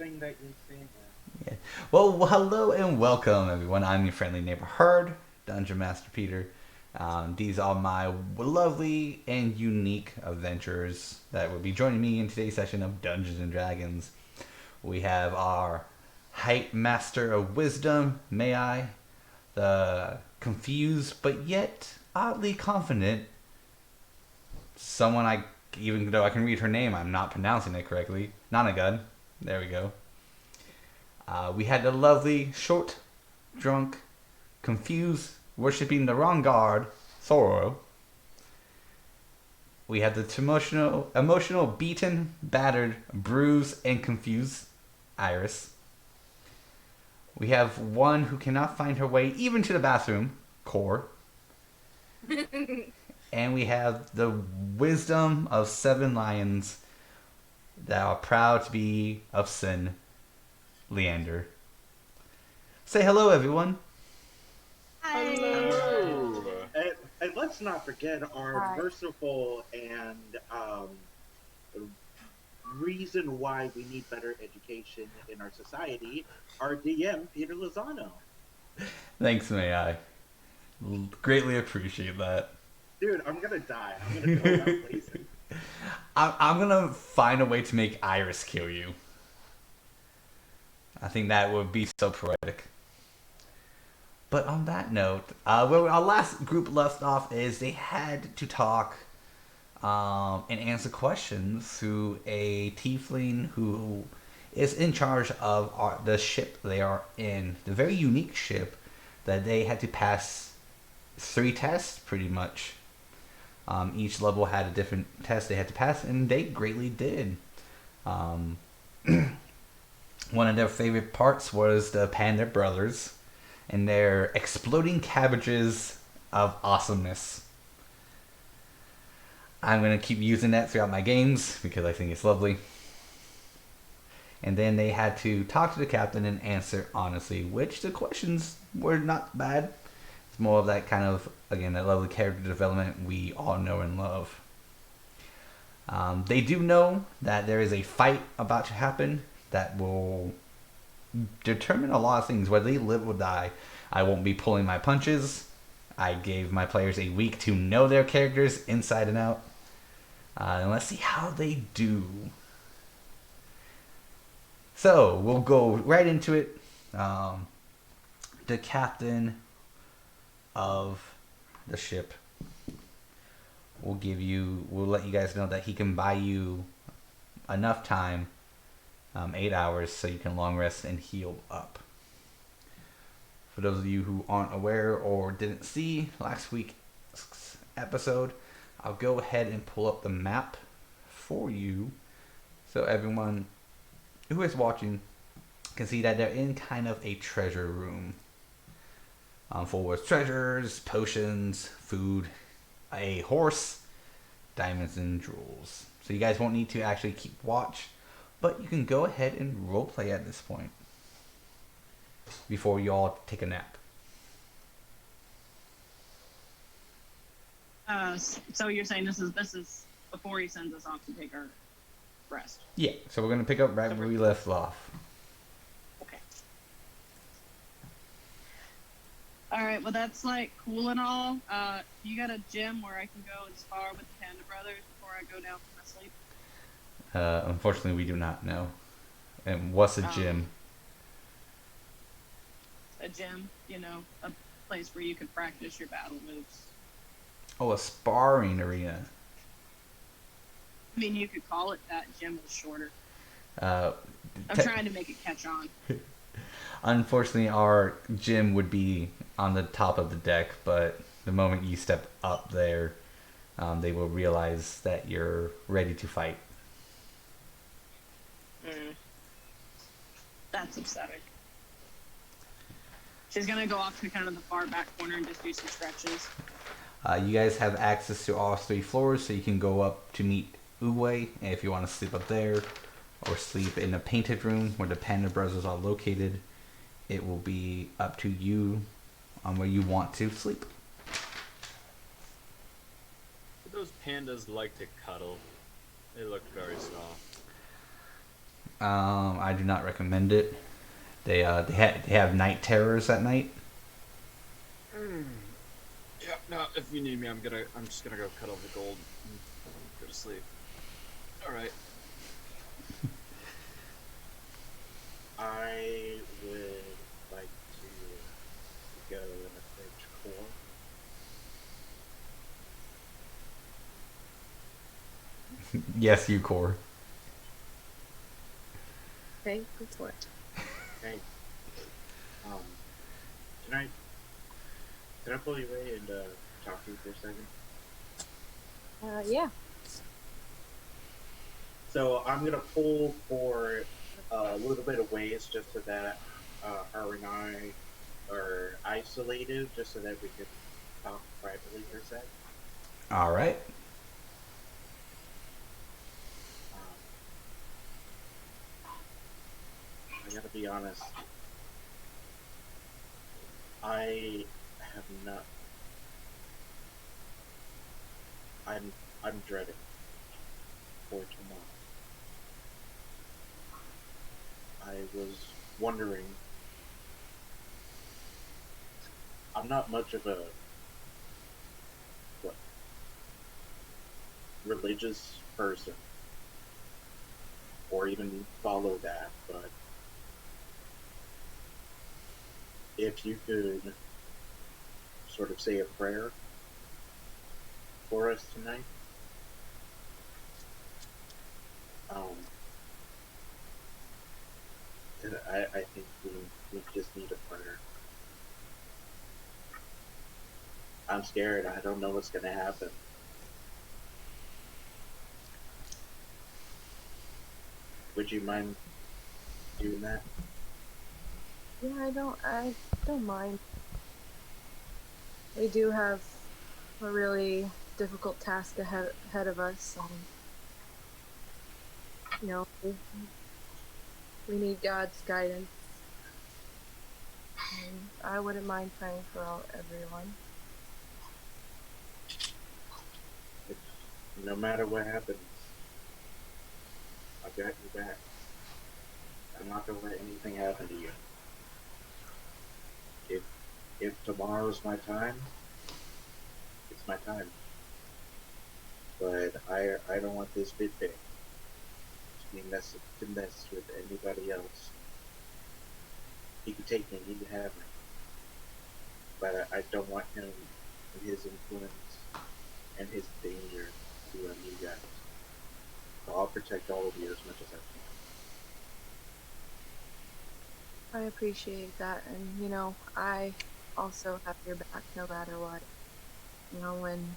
everything that you've seen. Yeah. Well, hello and welcome, everyone. I'm your friendly neighbor Herd, Dungeon Master Peter. These are my lovely and unique adventurers that will be joining me in today's session of Dungeons and Dragons. We have our Hype Master of Wisdom, may I, the confused but yet oddly confident someone even though I can read her name, I'm not pronouncing it correctly. Nanagun. There we go. We had the lovely, short, drunk, confused, worshipping the wrong god, Thoro. We had the emotional, beaten, battered, bruised, and confused Iris. We have one who cannot find her way even to the bathroom, Core. And we have the wisdom of 7 lions that are proud to be of sin, Leander. Say hello, everyone. Hello. Hi. And let's not forget our Hi. merciful and reason why we need better education in our society, our DM, Peter Lozano. Thanks, may I. Greatly appreciate that. Dude, I'm gonna die. I'm gonna go around blazing. I'm gonna find a way to make Iris kill you. I think that would be so poetic. But on that note, where our last group left off is they had to talk and answer questions to a tiefling who is in charge of the ship they are in. The very unique ship that they had to pass 3 tests, pretty much. Each level had a different test they had to pass, and they greatly did. One of their favorite parts was the Panda Brothers and their exploding cabbages of awesomeness. I'm going to keep using that throughout my games because I think it's lovely. And then they had to talk to the captain and answer honestly, which the questions were not bad. It's more of that kind of, again, that lovely character development we all know and love. They do know that there is a fight about to happen that will determine a lot of things, whether they live or die. I won't be pulling my punches. I gave my players a week to know their characters inside and out. And let's see how they do. So, we'll go right into it. The captain of the ship we'll let you guys know that he can buy you enough time, 8 hours, so you can long rest and heal up. For those of you who aren't aware or didn't see last week's episode, I'll go ahead and pull up the map for you so everyone who is watching can see that they're in kind of a treasure room. Full with treasures, potions, food, a horse, diamonds, and jewels. So you guys won't need to actually keep watch, but you can go ahead and roleplay at this point before you all take a nap. So you're saying this is before he sends us off to take our rest? Yeah, so we're going to pick up right where we left off. Okay. All right. Well, that's like cool and all. You got a gym where I can go and spar with the Panda Brothers before I go down for my sleep? Unfortunately, we do not know. And what's a gym? A gym, a place where you can practice your battle moves. Oh, a sparring arena. I mean, you could call it that. Gym is shorter. Uh, I'm trying to make it catch on. Unfortunately, our gym would be on the top of the deck, but the moment you step up there, they will realize that you're ready to fight. That's upsetting. She's gonna go off to kind of the far back corner and just do some stretches. You guys have access to all 3 floors, so you can go up to meet Uwe if you want to sleep up there, or sleep in a painted room where the Panda Brothers are located. It will be up to you on where you want to sleep. Those pandas like to cuddle. They look very soft. I do not recommend it. They have night terrors at night. Yeah, no, if you need me, I'm just gonna go cut all the gold and go to sleep. Alright. I would like to go and approach Core. Yes, you core. Okay, go for it. Hey, um, can I can I pull you away and talk to you for a second? Yeah. So I'm gonna pull for a little bit of ways just so that her and I are isolated, just so that we can talk privately for a sec. All right. I gotta be honest. I have not. I'm dreading for tomorrow. I was wondering. I'm not much of a what religious person, or even follow that, but if you could sort of say a prayer for us tonight. Um, and I think we just need a prayer. I'm scared. I don't know what's gonna happen. Would you mind doing that? Yeah, I don't mind. We do have a really difficult task ahead of us. You know, we need God's guidance. And I wouldn't mind praying for everyone. No matter what happens, I've got your back. I'm not gonna let anything happen to you. If tomorrow's my time, it's my time. But I don't want this Vidpick to mess with anybody else. He can take me, he can have me. But I don't want him and his influence and his danger to you guys. So I'll protect all of you as much as I can. I appreciate that, and you know, I also have your back no matter what. You know, when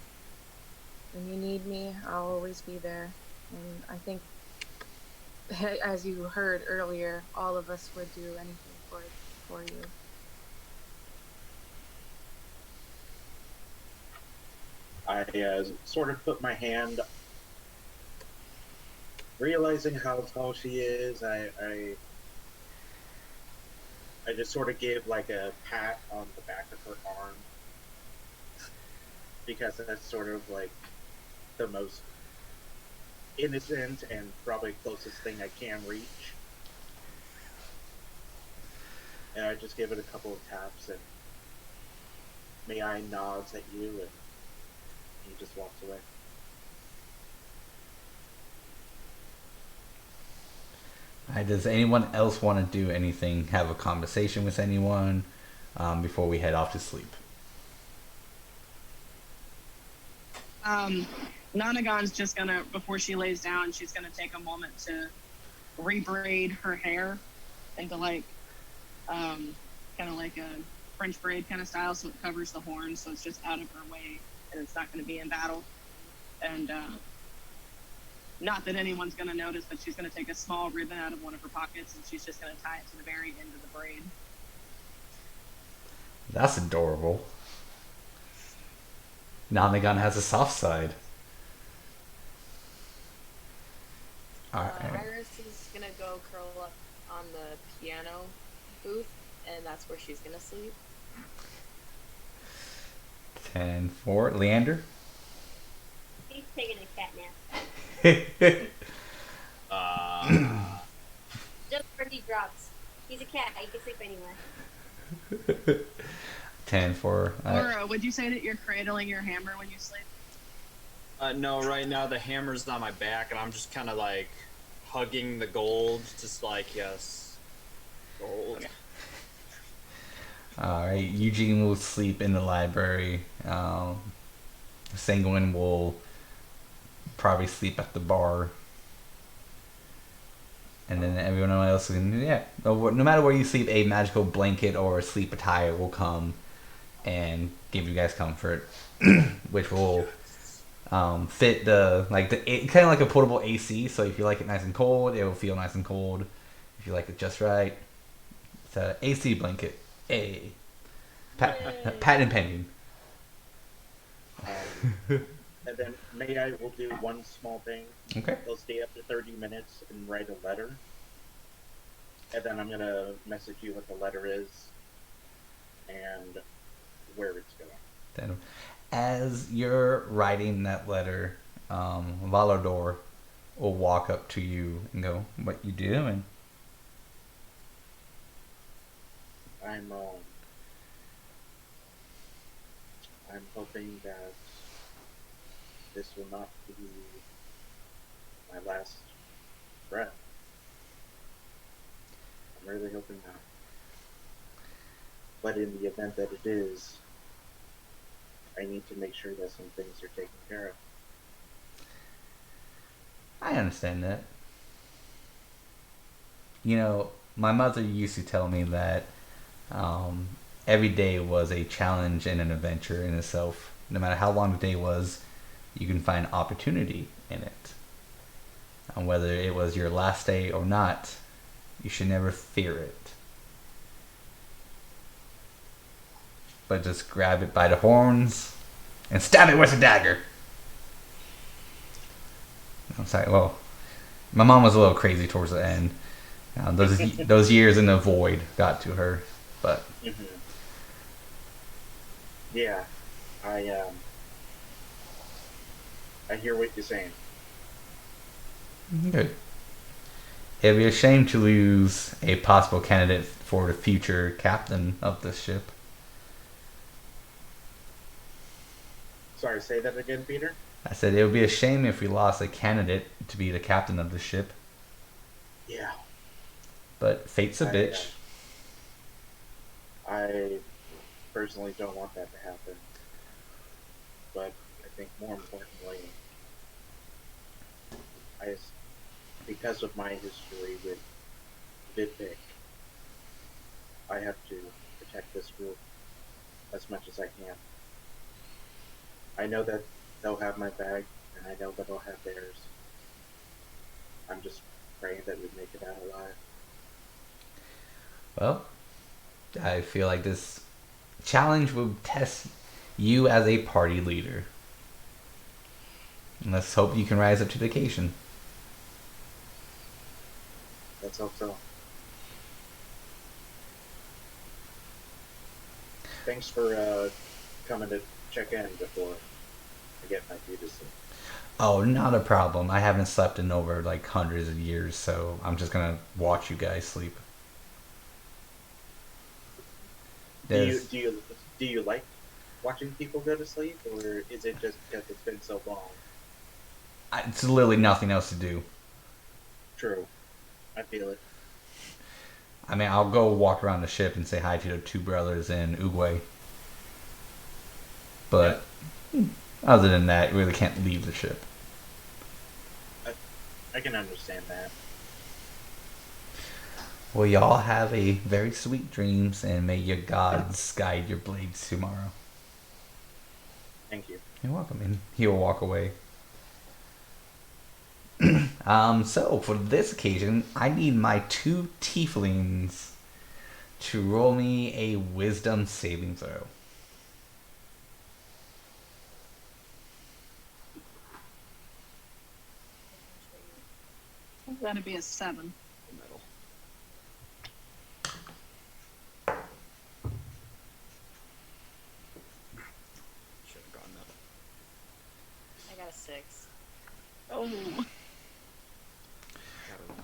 you need me, I'll always be there. And I think, as you heard earlier, all of us would do anything for you. I sort of put my hand, realizing how tall she is. I just sort of give like a pat on the back of her arm, because that's sort of like the most innocent and probably closest thing I can reach. And I just give it a couple of taps, and May I nods at you, and he just walks away. Does anyone else want to do anything? Have a conversation with anyone before we head off to sleep? Nonagon's just gonna, before she lays down, she's gonna take a moment to rebraid her hair into like, kind of like a French braid kind of style, so it covers the horns, so it's just out of her way, and it's not gonna be embattled. And not that anyone's gonna notice, but she's gonna take a small ribbon out of one of her pockets, and she's just gonna tie it to the very end of the braid. That's adorable. Nonagon has a soft side. Alright. Iris is gonna go curl up on the piano booth, and that's where she's gonna sleep. 10-4. Leander? He's taking a cat nap. wherever he drops. He's a cat. He can sleep anywhere. 10 for. Or would you say that you're cradling your hammer when you sleep? No, right now the hammer's on my back, and I'm just kind of like hugging the gold, just like, yes, gold. Okay. Alright, Eugene will sleep in the library. Sanguine will probably sleep at the bar. And then everyone else can, yeah. No matter where you sleep, a magical blanket or a sleep attire will come and give you guys comfort, which will fit kind of like a portable AC. So if you like it nice and cold, it will feel nice and cold. If you like it just right, it's an AC blanket. Patent pending. And then May I will do one small thing. Okay. They'll stay up to 30 minutes and write a letter. And then I'm going to message you what the letter is and where it's going. Then, as you're writing that letter, Valador will walk up to you and go, "What you doing?" I'm hoping that this will not be my last breath. I'm really hoping not. But in the event that it is, I need to make sure that some things are taken care of. I understand that. You know, my mother used to tell me that every day was a challenge and an adventure in itself. No matter how long the day was, you can find opportunity in it. And whether it was your last day or not, you should never fear it. But just grab it by the horns and stab it with a dagger. I'm sorry, well, my mom was a little crazy towards the end. Those years in the void got to her, but... Mm-hmm. Yeah, I hear what you're saying. Good. It'd be a shame to lose a possible candidate for the future captain of this ship. Sorry, say that again, Peter? I said it would be a shame if we lost a candidate to be the captain of the ship. Yeah. But fate's a bitch. I personally don't want that to happen. But I think more importantly, because of my history with Vidpick, I have to protect this group as much as I can. I know that they'll have my bag, and I know that I'll have theirs. I'm just praying that we make it out alive. Well, I feel like this challenge will test you as a party leader. And let's hope you can rise up to the occasion. Let's hope so. Thanks for coming to check in before I get my feet asleep. Oh, not a problem. I haven't slept in over like hundreds of years, so I'm just gonna watch you guys sleep. Do you like watching people go to sleep, or is it just because it's been so long? It's literally nothing else to do. True. I feel it. I mean, I'll go walk around the ship and say hi to the two brothers in Uruguay. But other than that, you really can't leave the ship. I can understand that. Well, y'all have a very sweet dreams, and may your gods guide your blades tomorrow. Thank you. You're welcome. And he'll walk away. So for this occasion, I need my two tieflings to roll me a wisdom saving throw. That'd be a 7. Metal. Should have gone metal. I got a 6. Oh.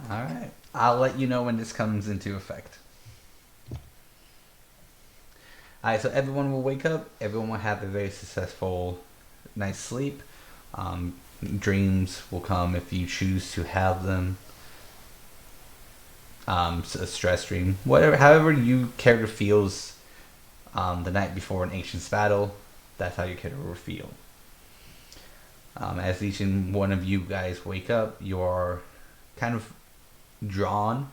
All right. I'll let you know when this comes into effect. Alright, so everyone will wake up. Everyone will have a very successful night's sleep. Dreams will come if you choose to have them. A stress dream, whatever, however you character feels the night before an ancient's battle, that's how your character will feel. As each and one of you guys wake up, you are kind of drawn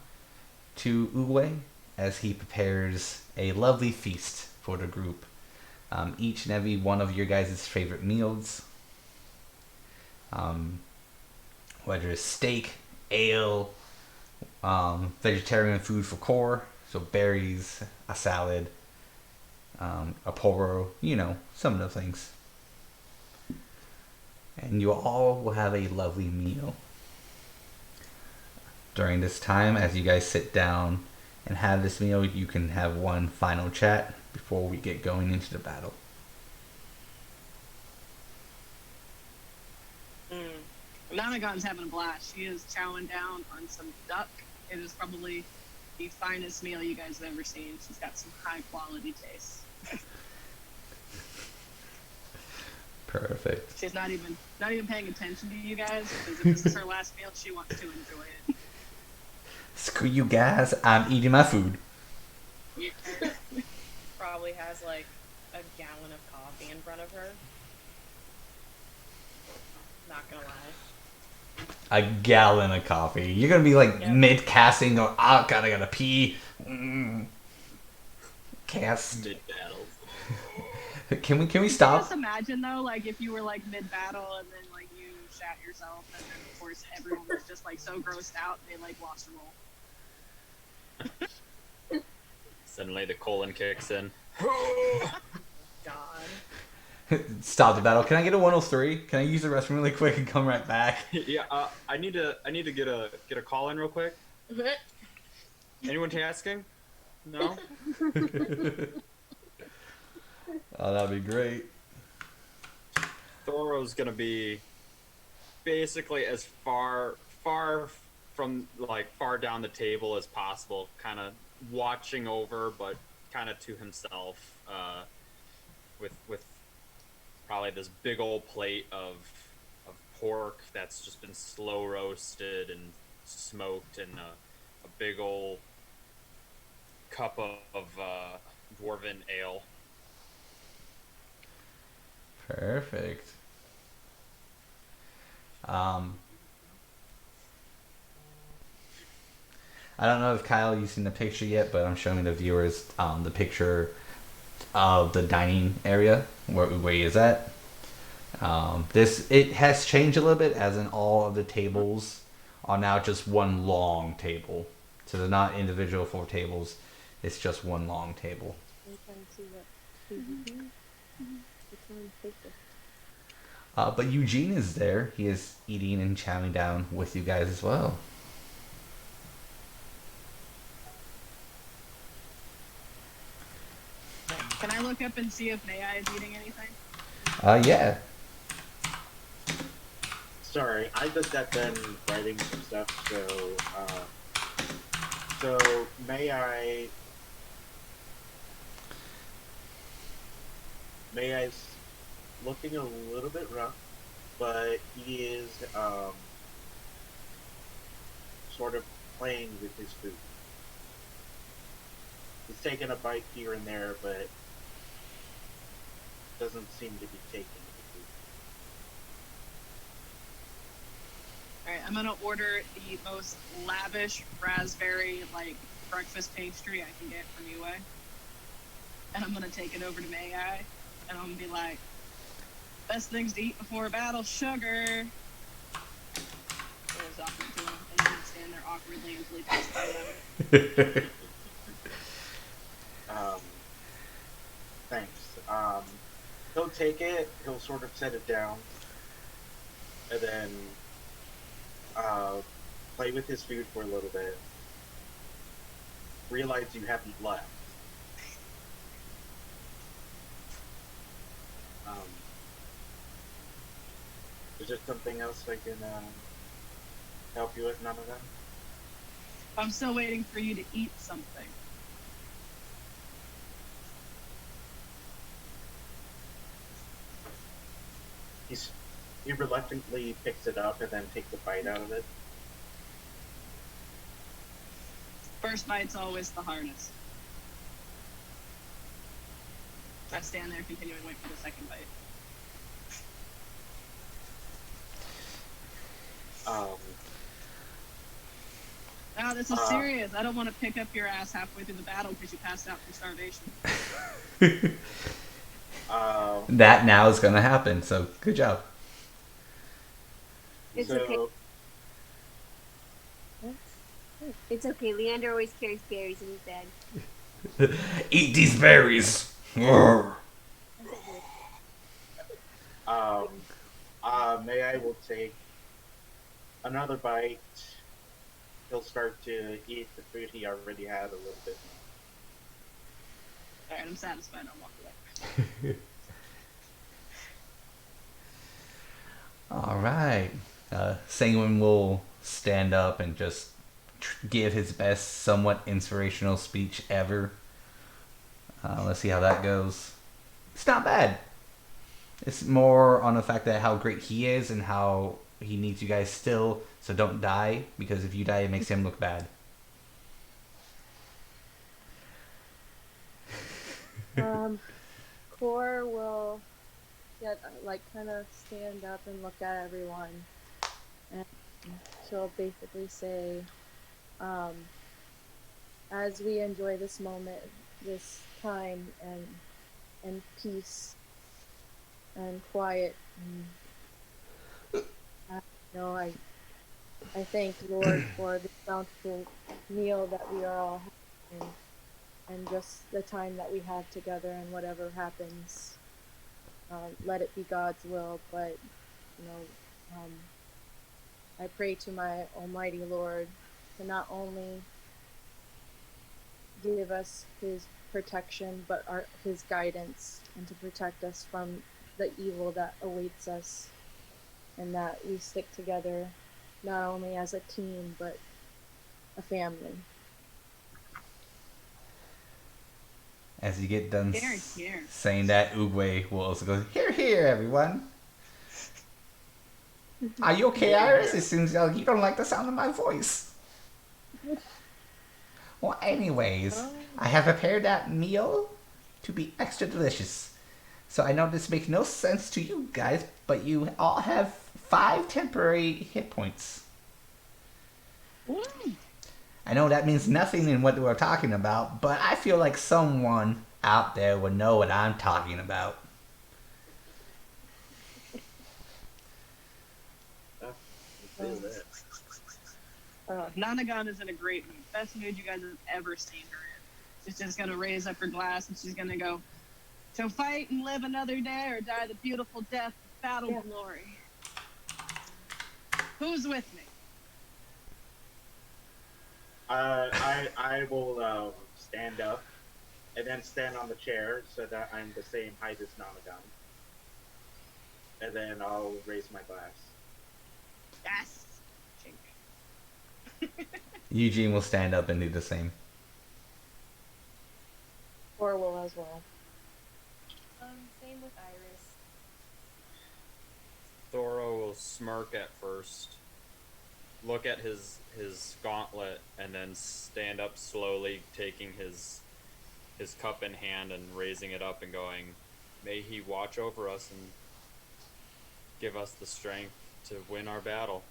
to Uwe as he prepares a lovely feast for the group. Each and every one of your guys' favorite meals. Whether it's steak, ale, vegetarian food for core, so berries, a salad, a poro, some of the things. And you all will have a lovely meal. During this time, as you guys sit down and have this meal, you can have one final chat before we get going into the battle. Nanagon's having a blast. She is chowing down on some duck. It is probably the finest meal you guys have ever seen. She's got some high quality taste. Perfect. She's not even paying attention to you guys, because if this is her last meal, she wants to enjoy it. Screw you guys, I'm eating my food. Probably has like a gallon of coffee in front of her. Not gonna lie. A gallon of coffee. You're gonna be like Yep. mid-casting, or oh god, I gotta pee. Cast. Mid battle. Can we Just stop? imagine though, like if you were like mid battle and then like you shat yourself, and then of course everyone was just like so grossed out they like lost a roll. Suddenly the colon kicks in. God. Stop the battle. Can I get a 103? Can I use the restroom really quick and come right back? Yeah, I need to get a call in real quick. Anyone tasking? No. Oh, that'd be great. Thoro's gonna be basically as far from like far down the table as possible, kind of watching over, but kind of to himself, with probably this big old plate of pork that's just been slow roasted and smoked, and a big old cup of dwarven ale. Perfect. I don't know if Kyle, you've seen the picture yet, but I'm showing the viewers the picture of the dining area where he is at. It has changed a little bit, as in all of the tables are now just one long table. So they're not individual 4 tables. It's just one long table. But Eugene is there. He is eating and chowing down with you guys as well. Can I look up and see if Maya is eating anything? Yeah. Sorry, I just got done writing some stuff, so May's looking a little bit rough, but he is sort of playing with his food. He's taking a bite here and there, but doesn't seem to be taking the food. Alright, I'm gonna order the most lavish raspberry like breakfast pastry I can get from UA. And I'm gonna take it over to May Eye, and I'm gonna be like, best things to eat before a battle, sugar. So I was offering to him, and then he'd stand there awkwardly until he takes a bite out of it. Thanks. He'll take it, he'll sort of set it down, and then play with his food for a little bit. Realize you haven't left. Is there something else I can help you with? None of them? I'm still waiting for you to eat something. He reluctantly picks it up and then takes a bite out of it. First bite's always the hardest. I stand there continuing to wait for the second bite. Oh, this is serious. I don't want to pick up your ass halfway through the battle because you passed out from starvation. That now is gonna happen, so good job. It's okay. It's okay. Leander always carries berries in his bag. Eat these berries. May I will take another bite. He'll start to eat the food he already had a little bit more. Alright, I'm satisfied. I'll walk away. All right. Sanguine will stand up and just give his best, somewhat inspirational speech ever. Let's see how that goes. It's not bad. It's more on the fact that how great he is and how he needs you guys still, so don't die, because if you die, it makes him look bad. Core will get kind of stand up and look at everyone, and she'll basically say, as we enjoy this moment, this time, and peace and quiet, I thank Lord for the bountiful meal that we are all having, and just the time that we have together, and whatever happens, let it be God's will. But I pray to my Almighty Lord to not only give us His protection, but His guidance, and to protect us from the evil that awaits us, and that we stick together not only as a team but a family. As you get done Here. saying that, Oogway will also go, "Here, here, everyone. Are you okay, Iris? It seems like you don't like the sound of my voice." Well, anyways, I have prepared that meal to be extra delicious. So I know this makes no sense to you guys, but you all have 5 temporary hit points. I know that means nothing in what we're talking about, but I feel like someone out there would know what I'm talking about. Nanagon is in a great mood. Best mood you guys have ever seen her in. She's just gonna raise up her glass and she's gonna go, "So fight and live another day, or die the beautiful death of battle glory." Who's with me? I will stand up and then stand on the chair so that I'm the same height as Namagon. And then I'll raise my glass. Yes. Eugene will stand up and do the same. Core will as well. Same with Iris. Thoro will smirk at first, look at his gauntlet, and then stand up slowly, taking his cup in hand and raising it up and going, "May he watch over us and give us the strength to win our battle."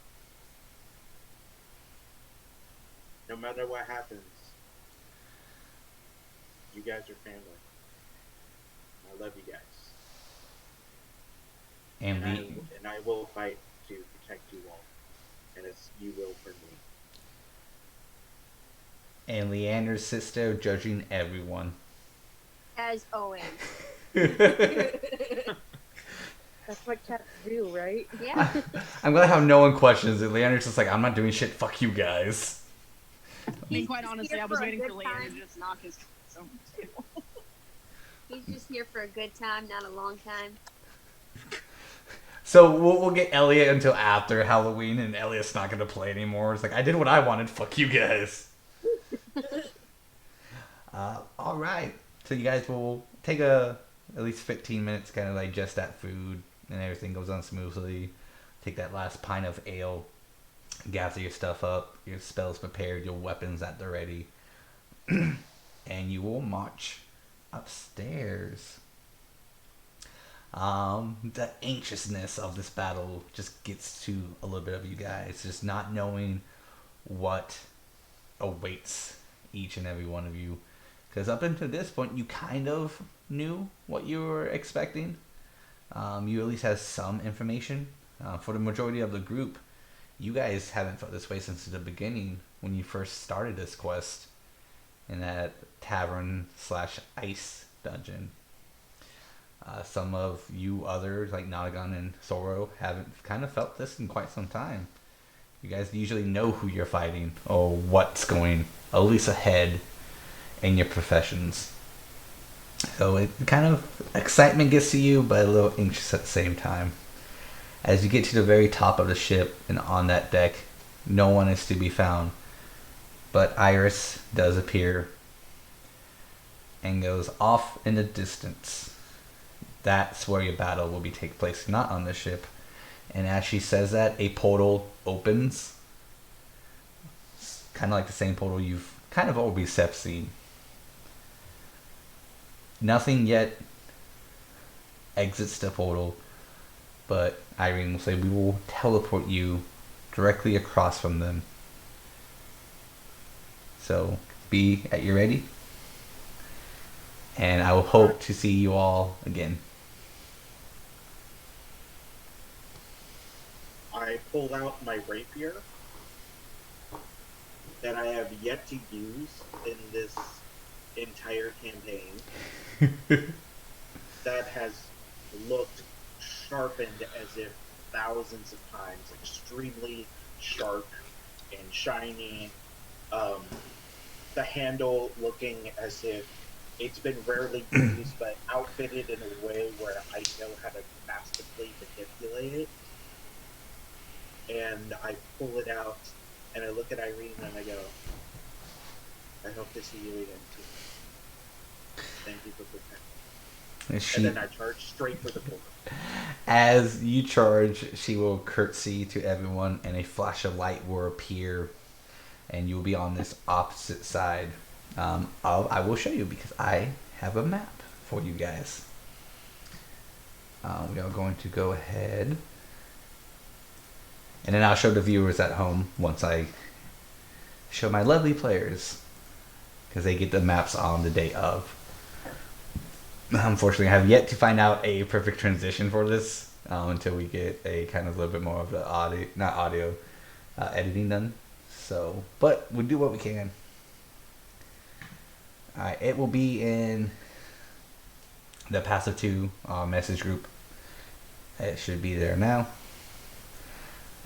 No matter what happens, you guys are family. I love you guys. And I will fight to protect you all. And it's you will for me. And Leander's sister judging everyone. As always. That's what cats do, right? Yeah. I'm glad how no one questions it. Leander's just like, "I'm not doing shit, fuck you guys." I mean, quite He's honestly, here I was for a waiting for good Leander to time. just knock his over the table. He's just here for a good time, not a long time. So we'll get Elliot until after Halloween, and Elliot's not going to play anymore. It's like, I did what I wanted, fuck you guys. All right. So you guys will take at least 15 minutes to kind of digest that food, and everything goes on smoothly. Take that last pint of ale, gather your stuff up, your spells prepared, your weapons at the ready, and you will march upstairs. The anxiousness of this battle just gets to a little bit of you guys, just not knowing what awaits each and every one of you. Because up until this point, you kind of knew what you were expecting. You at least had some information. For the majority of the group, you guys haven't felt this way since the beginning when you first started this quest in that tavern/ice dungeon. Some of you others, like Nonagon and Soro, haven't kind of felt this in quite some time. You guys usually know who you're fighting or what's going at least ahead in your professions. So it kind of excitement gets to you, but a little anxious at the same time. As you get to the very top of the ship and on that deck, no one is to be found. But Iris does appear and goes off in the distance. That's where your battle will be take place, not on the ship. And as she says that, a portal opens. It's kind of like the same portal you've kind of always have seen. Nothing yet exits the portal, but Irene will say, we will teleport you directly across from them. So be at your ready. And I will hope to see you all again. I pull out my rapier that I have yet to use in this entire campaign that has looked sharpened as if thousands of times, extremely sharp and shiny. The handle looking as if it's been rarely used, but outfitted in a way where I know how to masterfully manipulate it. And I pull it out, and I look at Irene, and I go, I hope to see you again, too. Thank you for protecting. And then I charge straight for the portal. As you charge, she will curtsy to everyone, and a flash of light will appear, and you will be on this opposite side. I will show you because I have a map for you guys. We are going to go ahead, and then I'll show the viewers at home once I show my lovely players, because they get the maps on the day of. Unfortunately, I have yet to find out a perfect transition for this until we get a kind of a little bit more of the audio, editing done. So, but we'll do what we can. Alright, it will be in the Passive 2 message group. It should be there now.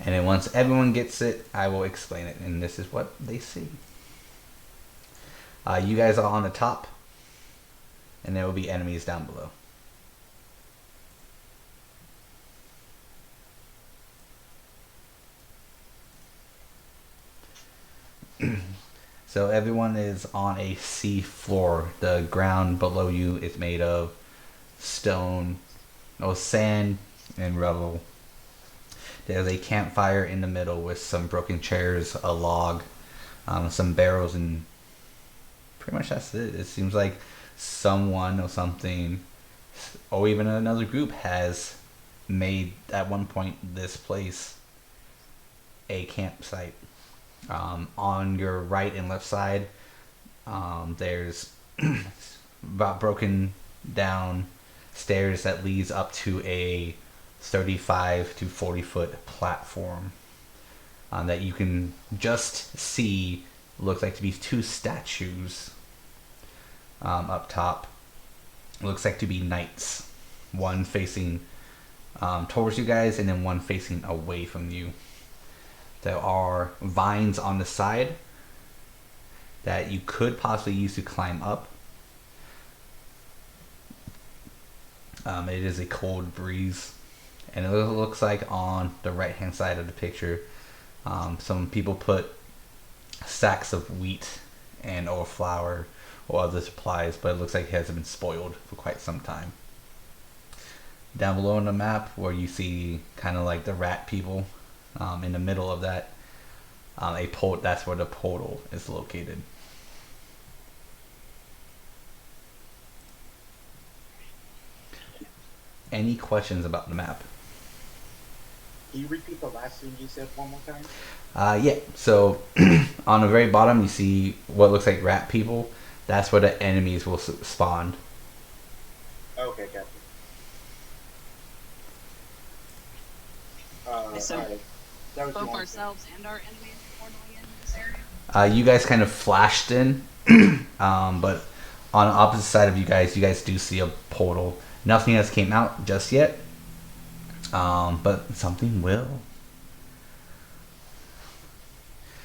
And then once everyone gets it, I will explain it. And this is what they see. You guys are on the top. And there will be enemies down below. So everyone is on a sea floor. The ground below you is made of stone, sand, and rubble. There's a campfire in the middle with some broken chairs, a log, some barrels, and pretty much that's it. It seems like someone or something, or even another group, has made at one point this place a campsite. On your right and left side, there's about broken down stairs that leads up to a 35 to 40 foot platform that you can just see looks like to be two statues up top. Looks like to be knights, one facing towards you guys and then one facing away from you. There are vines on the side that you could possibly use to climb up. It is a cold breeze, and it looks like on the right hand side of the picture, some people put sacks of wheat and or flour or other supplies, but it looks like it hasn't been spoiled for quite some time. Down below on the map, where you see kind of like the rat people, in the middle of that, that's where the portal is located. Any questions about the map? Can you repeat the last thing you said one more time? Yeah. So on the very bottom, you see what looks like rat people. That's where the enemies will spawn. Okay, gotcha. So alright. That was the both only ourselves and our enemies are portaling in this area. You guys kind of flashed in, but on the opposite side of you guys do see a portal. Nothing has came out just yet, but something will.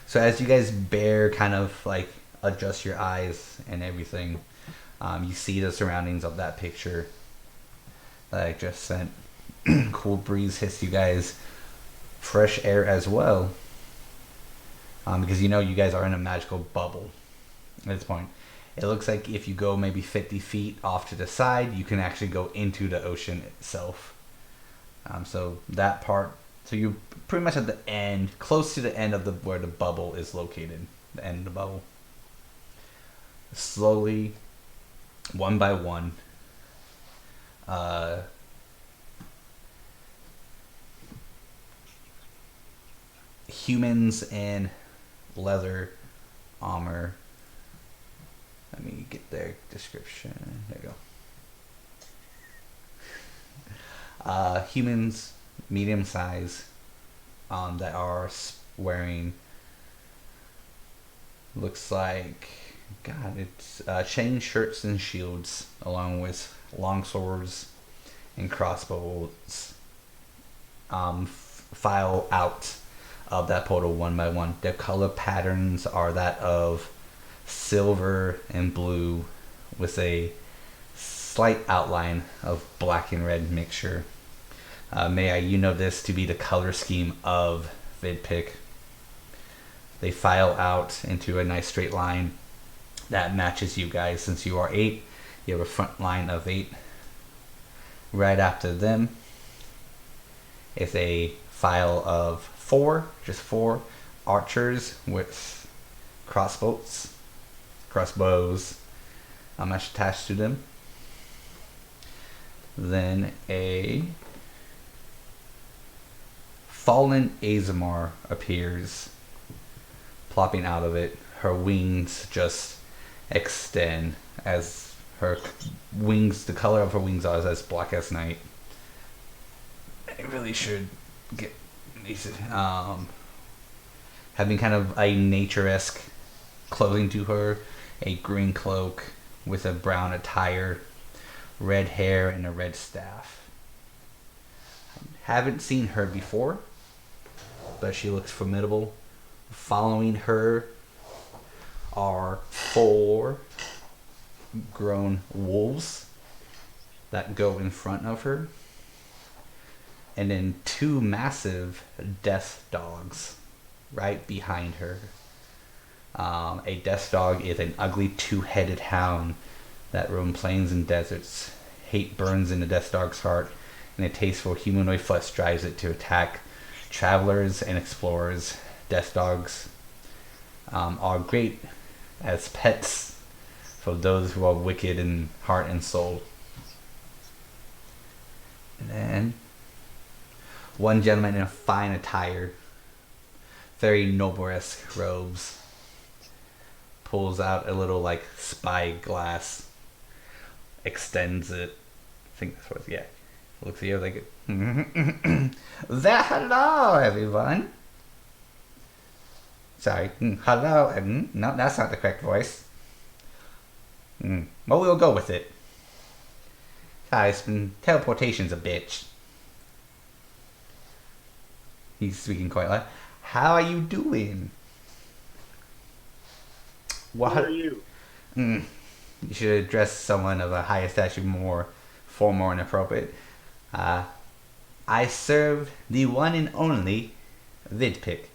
So as you guys kind of like adjust your eyes and everything, you see the surroundings of that picture that I just sent. Cool breeze hits you guys. Fresh air as well. Because you know you guys are in a magical bubble at this point. It looks like if you go maybe 50 feet off to the side, you can actually go into the ocean itself. So that part, so you're pretty much at the end, close to the end of where the bubble is located. The end of the bubble. Slowly, one by one, humans in leather armor. Let me get their description. There you go. Humans, medium size, that are wearing, looks like, God, it's chain shirts and shields, along with long swords and crossbows, file out of that portal one by one. Their color patterns are that of silver and blue with a slight outline of black and red mixture. You know this to be the color scheme of Vidpick. They file out into a nice straight line that matches you guys. Since you are 8, you have a front line of 8. Right after them is a file of 4, just 4 archers with crossbows attached to them. Then a fallen Azamar appears, plopping out of it. Her wings just extend as her wings, the color of her wings are as black as night. I really should get these, having kind of a nature-esque clothing to her, a green cloak with a brown attire, red hair, and a red staff. Haven't seen her before, but she looks formidable. Following her are 4 grown wolves that go in front of her, and then 2 massive death dogs right behind her. A death dog is an ugly 2-headed hound that roam plains and deserts. Hate burns in the death dog's heart, and a taste for humanoid flesh drives it to attack travelers and explorers. Death dogs are great as pets for those who are wicked in heart and soul. And then one gentleman in a fine attire, very noble-esque robes, pulls out a little like spy glass, extends it. I think that's what it's, yeah. Looks at you like, hello everyone. Sorry, hello, no, that's not the correct voice. Well, we'll go with it. Guys, teleportation's a bitch. He's speaking quite loud. How are you doing? What are you? You should address someone of a higher stature more formal and appropriate. I serve the one and only Vidpick,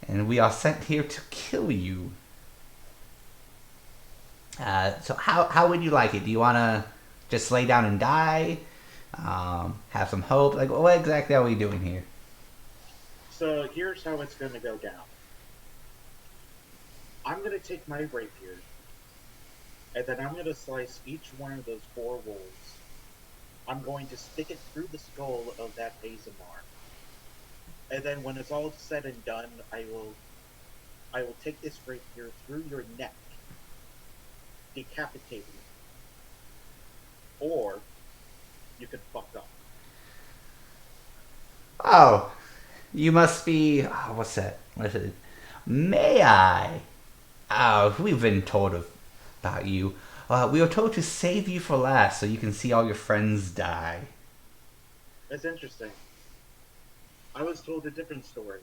and we are sent here to kill you. So how would you like it? Do you want to just lay down and die? Have some hope? Like, what exactly are we doing here? So here's how it's gonna go down. I'm gonna take my rapier, and then I'm gonna slice each one of those 4 wolves. I'm going to stick it through the skull of that Azamar. And then when it's all said and done, I will take this rapier through your neck, decapitating you. Or you can fuck off. Oh, you must be. Oh, what's that? What is it? May I? Oh, we've been told about you. We were told to save you for last so you can see all your friends die. That's interesting. I was told a different story.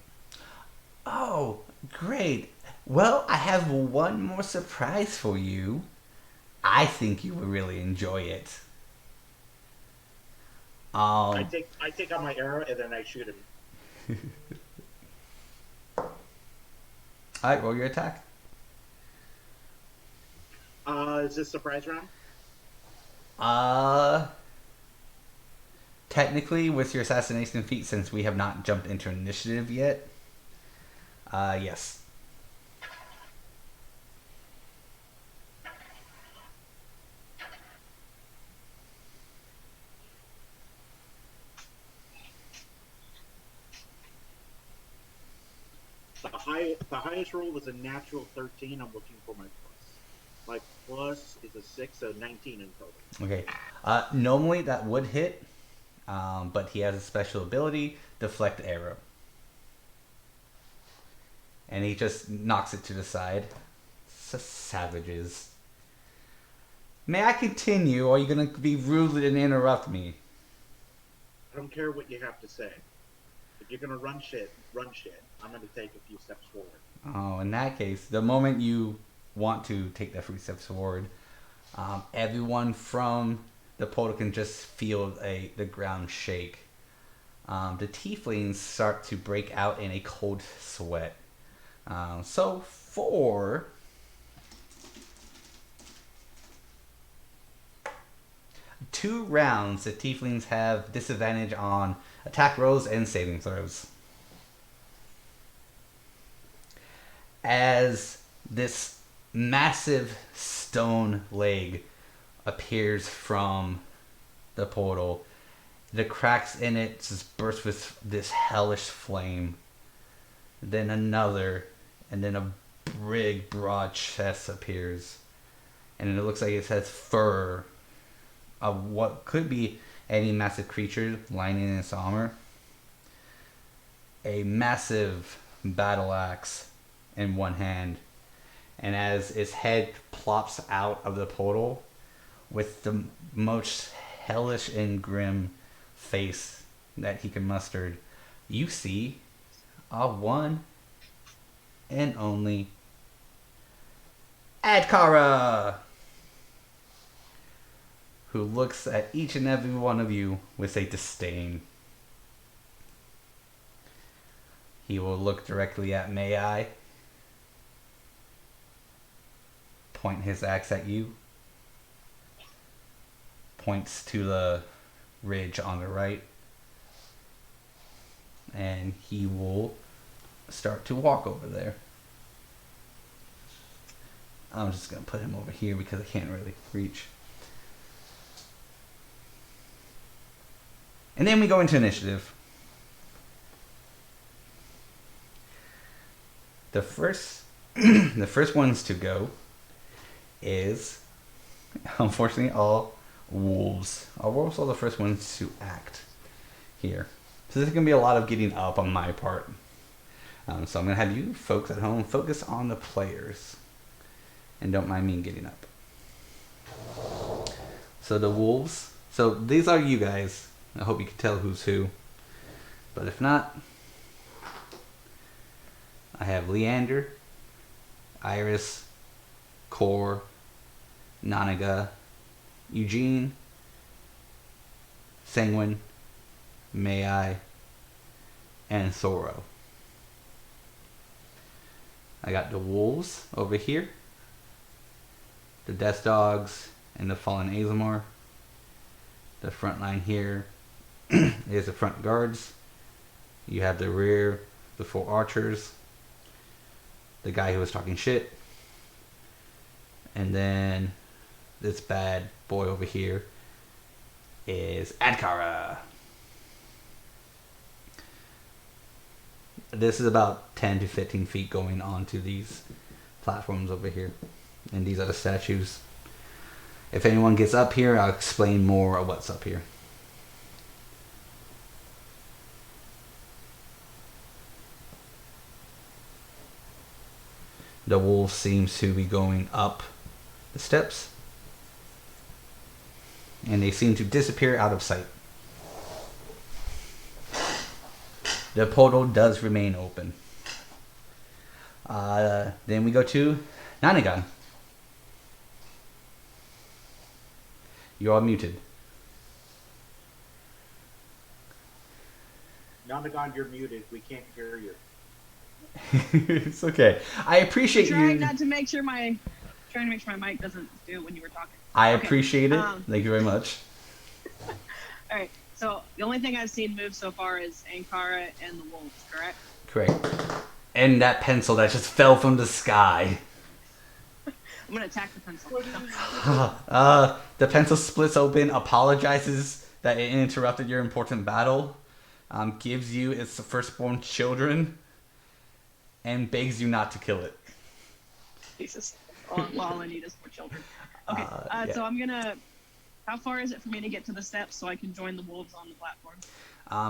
Oh, great. Well, I have one more surprise for you. I think you will really enjoy it. I take out my arrow and then I shoot him. Alright, roll your attack. Is this surprise round? Technically, with your assassination feat, since we have not jumped into initiative yet, yes. The highest roll was a natural 13. I'm looking for my plus. My plus is a 6, so 19 in total. Okay. Normally that would hit, but he has a special ability, deflect arrow. And he just knocks it to the side. Savages. May I continue, or are you going to be rude and interrupt me? I don't care what you have to say. If you're gonna run shit, run shit. I'm gonna take a few steps forward. Oh, in that case, the moment you want to take that few steps forward, everyone from the portal can just feel the ground shake. The tieflings start to break out in a cold sweat. So for 2 rounds, the tieflings have disadvantage on attack rolls and saving throws. As this massive stone leg appears from the portal, the cracks in it just burst with this hellish flame. Then another, and then a big, broad chest appears. And it looks like it has fur of what could be any massive creature lining in its armor. A massive battle axe in one hand. And as its head plops out of the portal with the most hellish and grim face that he can muster, you see a one and only Adkara, who looks at each and every one of you with a disdain. He will look directly at May I, point his axe at you, points to the ridge on the right, and he will start to walk over there. I'm just going to put him over here because I can't really reach. And then we go into initiative. The first the first ones to go is, unfortunately, all wolves. Our wolves are the first ones to act here. So there's going to be a lot of getting up on my part. So I'm going to have you folks at home focus on the players. And don't mind me getting up. So the wolves. So these are you guys. I hope you can tell who's who. But if not, I have Leander, Iris, Core, Nanaga, Eugene, Sanguine, May I, and Thoro. I got the wolves over here. the Death Dogs and the Fallen Azamar. The front line here is the front guards. You have the rear, the 4 archers, the guy who was talking shit, and then this bad boy over here is Adkara. This is about 10 to 15 feet going onto these platforms over here. And these are the statues. If anyone gets up here, I'll explain more of what's up here. The wolf seems to be going up the steps. And they seem to disappear out of sight. The portal does remain open. Then we go to Nanagon. You are muted. Nonagon, you're muted. We can't hear you. It's okay. I appreciate Trying you. not to make sure my mic doesn't do it when you were talking. I Okay, appreciate it. Thank you very much. All right. So the only thing I've seen move so far is Ankara and the wolves, correct? Correct. And that pencil that just fell from the sky. I'm gonna attack the pencil. The pencil splits open, apologizes that it interrupted your important battle, gives you its firstborn children, and begs you not to kill it. Jesus. All I need is more children. Okay. Yeah. So I'm gonna. How far is it for me to get to the steps so I can join the wolves on the platform?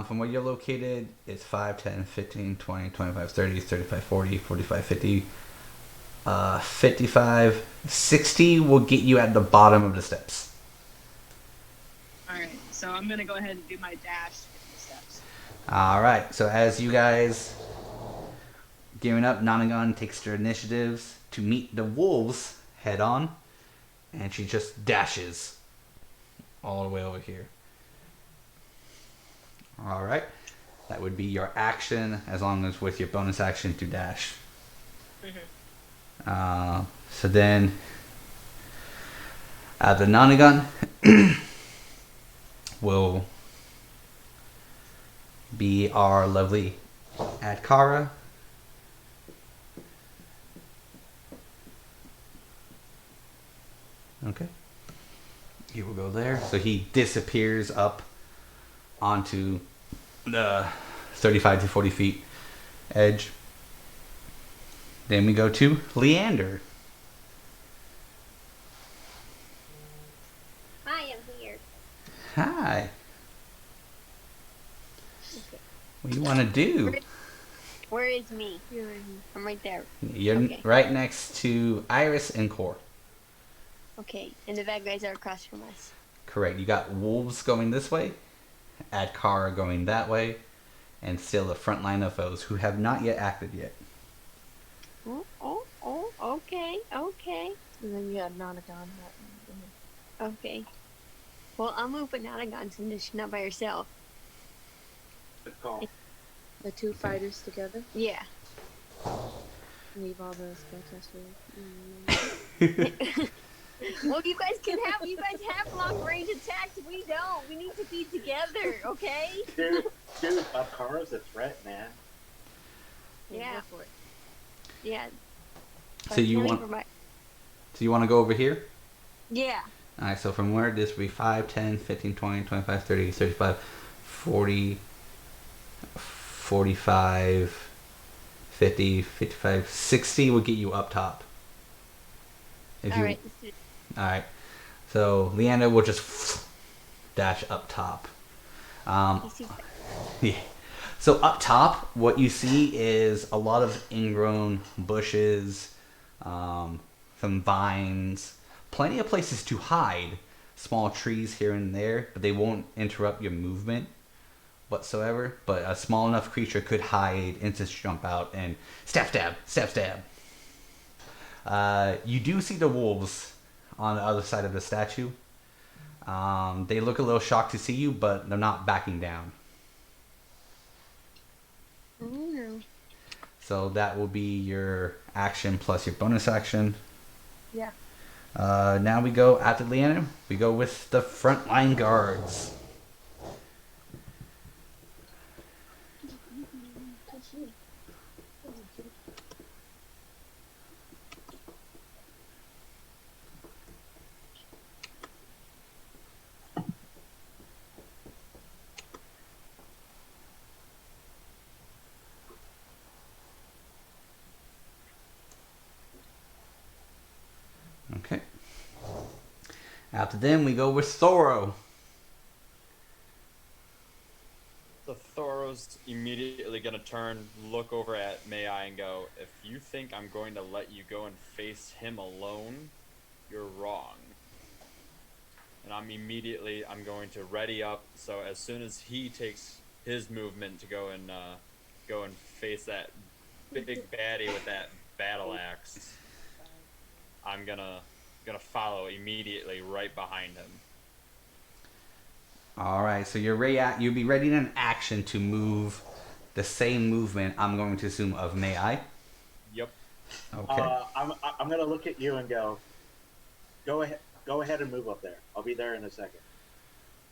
From where you're located, it's 5, 10, 15, 20, 25, 30, 35, 40, 45, 50, 55, 60 will get you at the bottom of the steps. Alright, so I'm gonna go ahead and do my dash to get to the steps. Alright, so as you guys gearing up, Nonagon takes their initiatives to meet the wolves head on, and she just dashes all the way over here. Alright, that would be your action, as long as with your bonus action to dash. So then, the Nonagon will be our lovely Adkara. Okay. He will go there. So he disappears up onto the 35 to 40 feet edge. Then we go to Leander. Hi, I'm here. Hi. Okay. What do you want to do? Where is me? I'm right there. You're Okay. right next to Iris and Core. Okay, and the bad guys are across from us. Correct. You got wolves going this way, Adkara going that way, and still the front line of foes who have not yet acted yet. Oh, okay. And then you had Nonagon. Okay. Well, I'll move Bananagon since she's not by herself. Good call. The two fighters together. Yeah. Leave all the spellcasters. Well, you guys have long range attacks. We don't. We need to be together, okay? Dude, Akara's a threat, man. Yeah. Go for it. Yeah. So you want to go over here? Yeah. Alright, so from where this would be 5, 10, 15, 20, 25, 30, 35, 40, 45, 50, 55, 60 will get you up top. Alright. Alright. So Leander will just dash up top. Yeah. So up top, what you see is a lot of ingrown bushes, some vines, plenty of places to hide, small trees here and there, but they won't interrupt your movement whatsoever. But a small enough creature could hide, instant jump out, and stab. You do see the wolves on the other side of the statue. They look a little shocked to see you, but they're not backing down. Oh no. So that will be your action plus your bonus action. Yeah. Now we go after Leanna. We go with the frontline guards. Okay. After them, we go with Thoro. So Thoros immediately gonna turn, look over at May I and go, if you think I'm going to let you go and face him alone, you're wrong. And I'm going to ready up, so as soon as he takes his movement to go and face that big baddie with that battle axe, I'm gonna follow immediately right behind him. All right, so you'll be ready in an action to move the same movement. I'm going to assume of May I. Yep. Okay. I'm gonna look at you and go ahead and move up there. I'll be there in a second.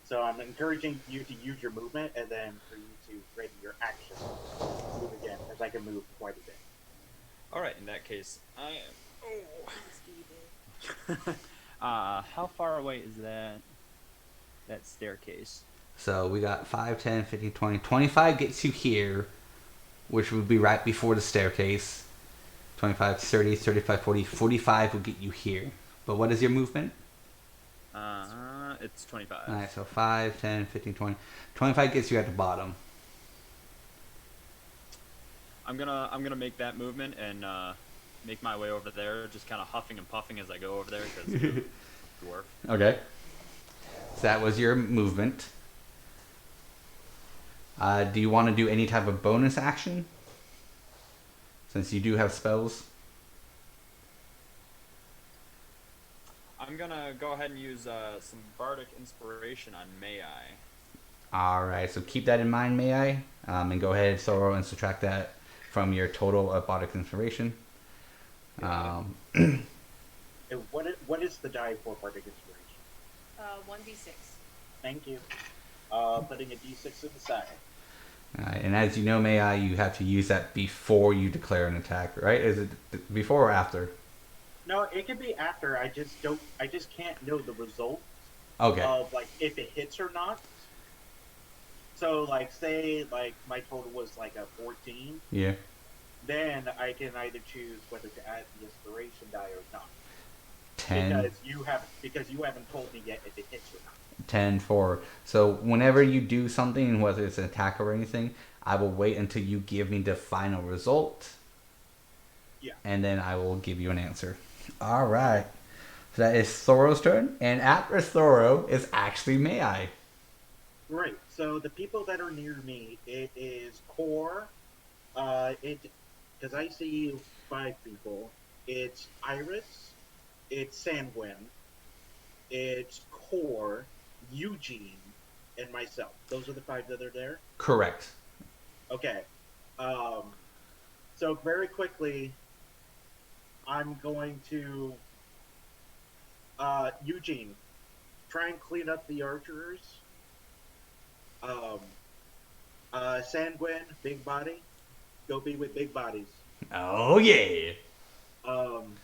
So I'm encouraging you to use your movement and then for you to ready your action. Move again, as I can move quite a bit. All right. In that case, I am. How far away is that staircase? So we got 5, 10, 15, 20. 25 gets you here, which would be right before the staircase. 25, 30, 35, 40. 45 will get you here. But what is your movement? It's 25. All right, so 5, 10, 15, 20. 25 gets you at the bottom. I'm gonna make that movement and make my way over there, just kind of huffing and puffing as I go over there because dwarf. Okay. So that was your movement. Do you want to do any type of bonus action? Since you do have spells. I'm gonna go ahead and use some bardic inspiration on May I. Alright, so keep that in mind, may I? And go ahead, Thorough, and subtract that from your total of bardic inspiration. And what is the die for bardic inspiration? 1d6. Thank you. Putting a d6 to the side. Alright, and as you know, may I, you have to use that before you declare an attack, right? Is it before or after? No, it can be after. I just can't know the result Okay. of like if it hits or not. So like say like my total was like a 14, Yeah. then I can either choose whether to add the inspiration die or not. 10. Because you haven't told me yet if it hits or not. 10 for. So whenever you do something, whether it's an attack or anything, I will wait until you give me the final result. Yeah. And then I will give you an answer. All right. So that is Thoro's turn, and after Thoro is actually May I. Great. So the people that are near me, it is Core. Because I see 5 people. It's Iris. It's Sanguine. It's Core, Eugene, and myself. Those are the 5 that are there? Correct. Okay. So very quickly, I'm going to Eugene, try and clean up the archers. Sanguine, big body, go be with big bodies. Oh yeah. And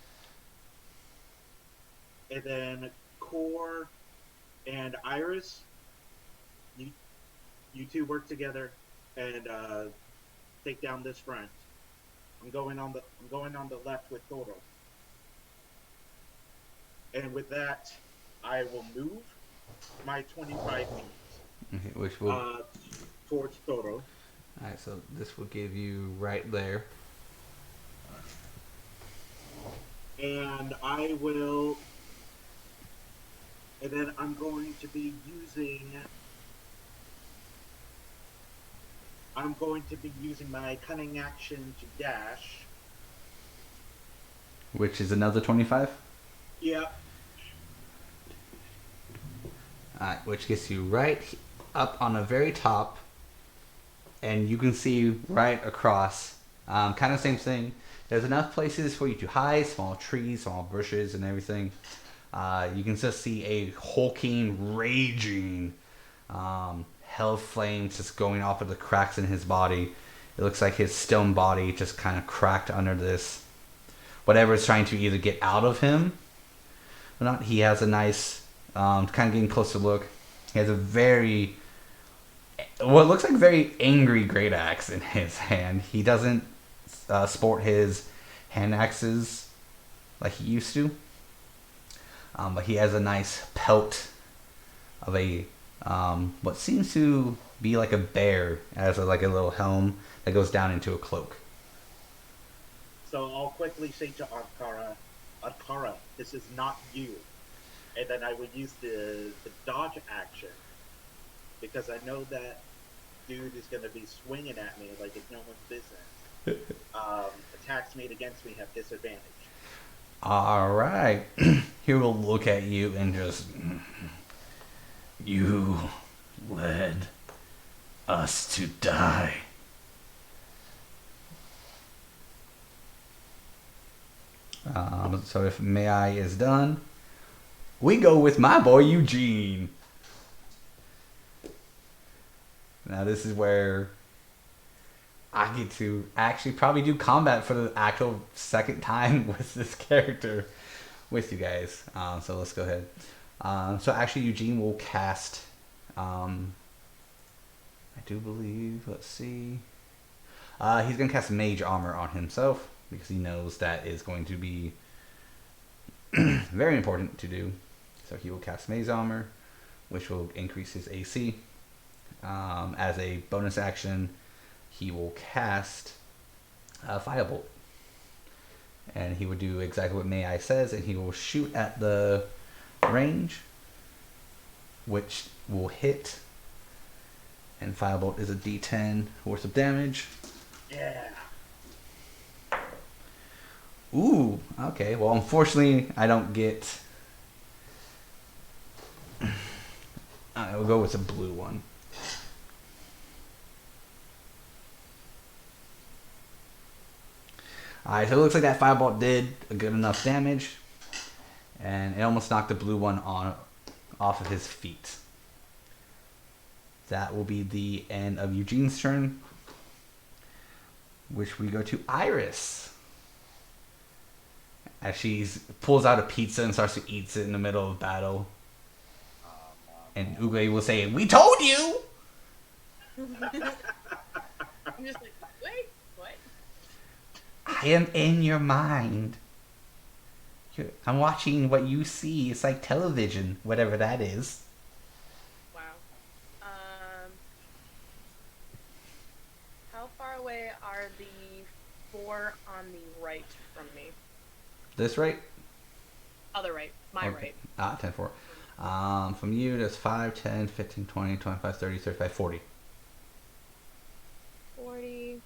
then Core and Iris, you two work together and take down this front. I'm going on the left with Toro. And with that, I will move my 25 feet Okay, which will. towards Toro. Alright, so this will give you right there. And then I'm going to be using my cunning action to dash. Which is another 25. Yeah. Alright, which gets you right up on the very top. And you can see right across. Kind of same thing. There's enough places for you to hide, small trees, small bushes, and everything. You can just see a hulking, raging hell flames just going off of the cracks in his body. It looks like his stone body just kind of cracked under this. Whatever is trying to either get out of him or not. He has a nice, kind of getting closer look. He has a very, what looks like very angry great axe in his hand. He doesn't sport his hand axes like he used to. But he has a nice pelt of a what seems to be like a bear as like a little helm that goes down into a cloak. So I'll quickly say to Ankara, this is not you. And then I would use the dodge action. Because I know that dude is going to be swinging at me like it's no one's business. Attacks made against me have disadvantage. Alright. He will look at you and just... You led us to die. So if May I is done, we go with my boy Eugene. Now this is where I get to actually probably do combat for the actual second time with this character with you guys. So let's go ahead. So actually Eugene will cast, I do believe, let's see. He's going to cast Mage Armor on himself because he knows that is going to be very important to do. So he will cast Mage Armor, which will increase his AC. As a bonus action, he will cast Firebolt. And he would do exactly what May I says, and he will shoot at the range, which will hit. And Firebolt is a D10 worth of damage. Yeah. Ooh, okay. Well, unfortunately, I don't get... I will go with a blue one. Alright, so it looks like that Firebolt did a good enough damage. And it almost knocked the blue one off of his feet. That will be the end of Eugene's turn. Which we go to Iris. As she pulls out a pizza and starts to eat it in the middle of battle. And Uwe will say, "We told you!" I'm just like, wait, what? I am in your mind. I'm watching what you see. It's like television, whatever that is. Wow. How far away are the 4 on the right from me? This right? Other right. My Okay. right. 10, 4. From you, that's 5, 10, 15, 20, 25, 30, 35, 40. 40.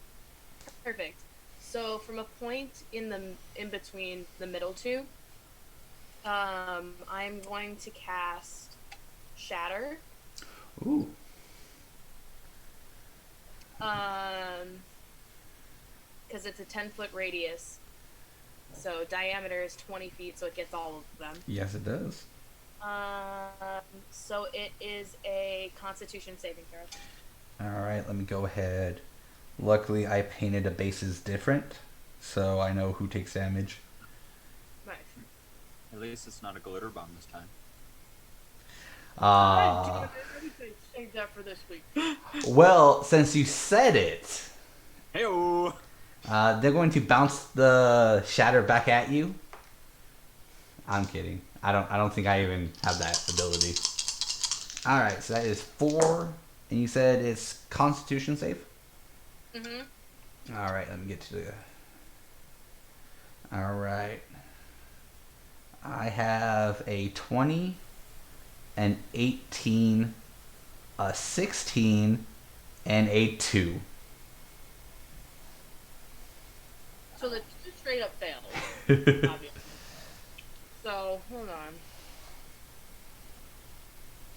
Perfect. So from a point in between the middle two, I'm going to cast Shatter. Ooh. Because it's a 10-foot radius. So diameter is 20 feet, so it gets all of them. Yes, it does. So it is a Constitution saving throw. Alright, let me go ahead. Luckily, I painted the bases different, so I know who takes damage. Nice. At least it's not a glitter bomb this time. Save that for this week. Well, since you said it, Hey-o! they're going to bounce the shatter back at you. I'm kidding. I don't think I even have that ability. Alright, so that is 4. And you said it's Constitution save? Mm-hmm. Alright, let me get to the... Alright. I have a 20, an 18, a 16, and a 2. So the 2 straight up fails. Obviously. So, hold on.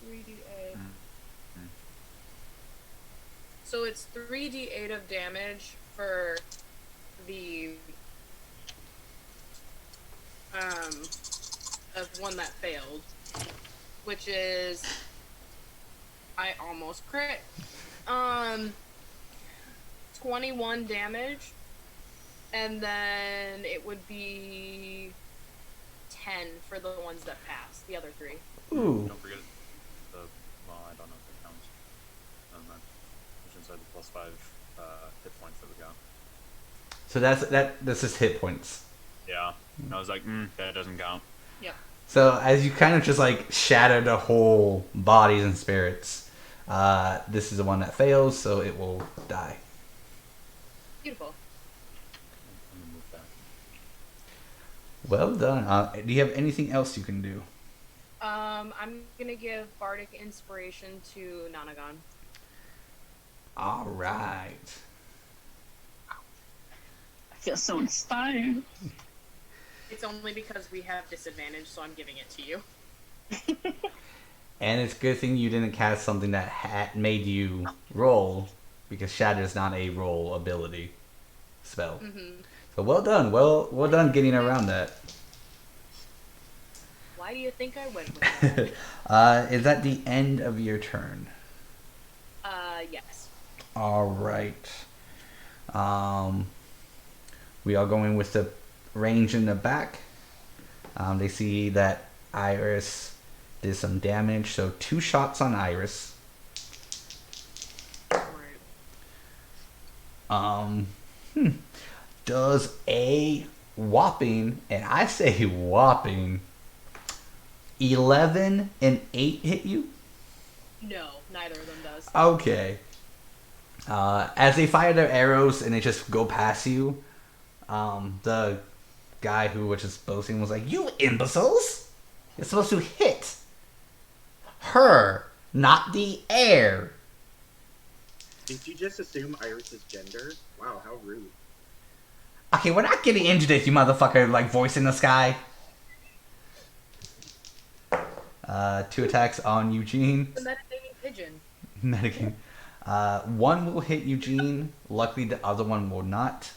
3d8. So it's 3d8 of damage for the of one that failed, which is I almost crit. 21 damage, and then it would be 10 for the ones that pass. The other 3. Ooh. Don't forget the. Well, I don't know if it counts. Never mind. It's inside the +5 hit points that we got. So that's just hit points. Yeah. And I was like, that doesn't count. Yep. So as you kind of just like shatter the whole bodies and spirits, this is the one that fails, so it will die. Beautiful. I'm gonna move that. Well done. Do you have anything else you can do? I'm gonna give Bardic Inspiration to Nanagon. All right. I feel so inspired. It's only because we have disadvantage, so I'm giving it to you. And it's a good thing you didn't cast something that had made you roll, because Shatter is not a roll ability spell. Mm-hmm. So well done. Well done getting around that. Why do you think I went with that? Is that the end of your turn? Yes. All right. We are going with the range in the back. They see that Iris did some damage, so 2 shots on Iris. Right. Does a whopping, and I say whopping, 11 and 8 hit you? No, neither of them does. Okay. As they fire their arrows and they just go past you, the guy who was just boasting was like, "You imbeciles! You're supposed to hit her, not the air." Did you just assume Iris's gender? Wow, how rude. Okay, we're not getting into this, you motherfucker, like voice in the sky. 2 attacks on Eugene. The meditating pigeon. Medicating. One will hit Eugene. Luckily, the other one will not.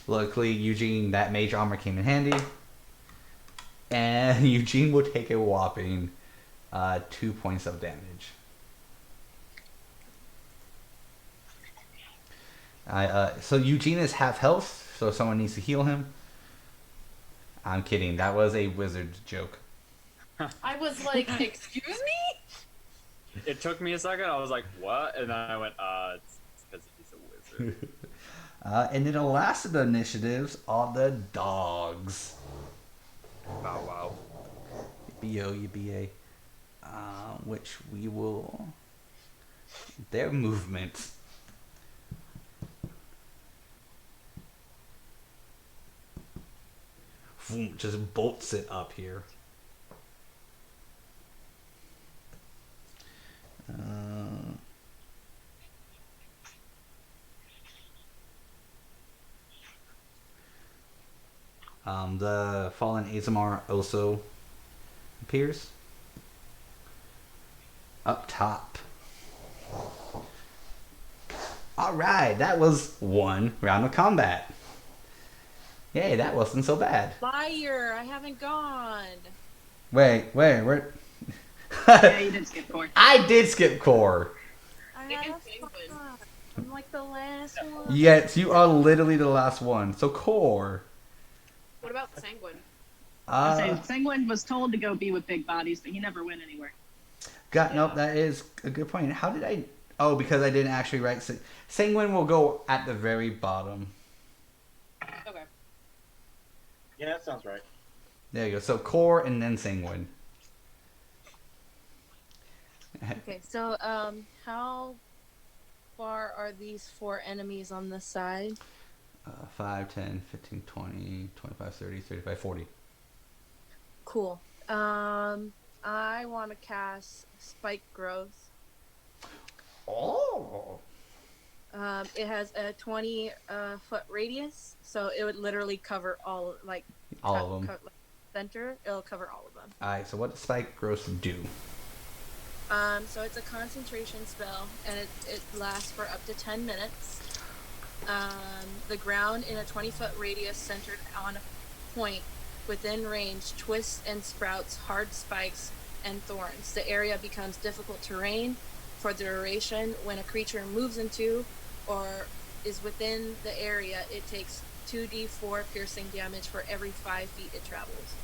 Luckily, Eugene, that mage armor came in handy. And Eugene will take a whopping 2 points of damage. So Eugene is half health, so someone needs to heal him. I'm kidding. That was a wizard joke. I was like, excuse me? It took me a second. I was like, what? And then I went, it's because he's a wizard. And then the last of the initiatives are the dogs. Wow, wow. Yippee-yo, which we will... Their movement. Just bolts it up here. The fallen Azamar also appears up top. Alright, that was 1 round of combat. Yay, that wasn't so bad. Liar, I haven't gone. Wait, where? Yeah, you did skip core. I did skip core. I They had can a penguin. fun. I'm like the last one. Yes, you are literally the last one. So core. What about Sanguine? I say Sanguine was told to go be with big bodies, but he never went anywhere. Nope, that is a good point. How did I... Oh, because I didn't actually write... Sanguine will go at the very bottom. Okay. Yeah, that sounds right. There you go. So core and then Sanguine. Okay, so how far are these 4 enemies on this side? 5, 10, 15, 20, 25, 30, 35, 40. Cool. I want to cast Spike Growth. Oh! It has a 20-foot radius, so it would literally cover all, like... All of them. Like, center, it'll cover all of them. Alright, so what does Spike Growth do? So it's a concentration spell, and it lasts for up to 10 minutes. The ground in a 20-foot radius centered on point within range twists and sprouts hard spikes and thorns. The area becomes difficult terrain for the duration. When a creature moves into or is within the area, it takes 2d4 piercing damage for every 5 feet it travels.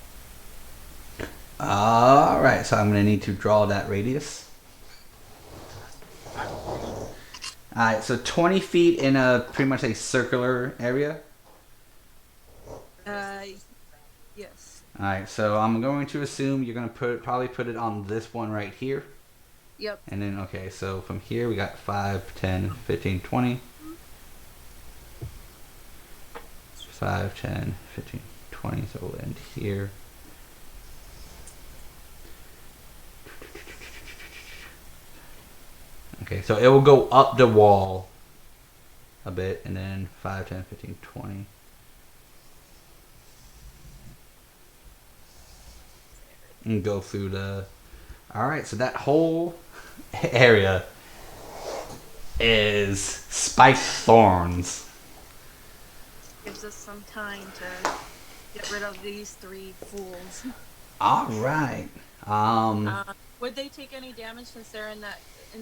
Alright, so I'm going to need to draw that radius. Alright, so 20 feet in a pretty much a circular area. Yes. Alright, so I'm going to assume you're going to probably put it on this one right here. Yep. And then, okay, so from here we got 5, 10, 15, 20. 5, 10, 15, 20, so we'll end here. Okay, so it will go up the wall a bit, and then 5, 10, 15, 20. And go through the... Alright, so that whole area is spiked thorns. Gives us some time to get rid of these 3 fools. Alright. Would they take any damage since they're in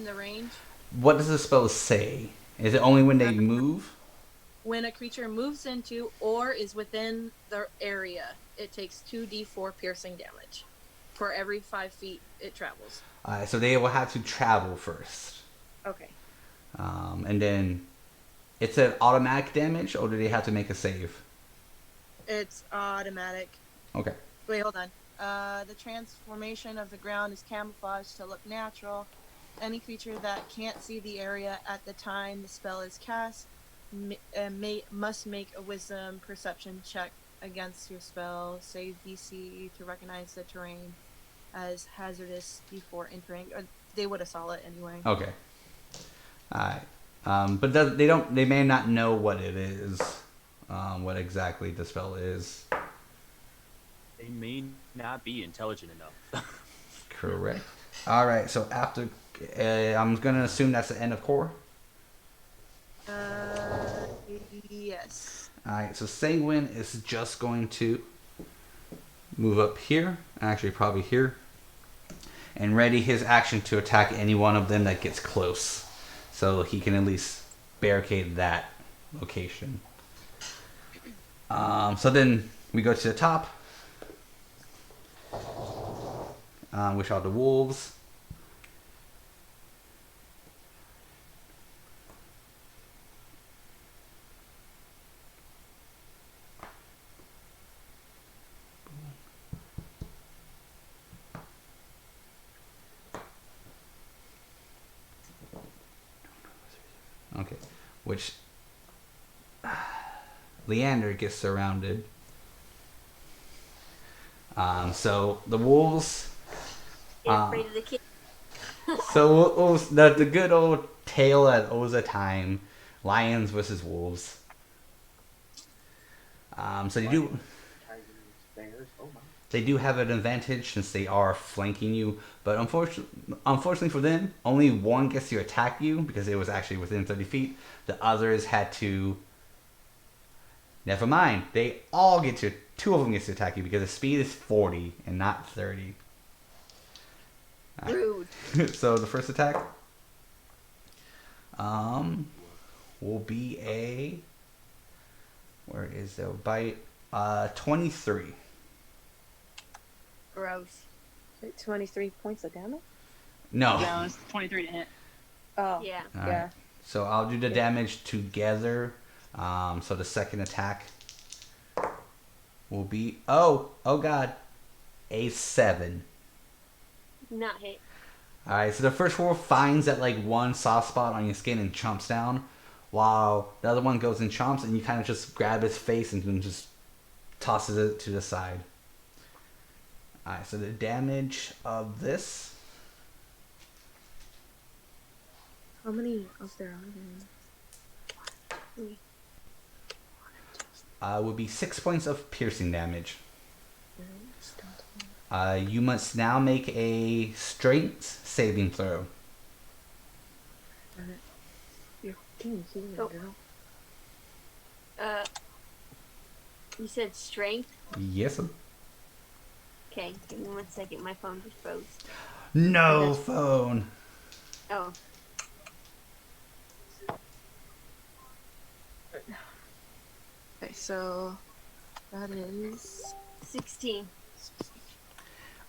the range? What does the spell say? Is it only when they move? When a creature moves into or is within the area, it takes 2d4 piercing damage for every 5 feet it travels. Alright, so they will have to travel first. Okay. And then it's an automatic damage, or do they have to make a save? It's automatic. Okay. Wait, hold on. The transformation of the ground is camouflaged to look natural. Any creature that can't see the area at the time the spell is cast must make a wisdom perception check against your spell. Save DC to recognize the terrain as hazardous before entering. Or they would have saw it anyway. Okay. Alright. But they may not know what it is, what exactly the spell is. They may not be intelligent enough. Correct. Alright, so after... I'm going to assume that's the end of core. Yes. Alright, so Sanguine is just going to move up here. Actually, probably here. And ready his action to attack any one of them that gets close. So he can at least barricade that location. So then we go to the top. Which are the wolves. Okay, which Leander gets surrounded. So the wolves. Get afraid of the kid. So the good old tale that owes a time, lions versus wolves. So they do. Tigers, bears. Oh my. They do have an advantage since they are flanking you, but unfortunately for them, only one gets to attack you because it was actually within 30 feet. The others had to... Never mind. They all get to... 2 of them get to attack you because the speed is 40 and not 30. Rude. So the first attack will be a... Where is the bite? 23. Gross. 23 points of damage? No. No, it's 23 to hit. Oh. Yeah. All right. So I'll do the damage together. So the second attack will be oh god, a 7. Not hit. All right. So the first wolf finds that like one soft spot on your skin and chomps down, while the other one goes and chomps, and you kind of just grab its face and then just tosses it to the side. All right. So the damage of this. How many of there are Would be 6 points of piercing damage. You must now make a strength saving throw. You're fucking healing, Oh. girl. You said strength? Yes, sir. Okay, give me 1 second. My phone just froze. No phone. Oh. Okay, so that is 16.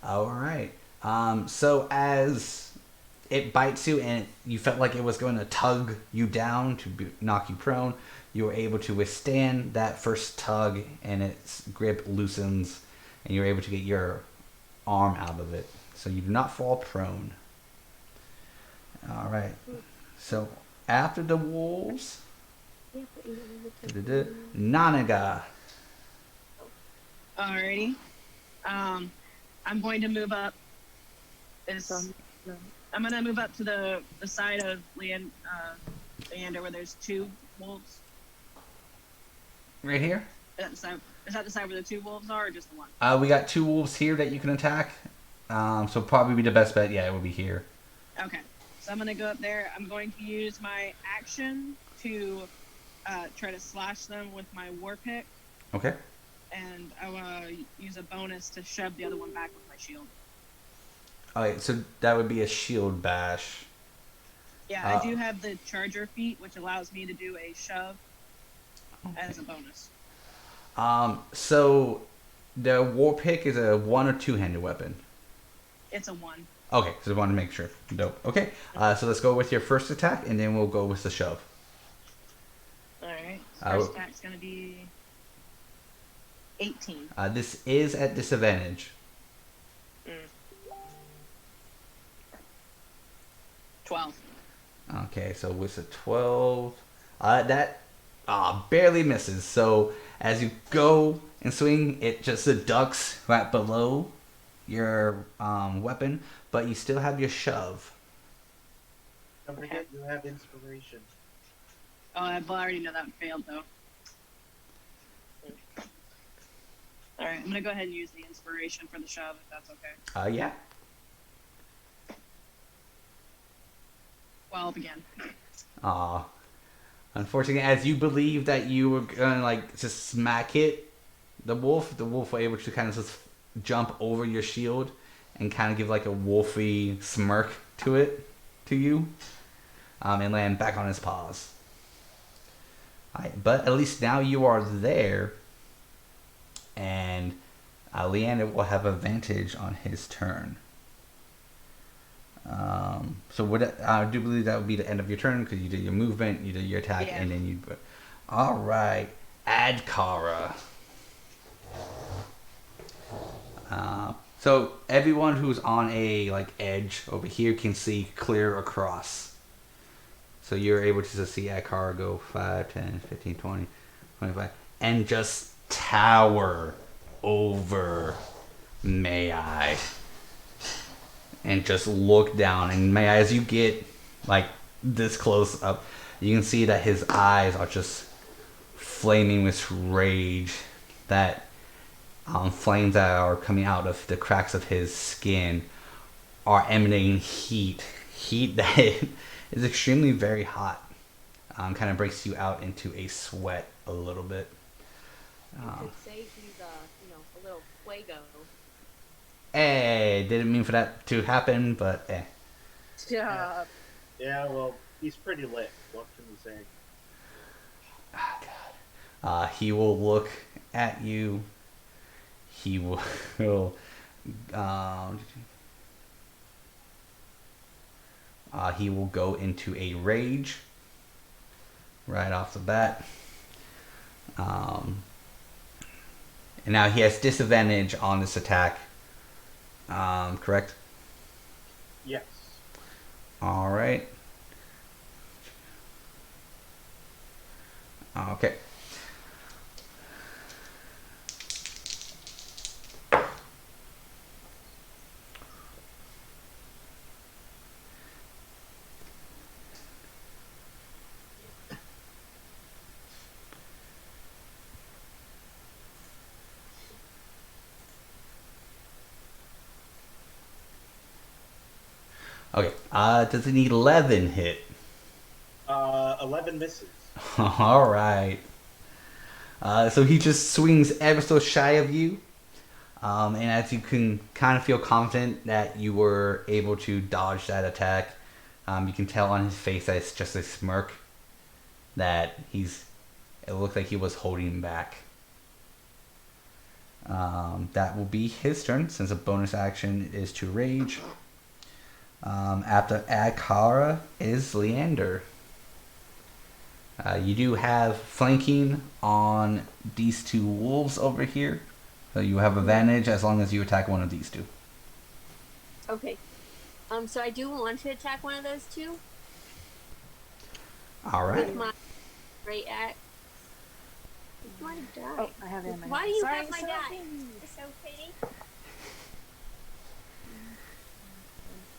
All right. So as it bites you and you felt like it was going to tug you down to knock you prone, you were able to withstand that first tug, and its grip loosens, and you're able to get your arm out of it. So you do not fall prone. All right. So after the wolves, Nanaga. Alrighty. I'm going to move up. I'm gonna move up to the side of Leander where there's 2 wolves. Right here? Is that the side where the 2 wolves are, or just the one? We got 2 wolves here that you can attack. So probably be the best bet. Yeah, it would be here. Okay. So I'm gonna go up there. I'm going to use my action to try to slash them with my war pick, Okay. and I want to use a bonus to shove the other one back with my shield. Alright, so that would be a shield bash. Yeah, I do have the charger feat, which allows me to do a shove as a bonus. So the war pick is a 1 or 2-handed weapon. It's a 1. Okay, so I want to make sure. Dope. Okay, so let's go with your first attack, and then we'll go with the shove. Alright. First attack's gonna be 18. This is at disadvantage. 12. Okay, so with a 12, that barely misses. So as you go and swing, it just ducks right below your weapon, but you still have your shove. Don't forget you have inspiration. Oh, I already know that failed, though. Alright, I'm gonna go ahead and use the inspiration for the shove, if that's okay. Yeah. 12 again. Unfortunately, as you believe that you were gonna just smack it, the wolf were able to kind of just jump over your shield and kind of give like a wolfy smirk to you, and land back on his paws. Alright, but at least now you are there, and Leander will have advantage on his turn. So I do believe that would be the end of your turn because you did your movement, you did your attack, and then you. All right, Adkara. So everyone who's on a edge over here can see clear across. So you're able to just see Adkara go 5, 10, 15, 20, 25, and just tower over May-I. And just look down, and May-I, as you get this close up, you can see that his eyes are just flaming with rage. That flames that are coming out of the cracks of his skin are emanating heat that is extremely very hot. Kind of breaks you out into a sweat a little bit. You could say he's a little fuego. Hey, didn't mean for that to happen, but eh. Yeah. Yeah, well, he's pretty lit. What can we say? He will look at you. He will he will go into a rage right off the bat. And now he has disadvantage on this attack. Correct? Yes. All right. Okay. Okay. Does an 11 hit? 11 misses. All right. So he just swings ever so shy of you. And as you can kind of feel confident that you were able to dodge that attack, you can tell on his face that it's just a smirk. That it looked like he was holding back. That will be his turn, since a bonus action is to rage. After Akara is Leander. You do have flanking on these two wolves over here. So you have advantage as long as you attack one of these two. Okay. So I do want to attack one of those two Alright. with my great axe. With my die. Oh, I have it in my Why hand. do you Sorry, have my Sophie. die? It's okay.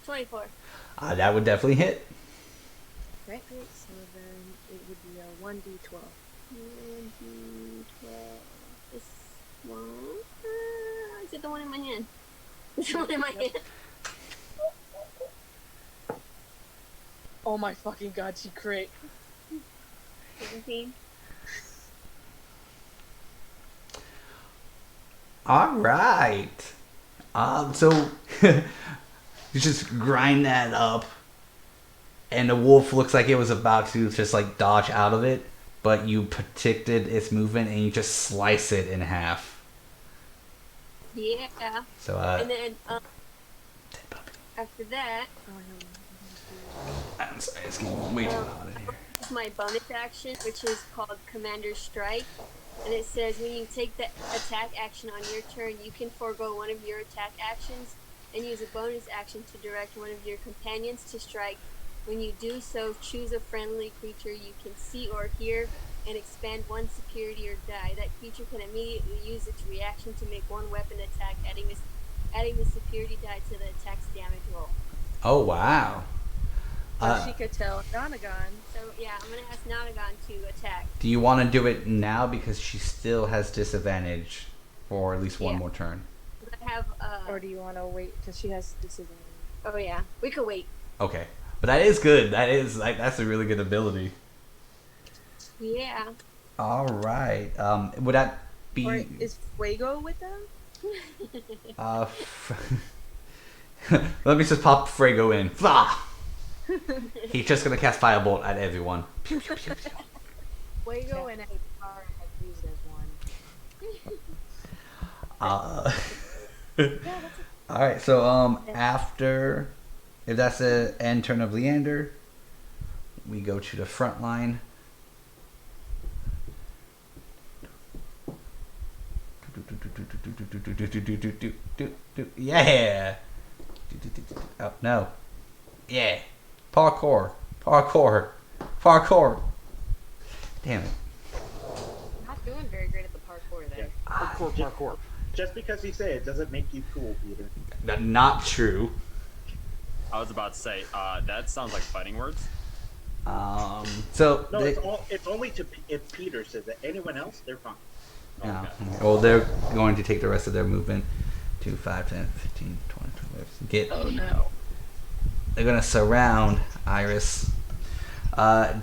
24. That would definitely hit. Right. So then it would be a 1d12. 1d12. This one. Is it the one in my hand? It's the one in my hand. Oh my fucking god, she crit. 17. Alright. So you just grind that up, and the wolf looks like it was about to just like dodge out of it, but you predicted its movement and you just slice it in half. Yeah. So And then after that, I'm sorry, it's getting way too hot in here. is my bonus action, which is called Commander's Strike. And it says when you take the attack action on your turn, you can forego one of your attack actions and use a bonus action to direct one of your companions to strike. When you do so, choose a friendly creature you can see or hear and expand one superior die. That creature can immediately use its reaction to make one weapon attack, adding the superiority die to the attack's damage roll. Oh wow. So she could tell Donegan. So yeah, I'm gonna ask Nonagon to attack. Do you want to do it now because she still has disadvantage for at least one Yeah. more turn? I have Or do you want to wait because she has disadvantage? oh yeah, we could wait. Okay, but that is good. That's a really good ability. Yeah. All right. Would that be? Or is Fuego with them? Uh, let me just pop Frago in. Flah! He's just gonna cast Firebolt at everyone. Pew, pew, pew, pew. Fuego and Akara have used as one. All right. So after, if that's the end turn of Leander, we go to the front line. Yeah. Oh no. Yeah. Parkour. Damn it. Not doing very great at the parkour there. Parkour. Just because you say it doesn't make you cool, Peter. Not true. I was about to say, that sounds like fighting words. So No, they, it's only if Peter says that. Anyone else, they're fine. yeah. Well, they're going to take the rest of their movement to 5, 10, 15, 20, 25. Get. Oh no. They're gonna surround Iris.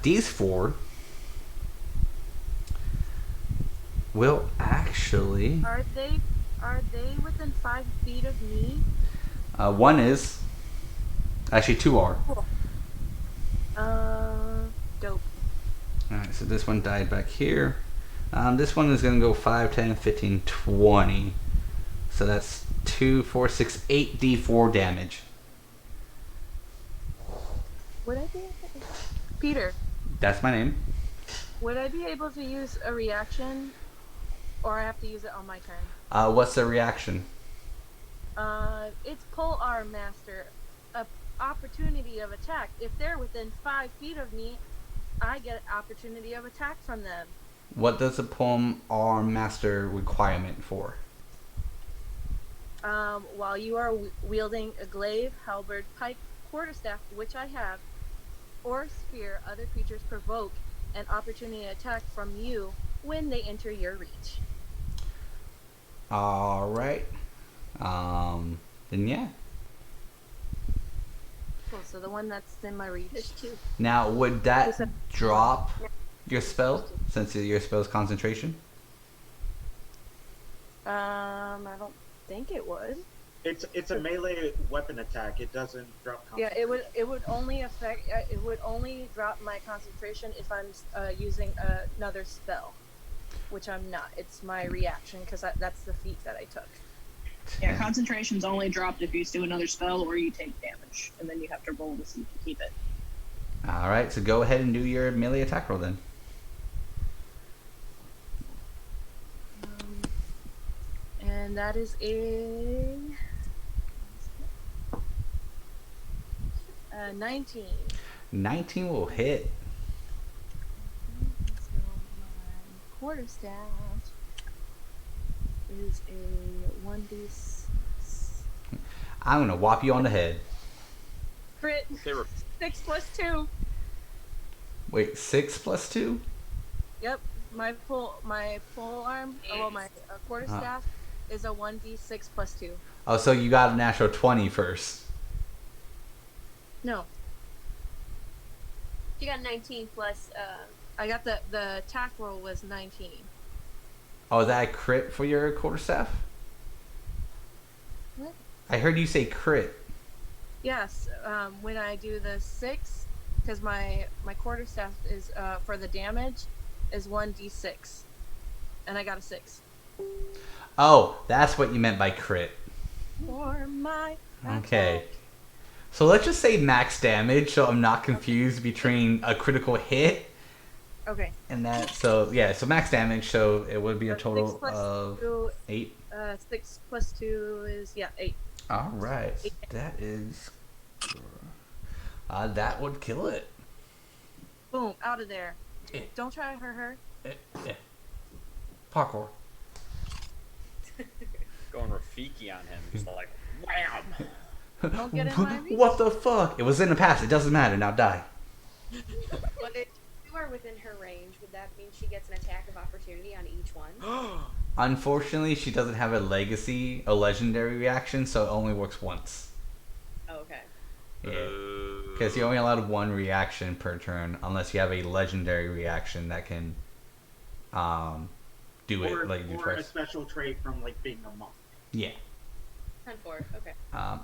These four will actually. Are they within 5 feet of me? One is. Actually, two are. Dope. Alright, so this one died back here. This one is going to go 5, 10, 15, 20. So that's 2, 4, 6, 8 d4 damage. Would I be Peter? That's my name. Would I be able to use a reaction, or I have to use it on my turn? What's the reaction? It's Pole Arm Master. A opportunity of attack. If they're within 5 feet of me, I get opportunity of attack from them. What does the poem arm master requirement for? While you are wielding a glaive, halberd, pike, quarterstaff, which I have, or spear, other creatures provoke an opportunity attack from you when they enter your reach. Alright. Then yeah. Cool, so the one that's in my reach. There's 2. Now, would that drop your spell, since your spell's concentration? I don't think it would. It's a melee weapon attack. It doesn't drop. Yeah, it would only affect. It would only drop my concentration if I'm using another spell, which I'm not. It's my reaction because that's the feat that I took. Yeah, concentration's only dropped if you do another spell or you take damage, and then you have to roll to see if you keep it. All right, so go ahead and do your melee attack roll then. And that is a 19. 19 will hit. So my quarterstaff is a 1d6. I'm gonna whop you on the head. Crit. They were 6 plus 2. Wait, 6 plus 2? Yep. My full arm. Well, my quarterstaff is a 1d6 plus 2. Oh, so you got a natural 20 first. No, You got 19 plus. I got the attack roll was 19. Oh, is that a crit for your quarterstaff? What? I heard you say crit. Yes. When I do the 6, because my quarterstaff is for the damage is 1d6, and I got a 6. Oh, that's what you meant by crit. For my Okay. So let's just say max damage, so I'm not confused between a critical hit Okay. and that. So yeah, so max damage, so it would be a 6 total plus of 2, 8. 6 plus 2 is 8. All right, that is. That would kill it. Boom, out of there. Eh. Don't try to hurt her. Parkour. going Rafiki on him. He's like, wham! Don't get in my reach. What the fuck? It was in the past. It doesn't matter. Now die. But if you are within her range, would that mean she gets an attack of opportunity on each one? Unfortunately, she doesn't have a legendary reaction, so it only works once. Oh, okay. Yeah. Because you're only allowed one reaction per turn, unless you have a legendary reaction that can do it Or, like you do or a twice. special trait from like being a monk. Yeah. 10-4, okay.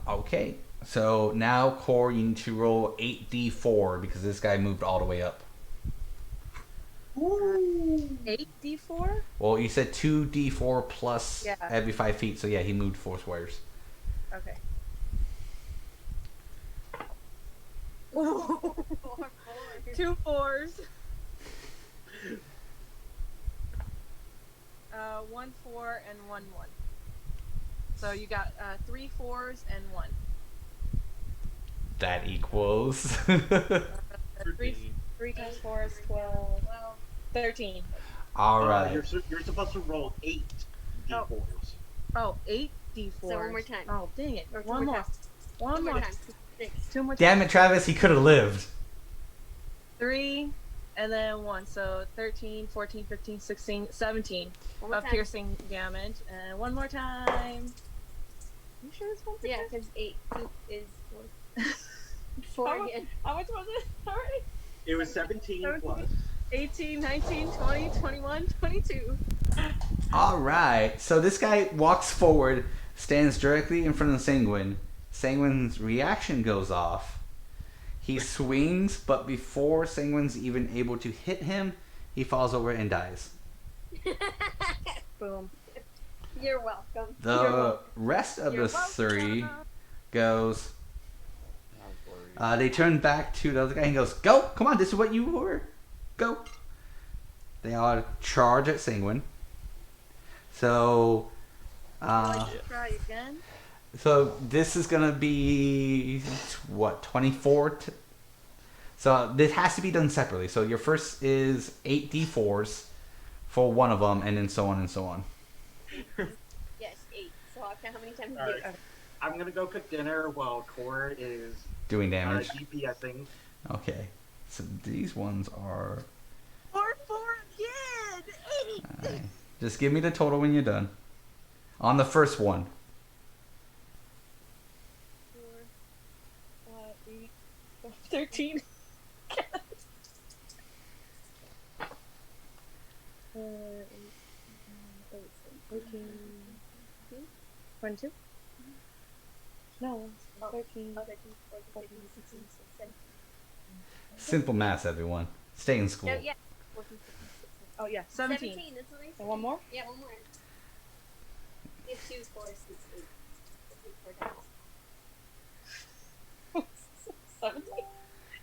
Okay. So now, Core, you need to roll 8d4 because this guy moved all the way up. 8d4? Well, you said 2d4 plus Yeah. every 5 feet, so yeah, he moved 4 squares. Okay. 2 4s. 1 4 and 1 1. So you got 3 4s and 1. That equals. 3 times 4 is 12. 13. All right. You're supposed to roll 8 d4s. Oh, 8 d4s. So one more time. Oh, dang it. Or two One more more. times. One Two more. more times. 6. 2 more. Damn it, Travis, he could have lived. 3 and then 1. So 13, 14, 15, 16, 17 One more of time. piercing damage. And one more time. You sure it's 1 more Yeah, time? because 8 is 4 How- again. How much was it? Alright. It was 17 plus. 18, 19, 20, 21, 22. All right. So this guy walks forward, stands directly in front of Sanguine. Sanguine's reaction goes off. He swings, but before Sanguine's even able to hit him, he falls over and dies. Boom. You're welcome. The rest of the three goes. They turn back to the other guy and goes, "Go! Come on, this is what you were. Go!" They all charge at Sanguine. So, Try again. so this is gonna be what 24. So this has to be done separately. So your first is 8d4s for one of them, and then so on and so on. Yes, 8. So I'll count how many times All you do. right. I'm gonna go cook dinner while Core is Doing damage. DPSing. Okay. So these ones are. 4 again. 8. Alright. Just give me the total when you're done. On the first one. 4, 8, 13. 14, 22? No, 13. 13, 14, 15, 16, 17. Simple math, everyone. Stay in school. No, yeah. 14, 15, 16. Oh, yeah, 17. 17, that's what I said. And one more? Yeah, one more. You have 2, 4, 6, 8. 4 times. 17,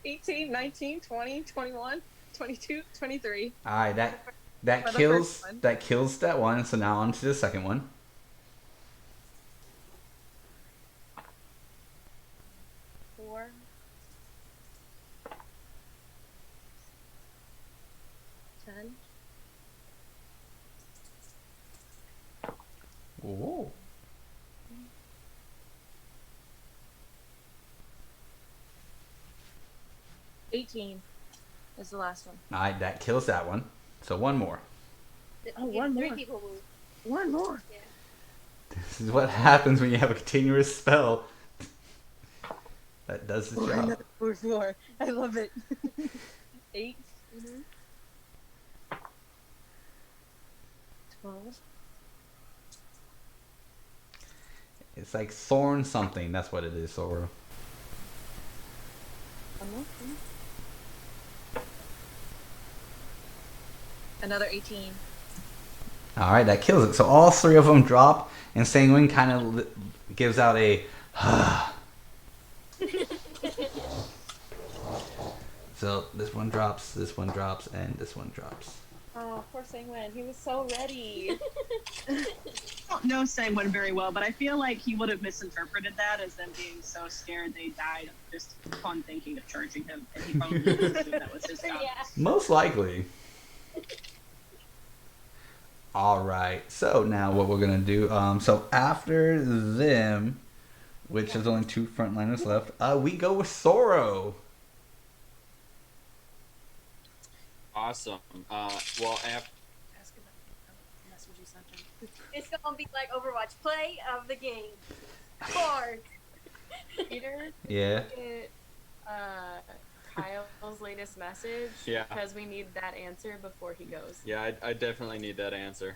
18, 19, 20, 21, 22, 23. All right, that For the kills first one. that kills that one. So now on to the second one. 4. 10. Ooh. 18 is the last one. All right, that kills that one. So one more. Oh, one Three more. people move. One more. Yeah. This is what happens when you have a continuous spell. That does the job. 4. I love it. 8. Mm-hmm. 12. It's like thorn something. That's what it is, Sora. One more. Another 18. All right, that kills it. So all three of them drop, and Sanguine kind of gives out a. So this one drops, and this one drops. Oh, poor Sanguine. He was so ready. I don't know Sanguine very well, but I feel like he would have misinterpreted that as them being so scared they died just upon thinking of charging him, and he probably assumed that was his job. Yeah. Most likely. All right. So now what we're gonna do? So after them, which is only 2 frontliners left, we go with Thoro. Awesome. Well, Ask about the message you sent him. It's gonna be like Overwatch. Play of the game. 4. Peter, Yeah. get Kyle's latest message. Yeah. Because we need that answer before he goes. yeah, I definitely need that answer.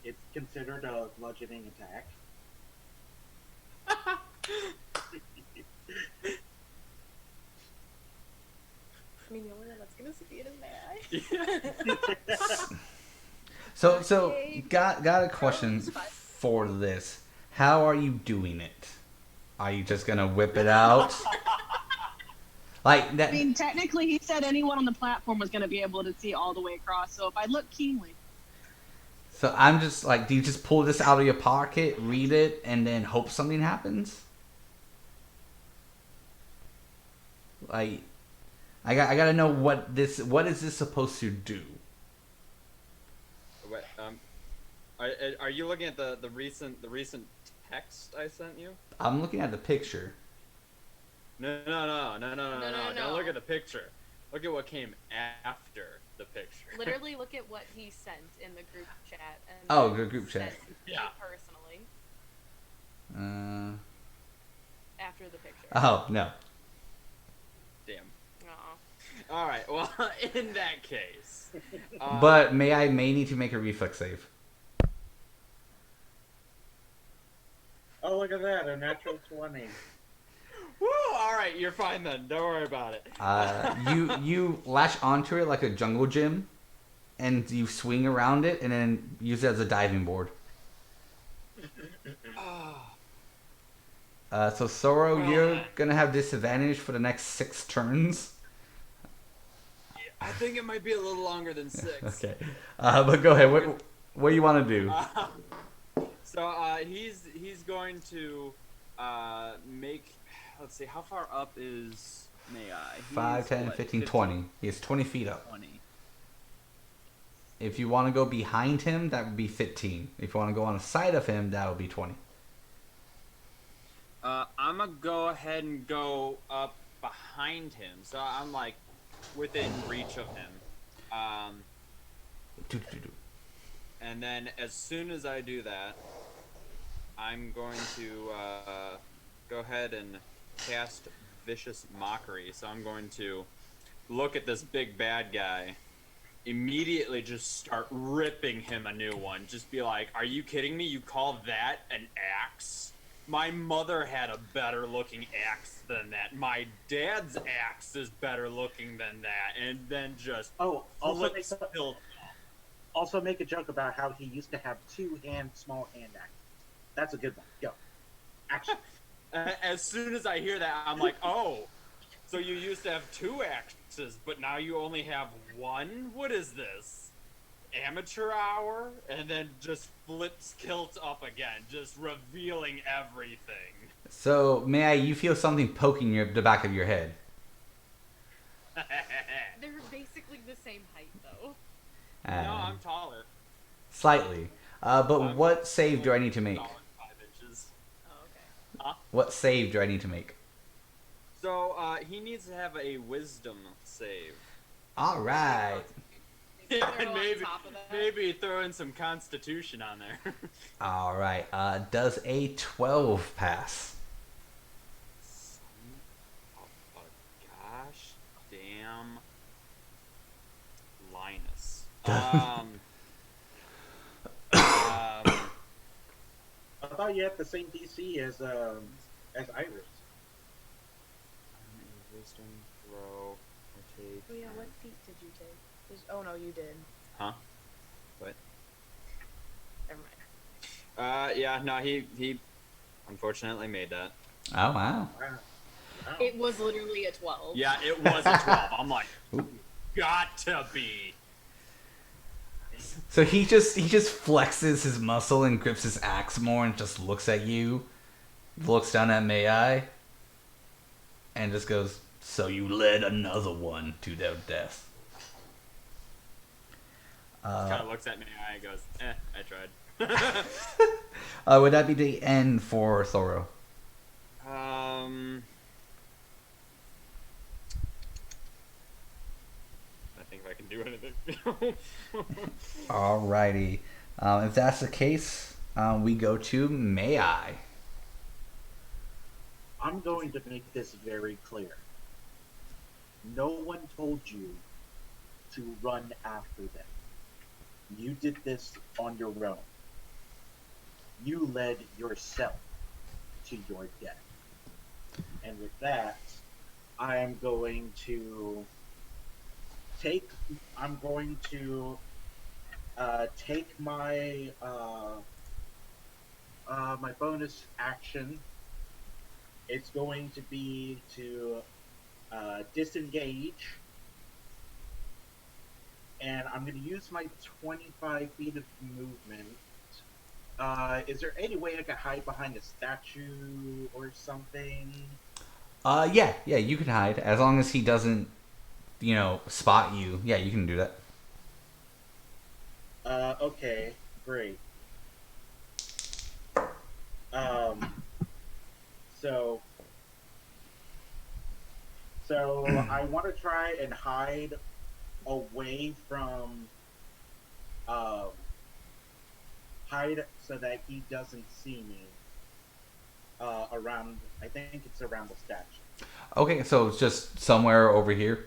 It's considered a bludgeoning attack. I mean, the only one that's gonna see it is my eye. So got a question for this. How are you doing it? Are you just gonna whip it out? Like that. I mean, technically, he said anyone on the platform was going to be able to see all the way across. So if I look keenly, So I'm just like, do you just pull this out of your pocket, read it, and then hope something happens? Like, I gotta know what is this supposed to do? Wait, are you looking at the recent text I sent you? I'm looking at the picture. No. Don't look at the picture. Look at what came after the picture. Literally, look at what he sent in the group chat. And Oh, then the group chat. sent me Yeah. personally Uh. after the picture. Oh no. Damn. Aw. All right. Well, in that case. But may need to make a reflex save. Oh, look at that, a natural 20. Woo! All right, you're fine then. Don't worry about it. You latch onto it like a jungle gym, and you swing around it, and then use it as a diving board. So Soro, you're gonna have disadvantage for the next 6 turns. I think it might be a little longer than 6. Okay, but go ahead. What do you want to do? So he's going to make. Let's see, how far up is May I? 5, 10, 15, 20. He's 20 feet up. 20. If you want to go behind him, that would be 15. If you want to go on the side of him, that would be 20. I'm gonna go ahead and go up behind him, so I'm like within reach of him. And then as soon as I do that, I'm going to go ahead and cast Vicious Mockery. So I'm going to look at this big bad guy, immediately just start ripping him a new one. Just be like, are you kidding me? You call that an axe? My mother had a better looking axe than that. My dad's axe is better looking than that. And then just Oh, also make a joke about how he used to have small hand axes. That's a good one. Go. Action. As soon as I hear that, I'm like, oh, so you used to have 2 axes, but now you only have 1? What is this? Amateur hour? And then just flips kilt up again, just revealing everything. So, you feel something poking the back of your head. They're basically the same height, though. No, I'm taller. Slightly. But what save do I need to make? 5 inches. Oh, okay. Huh? What save do I need to make? So, he needs to have a wisdom save. Alright. And maybe throw in some constitution on there. Alright. Does a 12 pass? Son of a gosh damn Linus. I thought you had the same DC as Iris. Wisdom throw. Take. Oh yeah, what feat did you take? Oh no, you did. Huh? What? Never mind. Yeah, no, he unfortunately made that. Oh, wow. Wow. It was literally a 12. Yeah, it was a 12. I'm like, got to be. So he just flexes his muscle and grips his axe more and just looks at you, looks down at May-I, and just goes, so you led another one to their death. Kind of looks at me and goes, I tried. Would that be the end for Thoro? I think if I can do anything. Alrighty. If that's the case, we go to May-I. I'm going to make this very clear. No one told you to run after them. You did this on your own. You led yourself to your death. And with that, I am going to take my my bonus action. It's going to be to disengage, and I'm going to use my 25 feet of movement. Is there any way I could hide behind a statue or something? Yeah, you can hide as long as he doesn't, spot you. Yeah, you can do that. Okay, great. So I want to try and hide away from, hide so that he doesn't see me, around, I think it's around the statue. Okay, so it's just somewhere over here.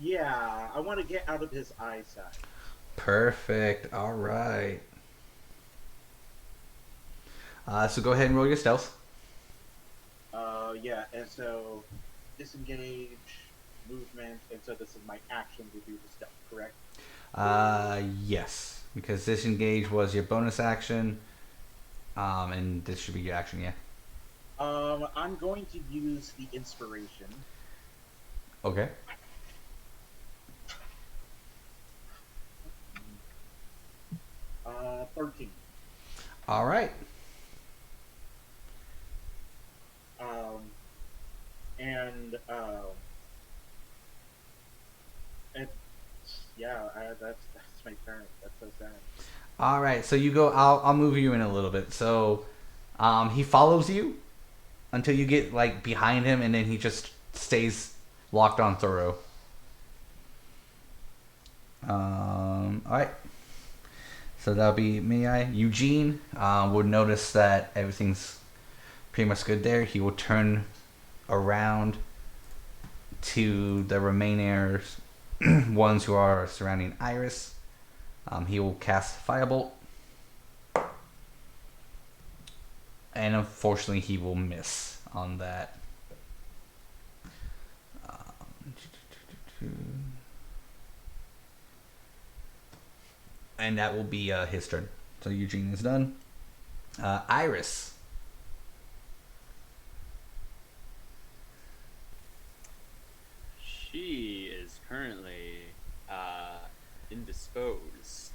Yeah, I want to get out of his eyesight. Perfect. All right. So go ahead and roll your stealth. Yeah, and so disengage, movement, and so this is my action to do the stealth, correct? Yes, because disengage was your bonus action, and this should be your action, yeah. I'm going to use the inspiration. Okay. Uh, 13. All right. And yeah, that's my turn. That's so sad. All right. So you go. I'll move you in a little bit. So, he follows you until you get behind him, and then he just stays locked on Thoro. All right. So that'll be May-I. Eugene would notice that everything's pretty much good there. He will turn around to the remainers, ones who are surrounding Iris, he will cast Firebolt. And unfortunately, he will miss on that. And that will be his turn. So Eugene is done. Iris. She is currently indisposed.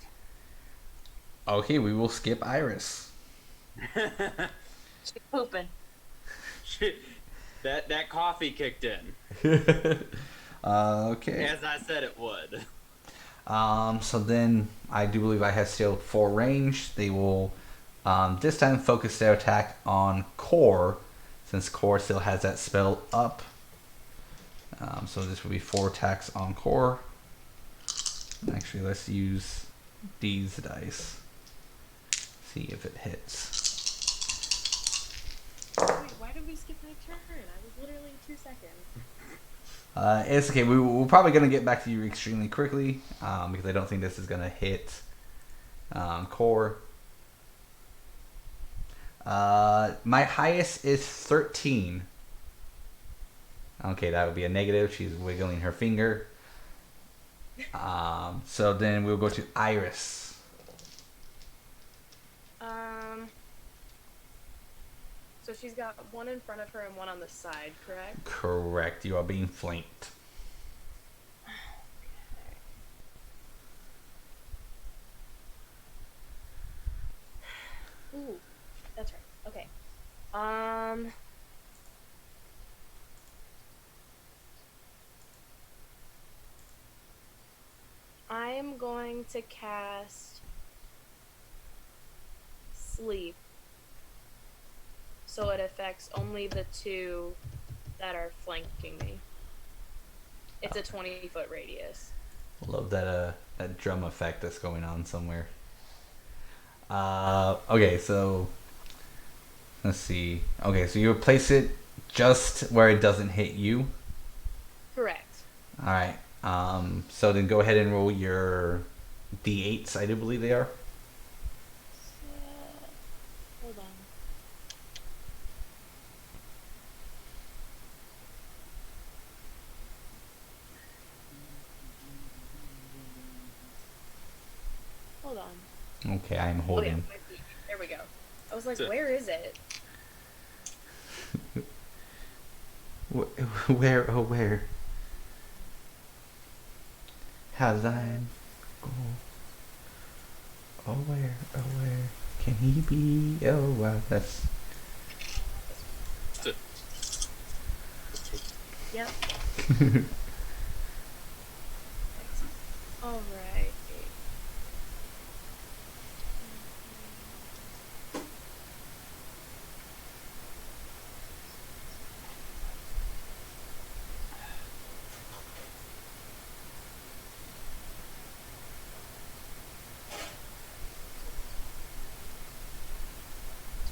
Okay, we will skip Iris. She's pooping. That coffee kicked in. Okay. As I said it would. So then I do believe I have still 4 range. They will this time focus their attack on Core, since Core still has that spell up. So this will be 4 attacks on Core. Actually, let's use these dice. See if it hits. Wait, why did we skip my turn? I was literally 2 seconds. It's okay. We're probably going to get back to you extremely quickly because I don't think this is going to hit Core. My highest is 13. Okay, that would be a negative. She's wiggling her finger. So then we'll go to Iris. So she's got one in front of her and one on the side, correct? Correct. You are being flanked. Ooh, that's right. Okay. I am going to cast Sleep, so it affects only the 2 that are flanking me. It's a 20-foot radius. Love that that drum effect that's going on somewhere. Okay, so let's see. Okay, so you place it just where it doesn't hit you. Correct. All right. So then go ahead and roll your d8s. I do believe they are. Hold on. Hold on. Okay, I'm Oh yeah, holding. there we go. I was like, where is it? Where? Oh, where? How thine go? Oh, where? Oh, where can he be? Oh, wow, that's. Yep. All right.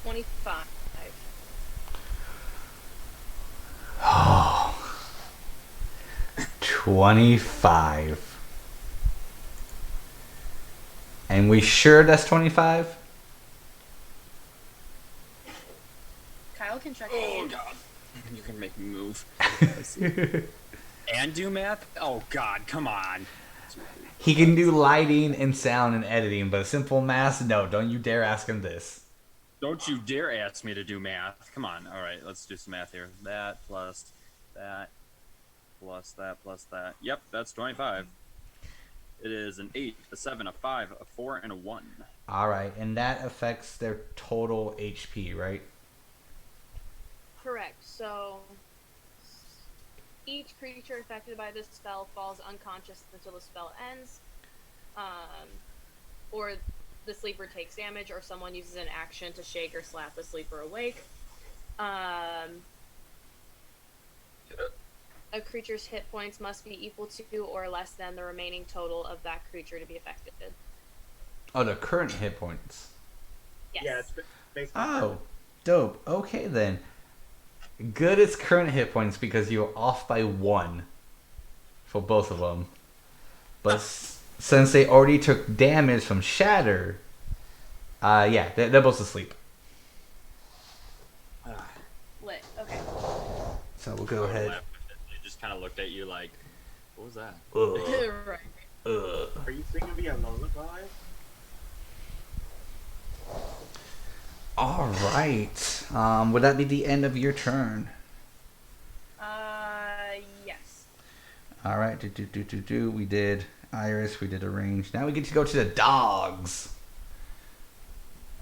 $25. Oh. 25. And we sure that's 25? Kyle can check. Oh god. You can make me move. And do math? Oh god, come on. He can do lighting and sound and editing, but simple math, no, don't you dare ask him this. Don't you dare ask me to do math. Come on. All right, let's do some math here. That plus that plus that plus that. Yep, that's 25. It is an 8, a 7, a 5, a 4, and a 1. Alright, and that affects their total HP, right? Correct. So each creature affected by this spell falls unconscious until the spell ends, or the sleeper takes damage, or someone uses an action to shake or slap the sleeper awake. A creature's hit points must be equal to or less than the remaining total of that creature to be affected. Oh, the current hit points. Yes. Yeah, it's basically. Oh, dope. Okay then. good as current hit points because you're off by 1 for both of them. But since they already took damage from Shatter, yeah, they're both asleep. Lit. Okay. So we'll go ahead. They just kind of looked at you like, what was that? Right. Are you singing me a lullaby? All right. Would that be the end of your turn? Yes. All right. We did Iris. We did Arrange. Now we get to go to the dogs.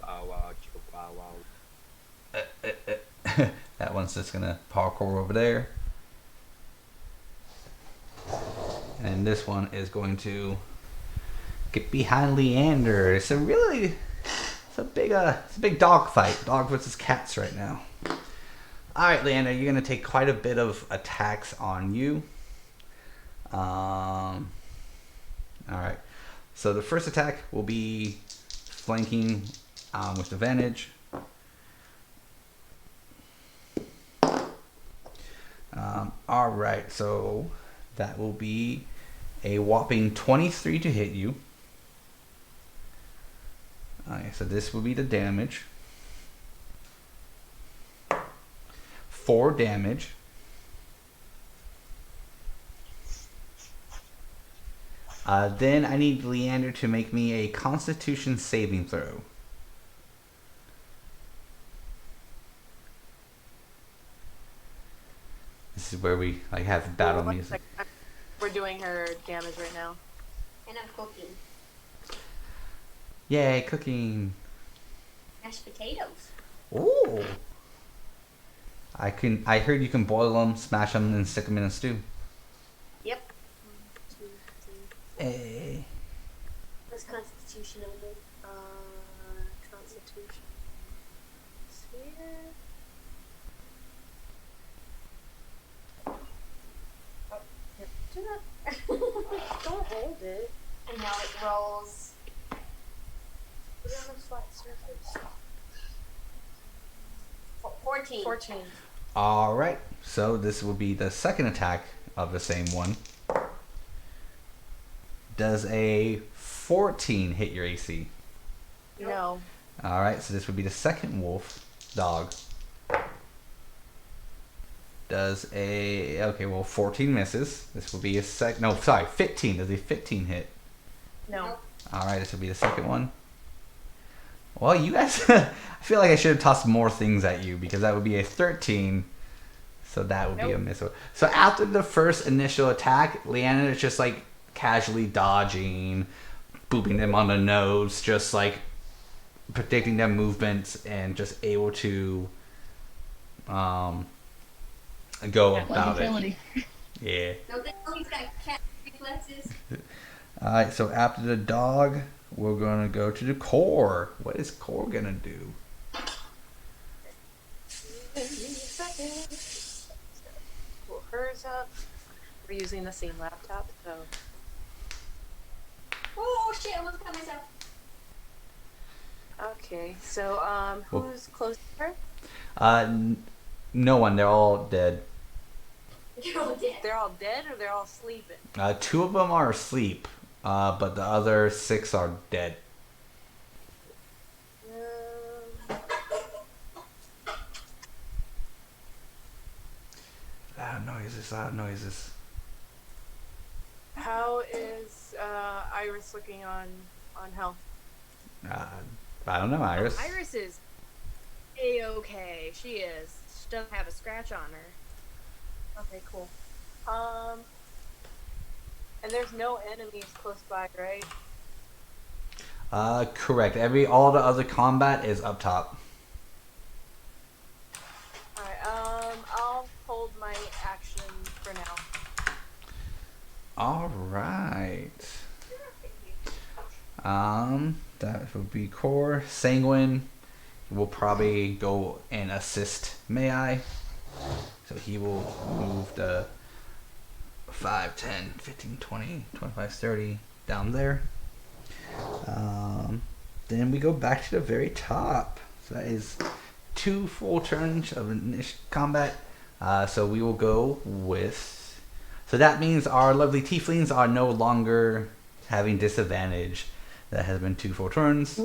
Wow, wow, chicka, wow, wow. That one's just gonna parkour over there, and this one is going to get behind Leander. It's a big dog fight. Dog versus cats right now. All right, Leander, you're gonna take quite a bit of attacks on you. All right. So the first attack will be flanking with advantage. All right, so that will be a whopping 23 to hit you. Alright, so this will be the damage. 4 damage. Then I need Leander to make me a Constitution saving throw. This is where we have battle music. We're doing her damage right now. And I'm cooking Yay, cooking! mashed potatoes. Ooh! I heard you can boil them, smash them, and stick them in a stew. Yep. 1, 2, 3. Hey. What's Constitution over? Constitution. Here. Oh, here. Do that. Don't hold it. I know it rolls. Put it on a flat surface. 14. 14. All right. So this will be the second attack of the same one. Does a 14 hit your AC? No. All right. So this would be the second wolf dog. Does a 14 misses. This will be a 15. Does a 15 hit? No. All right. This will be the second one. Well, you guys, I feel like I should have tossed more things at you because that would be a 13. So that would be a miss. So after the first initial attack, Leanna is just like casually dodging, booping them on the nose, just like predicting their movements and just able to go about it. Yeah. Don't they know he's got cat reflexes? Alright, so after the dog, we're gonna go to the core. What is core gonna do? Pull hers up. We're using the same laptop, so. Oh shit, I almost cut myself. Okay, so who's close to her? No one. They're all dead. You're all dead. They're all dead or they're all sleeping? 2 of them are asleep, but the other 6 are dead. Loud noises. How is Iris looking on health? I don't know, Iris. Iris is A-okay. She is. She doesn't have a scratch on her. Okay, cool. And there's no enemies close by, right? Correct. All the other combat is up top. Alright, I'll hold my action for now. Alright. That would be core. Sanguine will probably go and assist May. So he will move the 5, 10, 15, 20, 25, 30 down there. Then we go back to the very top. So that is 2 full turns of initial combat. So we will go with. So that means our lovely tieflings are no longer having disadvantage. That has been 2 full turns.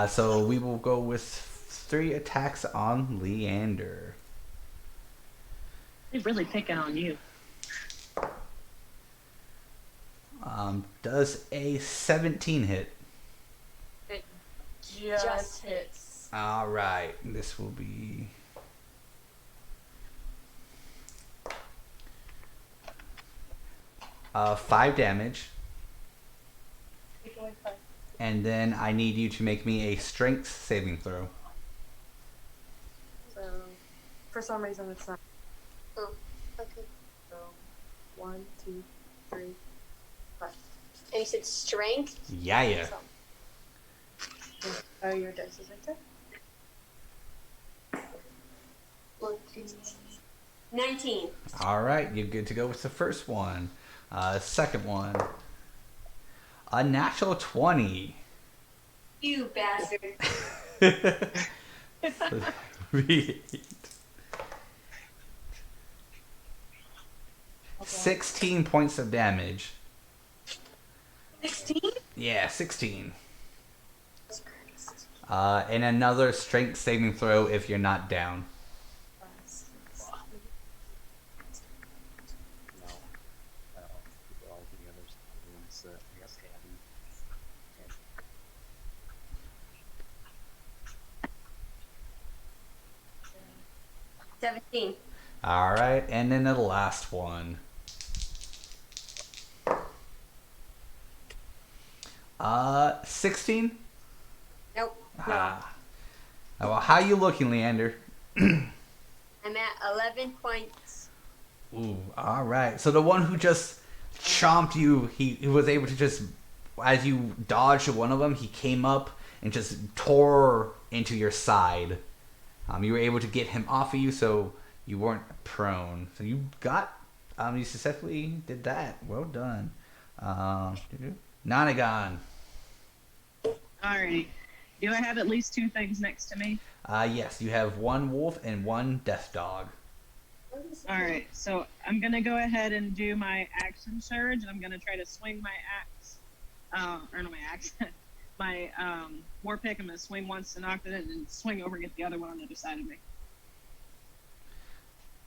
So we will go with 3 attacks on Leander. They're really picking on you. Does a 17 hit? It just hits. All right, this will be 5 damage, and then I need you to make me a strength saving throw. So, for some reason it's not. Oh, okay. So, 1, 2, 3, 5. And you said strength? Yeah. Oh, your dice is right there. 1, 2, 19. All right, you're good to go with the first one. Second one, a natural 20. You bastard. 16 points of damage. 16? Yeah, 16. And another strength saving throw if you're not down. All the others ones that I guess Abby. 17. All right, and then the last one. 16. Nope. Well, how you looking, Leander? I'm at 11 points. Ooh, all right. So the one who just chomped you, he was able to just, as you dodged one of them, he came up and just tore into your side. You were able to get him off of you, so you weren't prone. So you got, you successfully did that. Well done. Nonagon. Alrighty. Do I have at least 2 things next to me? Yes, you have 1 wolf and 1 death dog. Alright, so I'm gonna go ahead and do my action surge, and I'm gonna try to swing my axe. Or not my axe. My war pick. I'm gonna swing once to knock it in, and then swing over and get the other one on the other side of me.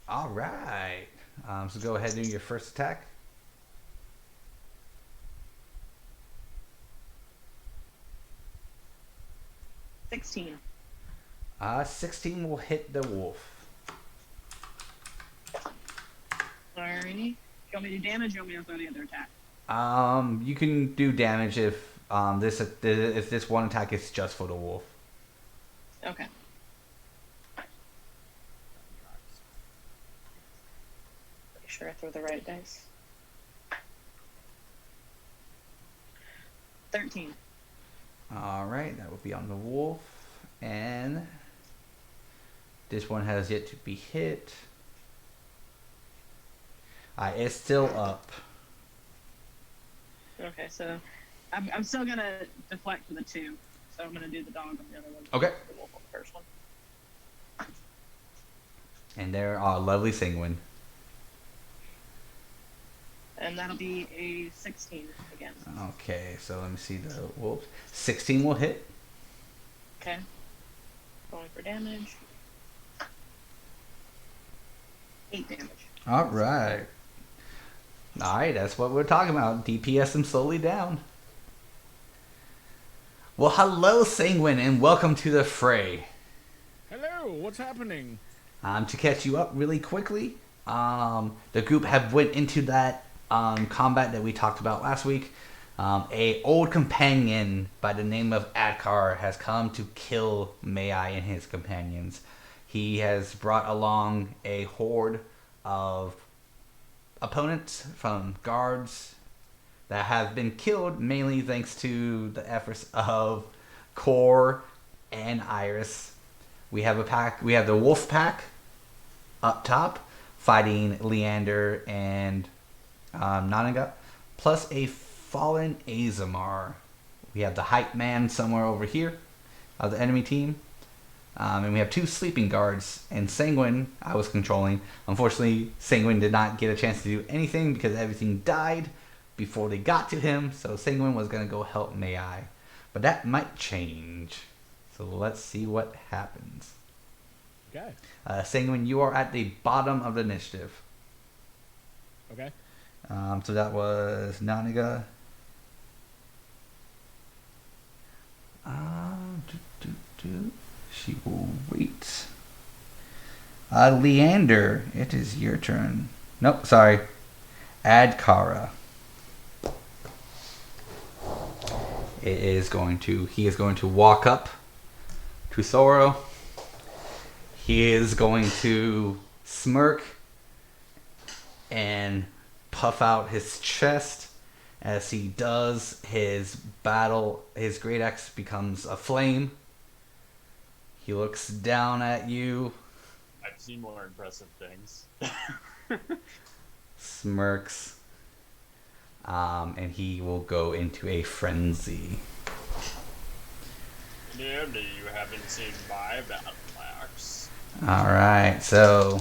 All right. So go ahead and do your first attack. $16. 16 will hit the wolf. Alrighty. You want me to do damage, or you want me to throw the other attack? You can do damage if this one attack is just for the wolf. Okay. Make sure I throw the right dice. 13. All right, that will be on the wolf, and this one has yet to be hit. It's still up. Okay, so I'm still gonna deflect for the 2. So I'm gonna do the dog on the other one. Okay. The wolf on the first one. And there are lovely Singwin. And that'll be a 16 again. Okay, so let me see the wolves. 16 will hit. Okay. Going for damage. 8 damage. All right. All right, that's what we're talking about. DPS them slowly down. Well, hello, Sanguine, and welcome to the fray. Hello, what's happening? To catch you up really quickly, the group have went into that combat that we talked about last week. A old companion by the name of Adkar has come to kill Mai and his companions. He has brought along a horde of opponents from guards that have been killed mainly thanks to the efforts of Kor and Iris. We have a pack. We have the Wolf Pack up top fighting Leander and Nanaga, plus a fallen Azamar. We have the hype man somewhere over here of the enemy team. And we have 2 sleeping guards. And Sanguine, I was controlling. Unfortunately, Sanguine did not get a chance to do anything because everything died before they got to him. So Sanguine was going to go help Mai. But that might change. So let's see what happens. Okay. Sanguine, you are at the bottom of the initiative. Okay. So that was Naniga. She will wait. Leander, it is your turn. Nope, sorry. Adkara. He is going to walk up to Thoro. He is going to smirk and puff out his chest. As he does, his great axe becomes a flame. He looks down at you. I've seen more impressive things. Smirks. And he will go into a frenzy. Clearly, you haven't seen my battle axe. Alright, so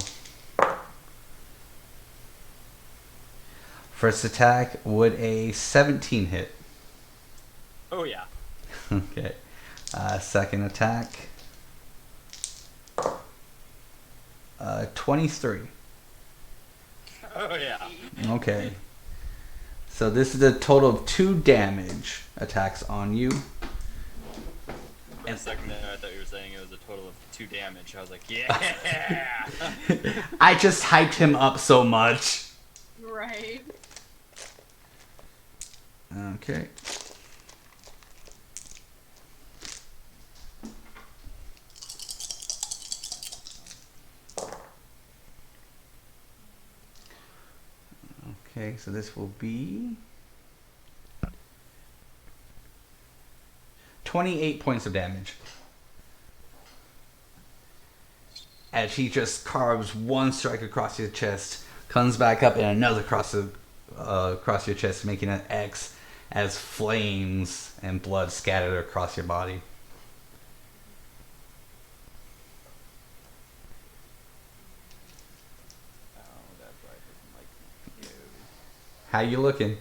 first attack, would a 17 hit? Oh yeah. Okay. Second attack, 23. Oh yeah. Okay. So this is a total of 2 damage attacks on you. For a second there, I thought you were saying it was a total of 2 damage. I was like, yeah. I just hyped him up so much. Right. Okay. Okay, so this will be 28 points of damage. As he just carves one strike across your chest, comes back up and another across your chest, making an X as flames and blood scattered across your body. How you looking?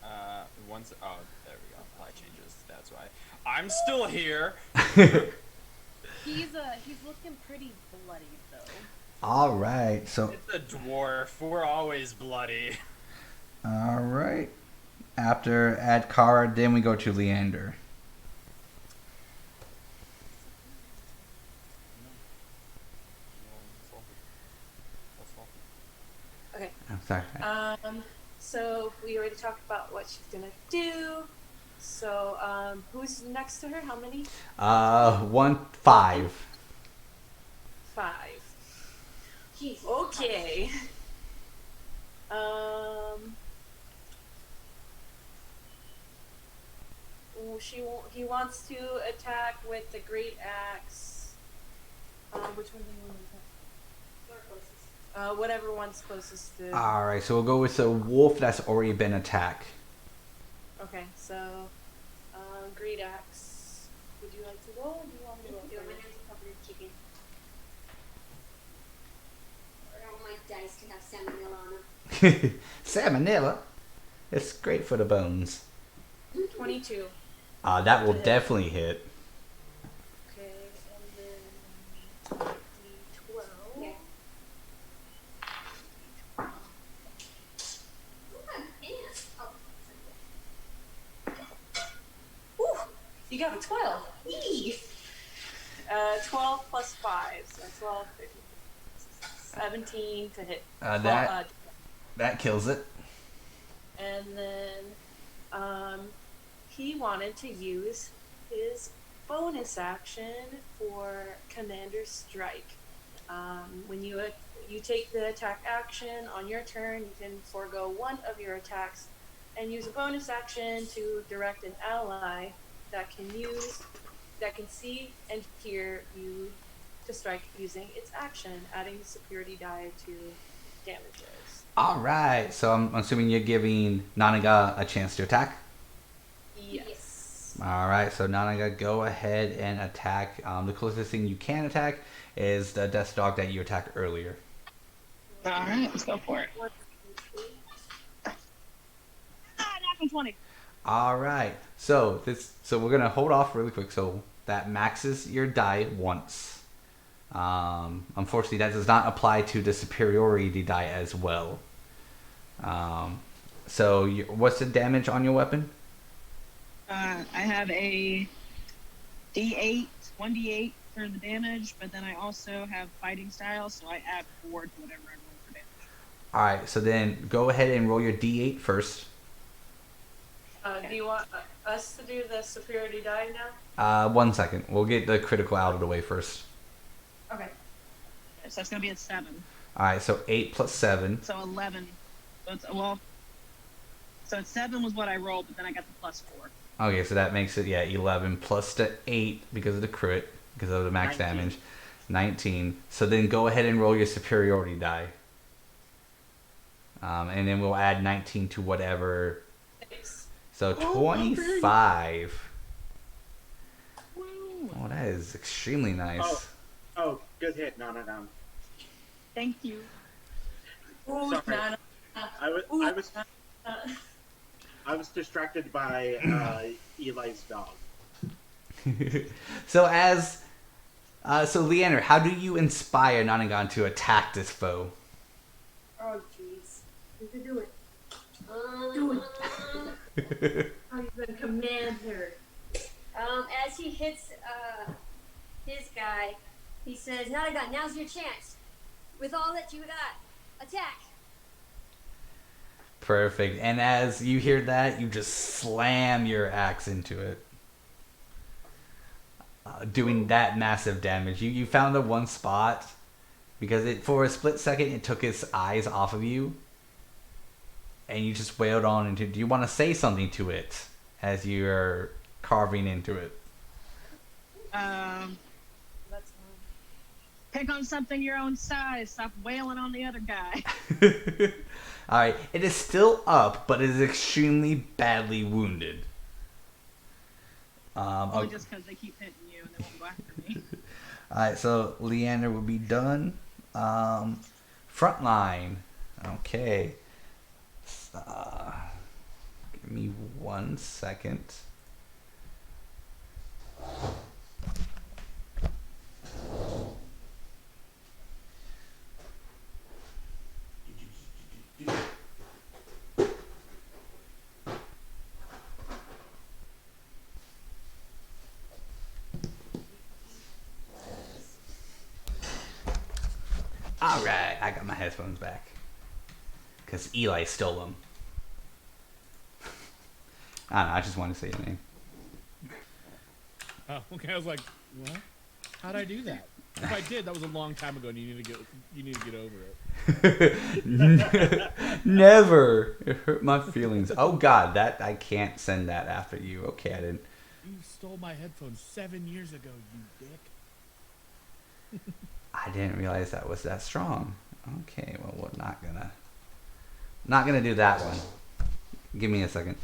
There we go. Apply changes. That's why. I'm still here. He's looking pretty bloody though. All right, so It's a dwarf. We're always bloody. all right. After Adkara, then we go to Leander. Okay. I'm sorry. So we already talked about what she's gonna do. So, who's next to her? How many? 5. 5. Okay. He wants to attack with the great axe. Which one do you want to attack? Whatever one's closest to. All right, so we'll go with the wolf that's already been attacked. Okay, so great axe. Would you like to roll? Or do you want me to roll? Do my hands are covered in chicken. I don't want my dice to have salmonella on them. Salmonella? It's great for the bones. 22. That will definitely hit. Okay, and then D12. Yeah. Ooh, you got a 12. Yee! 12 plus 5, so 12, 15, 17 to hit. That kills it. And then he wanted to use his bonus action for Commander Strike. When you take the attack action on your turn, you can forego one of your attacks and use a bonus action to direct an ally that can see and hear you to strike using its action, adding security die to damages. All right, so I'm assuming you're giving Naniga a chance to attack. Yes. All right, so Nanaga, go ahead and attack. The closest thing you can attack is the death dog that you attacked earlier. All right, let's go for it. Natural 20. All right, so we're gonna hold off really quick. So that maxes your die once. Unfortunately, that does not apply to the superiority die as well. So what's the damage on your weapon? I have a D8, 1d8 for the damage, but then I also have fighting style, so I add 4 to whatever I roll for damage. All right, so then go ahead and roll your D8 first. Do you want us to do the superiority die now? 1 second. We'll get the critical out of the way first. Okay. So that's gonna be at 7. All right, so 8 plus 7. So 11. So it's so 7 was what I rolled, but then I got the plus 4. Okay, so that makes it 11 plus the 8 because of the crit, because of the max 19. damage. 19. So then go ahead and roll your superiority die. And then we'll add 19 to whatever. Thanks. So 25. Oh, that is extremely nice. Oh, good hit. No. Thank you. Ooh, Sorry. Nana. I was distracted by Eli's dog. So Leander, how do you inspire Nanagon to attack this foe? Oh, jeez. You can do it. Do it. How you gonna command her? As he hits his guy, he says, "Nanagon, now's your chance. With all that you got, attack." Perfect. And as you hear that, you just slam your axe into it. Doing that massive damage. You found the one spot because for a split second it took its eyes off of you. And you just wailed on into it. Do you want to say something to it as you're carving into it? That's pick on something your own size. Stop wailing on the other guy. Alright, it is still up, but it is extremely badly wounded. Only just because they keep hitting you and they won't go after me. Alright, so Leander will be done. Frontline. Okay. Give me 1 second. Alright, I got my headphones back. Because Eli stole them. I don't know, I just wanted to say your name. Oh, okay. I was like, what? How'd I do that? If I did, that was a long time ago, and you need to get over it. Never. It hurt my feelings. Oh God, that I can't send that after you. Okay, I didn't. You stole my headphones 7 years ago, you dick. I didn't realize that was that strong. Okay, well we're not gonna do that one. Give me a second.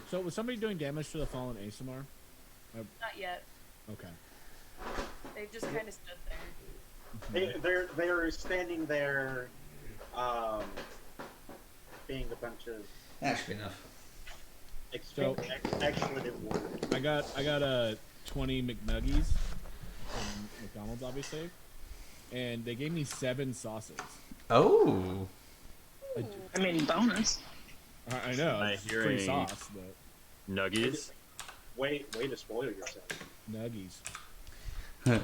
So was somebody doing damage to the fallen ASMR? Not yet. Okay. They've just kind of stood there. They're standing there, being a bunch of That should be enough. expletive words. I got a 20 McNuggies from McDonald's, obviously, and they gave me 7 sauces. Oh. I mean, bonus. I know. I It's hear free a- sauce, but Nuggies. Way to spoil yourself. nuggies. Yeah.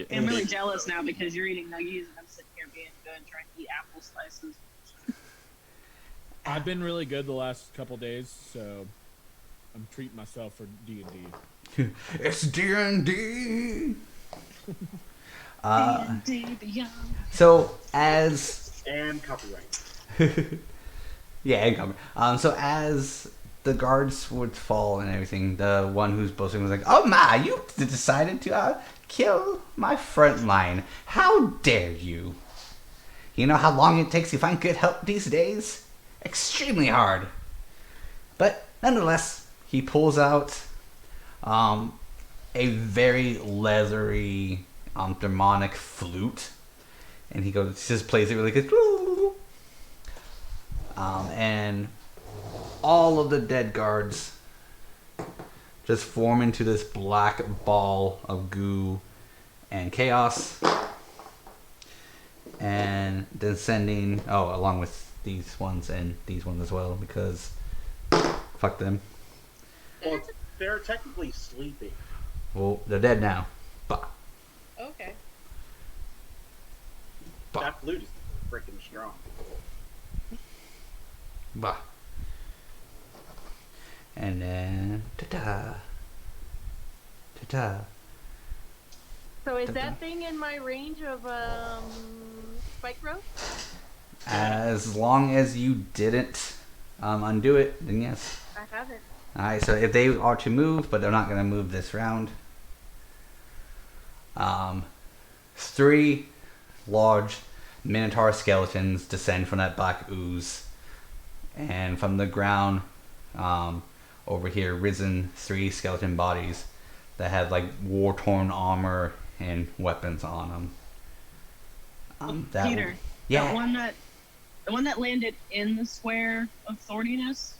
I'm really jealous now because you're eating nuggies and I'm sitting here being good trying to eat apple slices. I've been really good the last couple days, so I'm treating myself for D&D. It's D&D. D&D Beyond. So as And copyright. yeah, and cover. So as the guards would fall and everything, the one who's boasting was like, "Oh my, you decided to kill my front line. How dare you?" You know how long it takes to find good help these days? Extremely hard. But nonetheless, he pulls out a very leathery demonic flute, and he just plays it really good. And all of the dead guards just form into this black ball of goo and chaos, and then sending along with these ones and these ones as well, because fuck them. Well, they're technically sleeping. Well, they're dead now. Bah. Okay. Bah. That flute is freaking strong. Bah. And then ta-da. Ta-da. So is that thing in my range of spike growth? As long as you didn't undo it, then yes. I haven't. Alright, so if they are to move, but they're not going to move this round. 3 large minotaur skeletons descend from that black ooze. And from the ground, over here, risen 3 skeleton bodies that have like war-torn armor and weapons on them. Peter, yeah. the one that landed in the square of thorniness.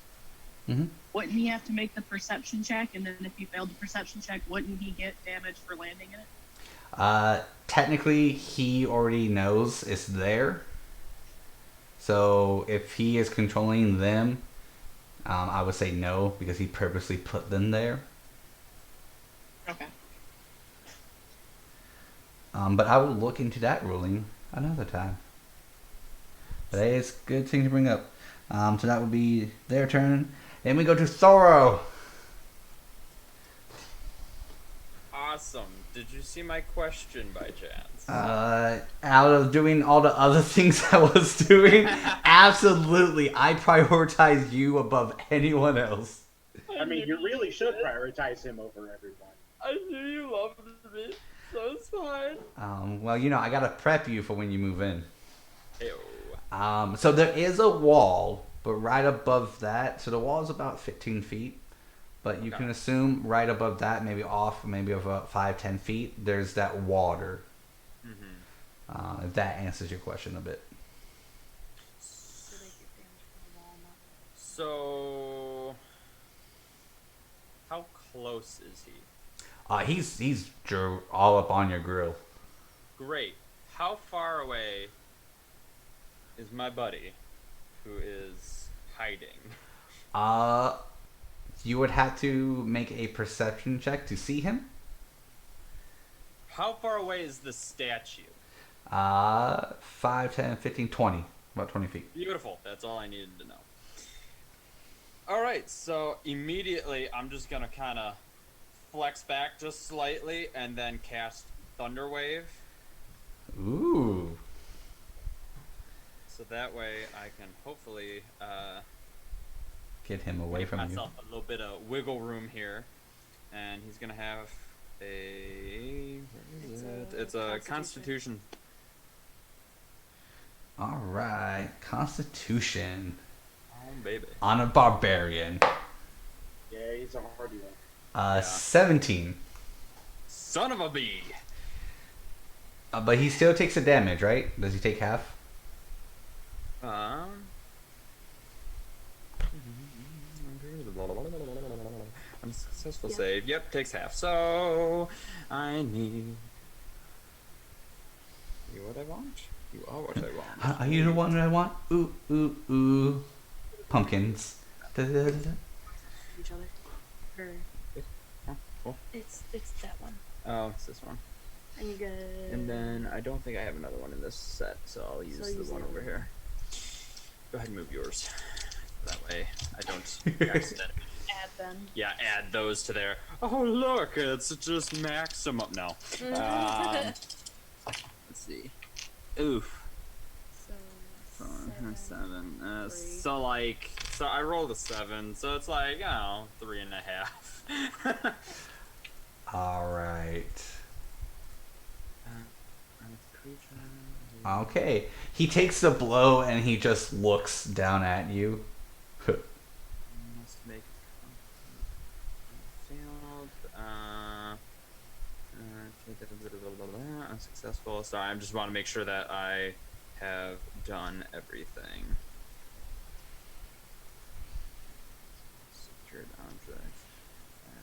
Mm-hmm. Wouldn't he have to make the perception check? And then if he failed the perception check, wouldn't he get damage for landing in it? Technically, he already knows it's there. So if he is controlling them, I would say no, because he purposely put them there. Okay. But I will look into that ruling another time. But hey, it's a good thing to bring up. So that would be their turn. Then we go to Thoro. Awesome. Did you see my question by chance? Out of doing all the other things I was doing, absolutely, I prioritize you above anyone else. I mean, you really should prioritize him over everyone. I knew you loved me, so it's fine. Well, you know, I gotta prep you for when you move in. Ew. So there is a wall, but right above that, so the wall is about 15 feet. But you can assume right above that, maybe off, maybe about 5-10 feet, there's that water. Mm-hmm. If that answers your question a bit. So, how close is he? He's all up on your grill. Great. How far away is my buddy, who is hiding? You would have to make a perception check to see him. How far away is the statue? 5, 10, 15, 20. About 20 feet. Beautiful. That's all I needed to know. Alright, so immediately I'm just going to kind of flex back just slightly and then cast Thunder Wave. Ooh. So that way I can hopefully get him away give from myself a little bit of wiggle room here. And he's going to have a... Where is it? It's a Constitution. Alright. Constitution. Oh, baby. On a barbarian. Yeah, he's a hardy one. 17. Son of a bee! But he still takes the damage, right? Does he take half? Unsuccessful save. Yep, takes half. So I need you. What I want? You are what I want. Are you the one that I want? Ooh, ooh, ooh. Pumpkins. Da-da-da-da. Each other. Or Oh, it's that one. oh, it's this one. And you get. And then I don't think I have another one in this set, so I'll use the one over here. Go ahead and move yours. That way I don't accidentally. Add them. Yeah, add those to there. Oh look, it's just maximum now. Let's see. Oof. So 7. So I rolled a 7, so it's like, 3.5. Alright. Okay. He takes the blow and he just looks down at you. Must make failed. Unsuccessful. Sorry, I just want to make sure that I have done everything. Secured objects.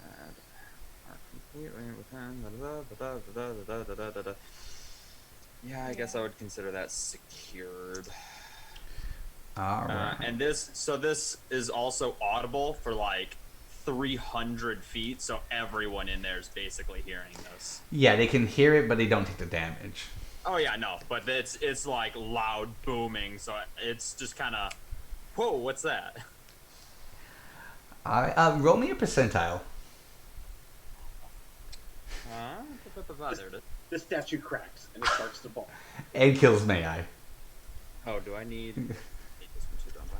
Add are completely within. Yeah, I guess I would consider that secured. All right. And this is also audible for like 300 feet, so everyone in there is basically hearing this. Yeah, they can hear it, but they don't take the damage. Oh yeah, no, but it's like loud booming, so it's just kind of, whoa, what's that? Roll me a percentile. There it is. The statue cracks and it starts to fall. And kills May I. Oh, do I need? Need this one too, don't I?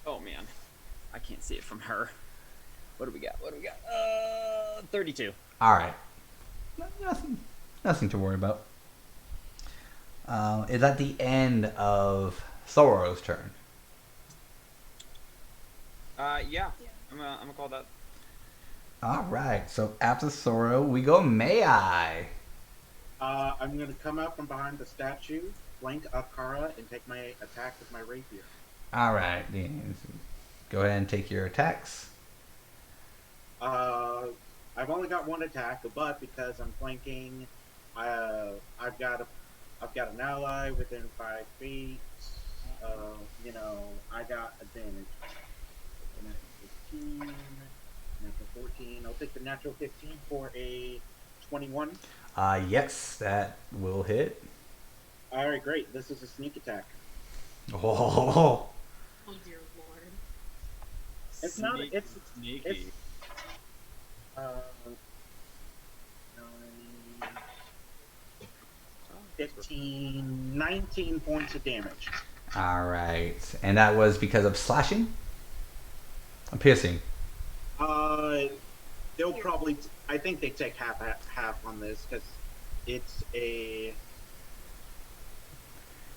Oh man, I can't see it from her. What do we got? 32. All right. Nothing to worry about. Is at the end of Thoro's turn. Yeah. I'm gonna call that. All right. So after Thoro, we go May I. I'm going to come out from behind the statue, flank Akara, and take my attack with my rapier. All right. Go ahead and take your attacks. I've only got one attack, but because I'm flanking, I've got an ally within 5 feet. I got advantage. Natural 15, natural 14. I'll take the natural 15 for a 21. Yes, that will hit. All right, great. This is a sneak attack. Oh. Oh dear lord. It's not. It's sneaky. It's, 15, 19 points of damage. All right, and that was because of slashing. I'm piercing. They'll probably. I think they take half on this because it's a.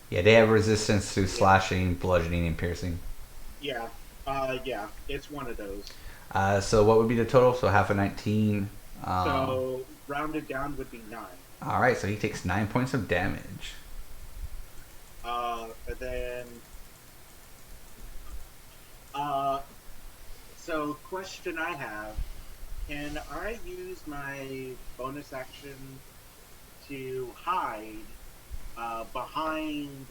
Yeah, they have resistance to slashing, bludgeoning, and piercing. Yeah. Yeah. It's one of those. So what would be the total? So half of 19. So rounded down would be 9. All right, so he takes 9 points of damage. And then. So question I have: can I use my bonus action to hide behind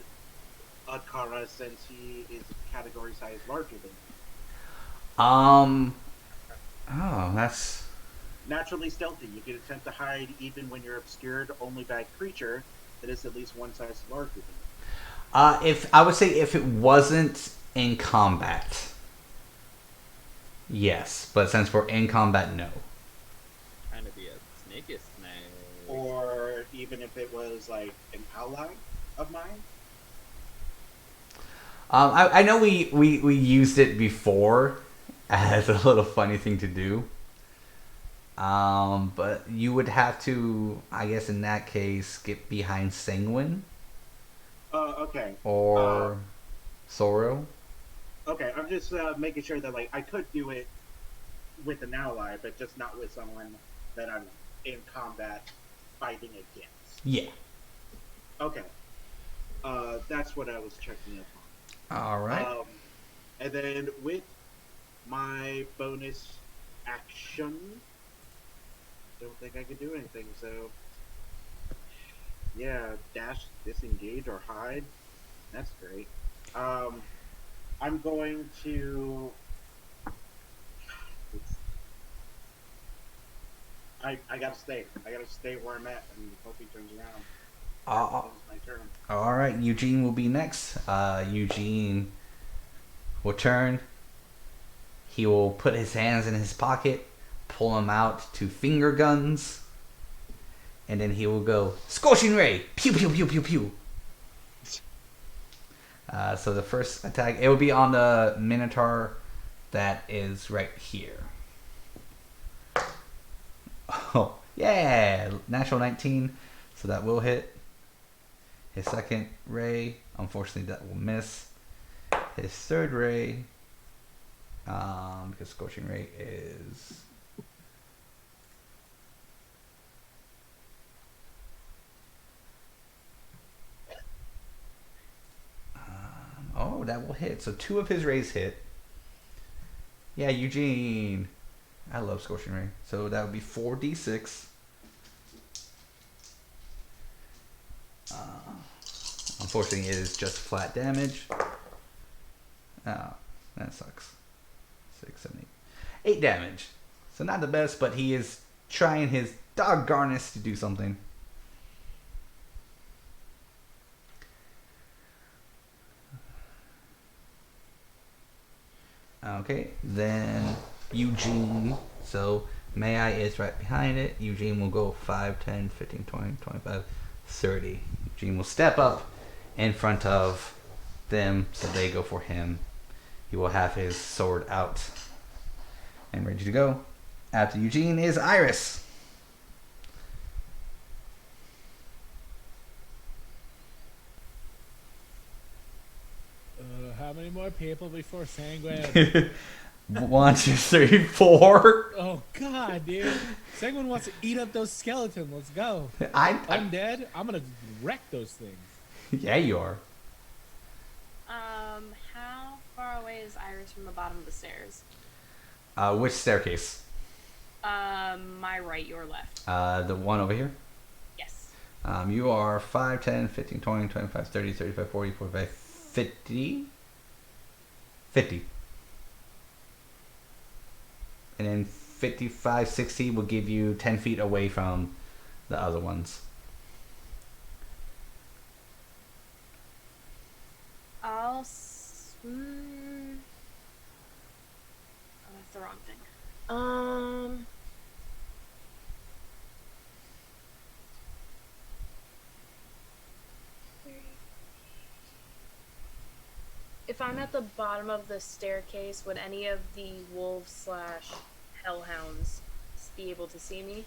Akara since he is category size larger than me? Oh, that's. Naturally stealthy. You can attempt to hide even when you're obscured only by a creature that is at least one size larger than you. If I would say if it wasn't in combat, yes, but since we're in combat, no. Kind of be a snake. Or even if it was like an ally of mine. I know we used it before as a little funny thing to do. But you would have to, I guess, in that case, get behind Sanguine. Okay. Or Sorrow. Okay, I'm just making sure that I could do it with an ally, but just not with someone that I'm in combat fighting against. Yeah. Okay. That's what I was checking up on. All right. And then with my bonus action, don't think I could do anything, so yeah, dash, disengage, or hide. That's great. I'm going to. I gotta stay. I gotta stay where I'm at and hope he turns around. It's my turn. All right, Eugene will be next. Eugene will turn. He will put his hands in his pocket, pull them out to finger guns, and then he will go Scorching Ray, pew pew pew pew pew. So the first attack, it will be on the Minotaur that is right here. Oh yeah, natural 19. So that will hit. His second ray, unfortunately, that will miss. His third ray, because scorching ray is oh, that will hit. So 2 of his rays hit. Yeah, Eugene. I love scorching ray. So that would be 4d6. Unfortunately, it is just flat damage. Oh, that sucks. 6, 7, 8. 8 damage. So not the best, but he is trying his doggonest to do something. Okay, then Eugene. So May is right behind it. Eugene will go 5, 10, 15, 20, 25, 30. Eugene will step up in front of them, so they go for him. He will have his sword out and ready to go. After Eugene is Iris. How many more people before Sanguine? 1, 2, 3, 4. Oh God, dude! Sanguine wants to eat up those skeletons. Let's go. I'm Undead. I'm gonna wreck those things. Yeah, you are. How far away is Iris from the bottom of the stairs? Which staircase? My right, your left. The one over here? Yes. You are 5, 10, 15, 20, 25, 30, 35, 40, 45, 50. 50. And then 55, 60 will give you 10 feet away from the other ones. Oh, that's the wrong thing. If I'm at the bottom of the staircase, would any of the wolves / hellhounds be able to see me?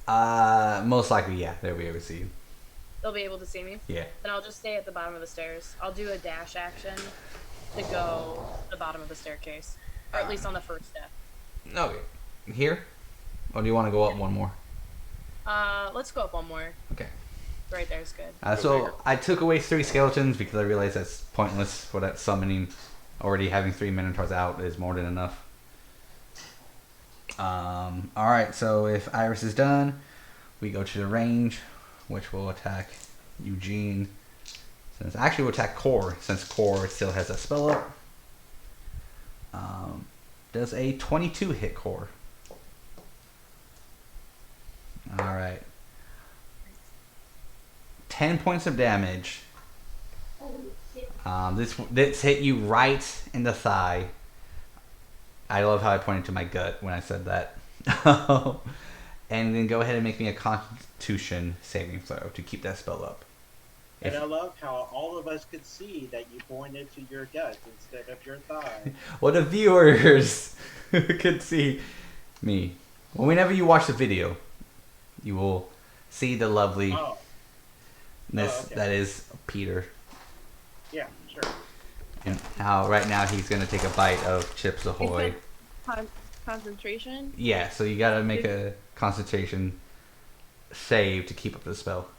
Most likely, yeah. They'll be able to see you. They'll be able to see me? Yeah. Then I'll just stay at the bottom of the stairs. I'll do a dash action to go to the bottom of the staircase. Or at least on the first step. Okay. Here? Or do you want to go up one more? Let's go up one more. Okay. Right there's good. So I took away 3 skeletons because I realized that's pointless for that summoning. Already having 3 minotaurs out is more than enough. Alright, so if Iris is done, we go to the range, which will attack Eugene. Actually, we'll attack Core, since Core still has a spell up. Does a 22 hit Core? Alright. 10 points of damage. This hit you right in the thigh. I love how I pointed to my gut when I said that. And then go ahead and make me a Constitution saving throw to keep that spell up. And I love how all of us could see that you pointed to your gut instead of your thigh. Well, the viewers could see me. Well, whenever you watch the video, you will see the lovely that is Peter. Yeah, sure. And how right now he's going to take a bite of Chips Ahoy. Concentration? Yeah, so you got to make a concentration save to keep up the spell.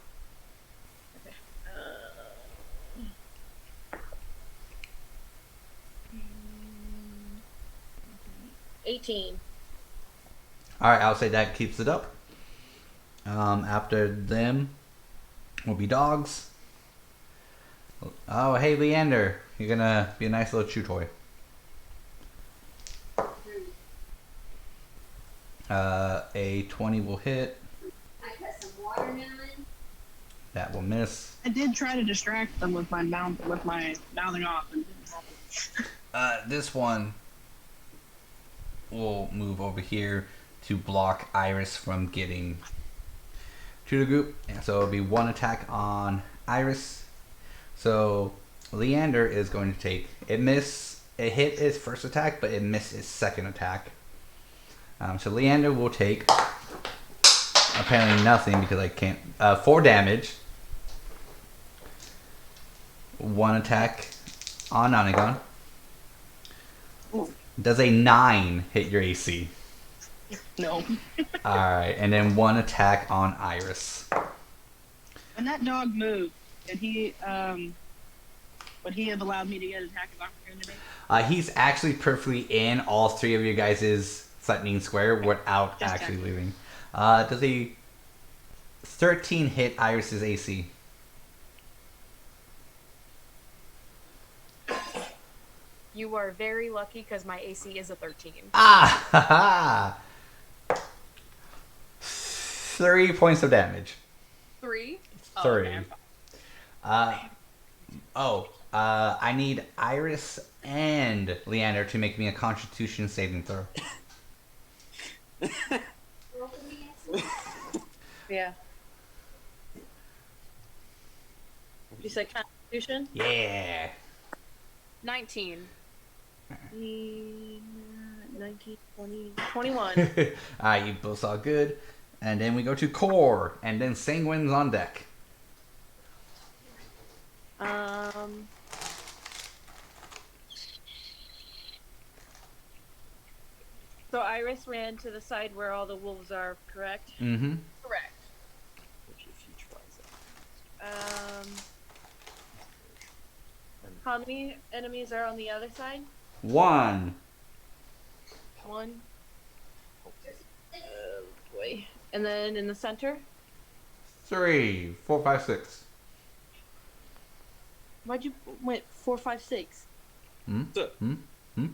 18. Alright, I'll say that keeps it up. After them will be dogs. Oh, hey, Leander. You're gonna be a nice little chew toy. A 20 will hit. I cut some watermelon. That will miss. I did try to distract them with my mouthing off, and didn't happen. This one will move over here to block Iris from getting to the group. And so it'll be 1 attack on Iris. So Leander is going to take it hit his first attack, but it missed his second attack. So Leander will take apparently nothing because I can't. 4 damage. 1 attack on Nonagon. Does a 9 hit your AC? No. Alright, and then 1 attack on Iris. When that dog moved, would he have allowed me to get an attack of opportunity? He's actually perfectly in all 3 of you guys' threatening square without Just actually checking. leaving. Does a 13 hit Iris's AC? You are very lucky because my AC is a 13. Ah! Ha ha! 3 points of damage. 3? 3. I need Iris and Leander to make me a Constitution saving throw. Yeah. You said Constitution? Yeah. 19. 19, 20, 21. Alright, you both all good. And then we go to Core, and then Sanguine's on deck. So Iris ran to the side where all the wolves are, correct? Mm-hmm. Correct. How many enemies are on the other side? 1. 1. Boy. And then in the center? 3, 4, 5, 6. Why'd you went 4, 5, 6? Hmm? Hmm? Hmm?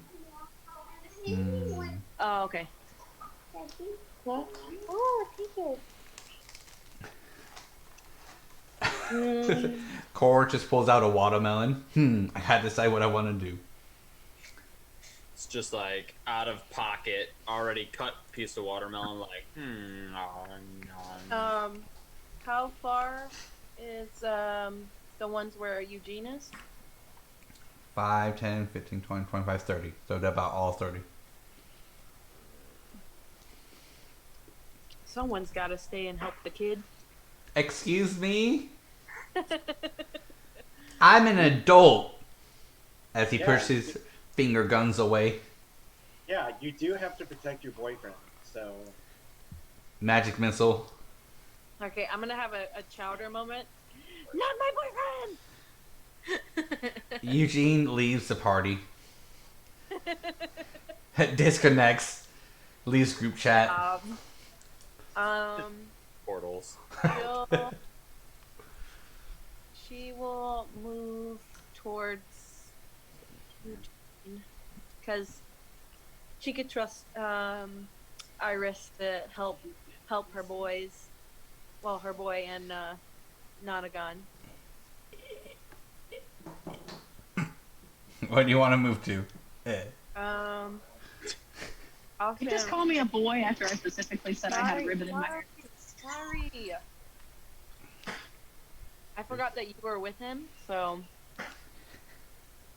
Oh, okay. What? Oh, take it. Core just pulls out a watermelon. I had to decide what I want to do. It's just like out of pocket, already cut piece of watermelon. Like, How far is the ones where Eugene is? 5, 10, 15, 20, 25, 30. So they're about all 30. Someone's got to stay and help the kid. Excuse me? I'm an adult. As he pushes finger guns away. Yeah, you do have to protect your boyfriend, so... Magic missile. Okay, I'm gonna have a chowder moment. Not my boyfriend! Eugene leaves the party. Disconnects. Leaves group chat. Portals. She will move towards Eugene because she could trust Iris to help her boys. Well, her boy and Nonagon. What do you want to move to? I'll You just call me a boy after I specifically said I had a ribbon in my hair. Sorry. I forgot that you were with him, so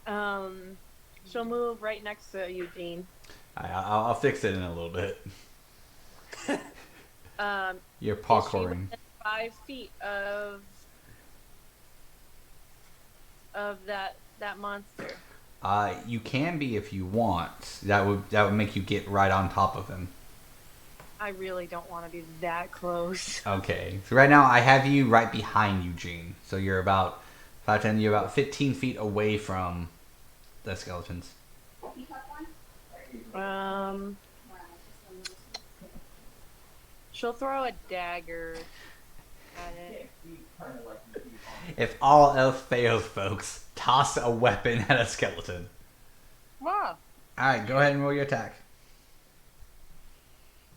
she'll move right next to Eugene. I'll fix it in a little bit. You're Is she parkouring. within 5 feet of that monster? You can be if you want. That would make you get right on top of him. I really don't want to be that close. Okay. So right now I have you right behind Eugene. So you're about 5, 10, you're about 15 feet away from the skeletons. She'll throw a dagger at it. If all else fails, folks, toss a weapon at a skeleton. Wow. Alright, go ahead and roll your attack.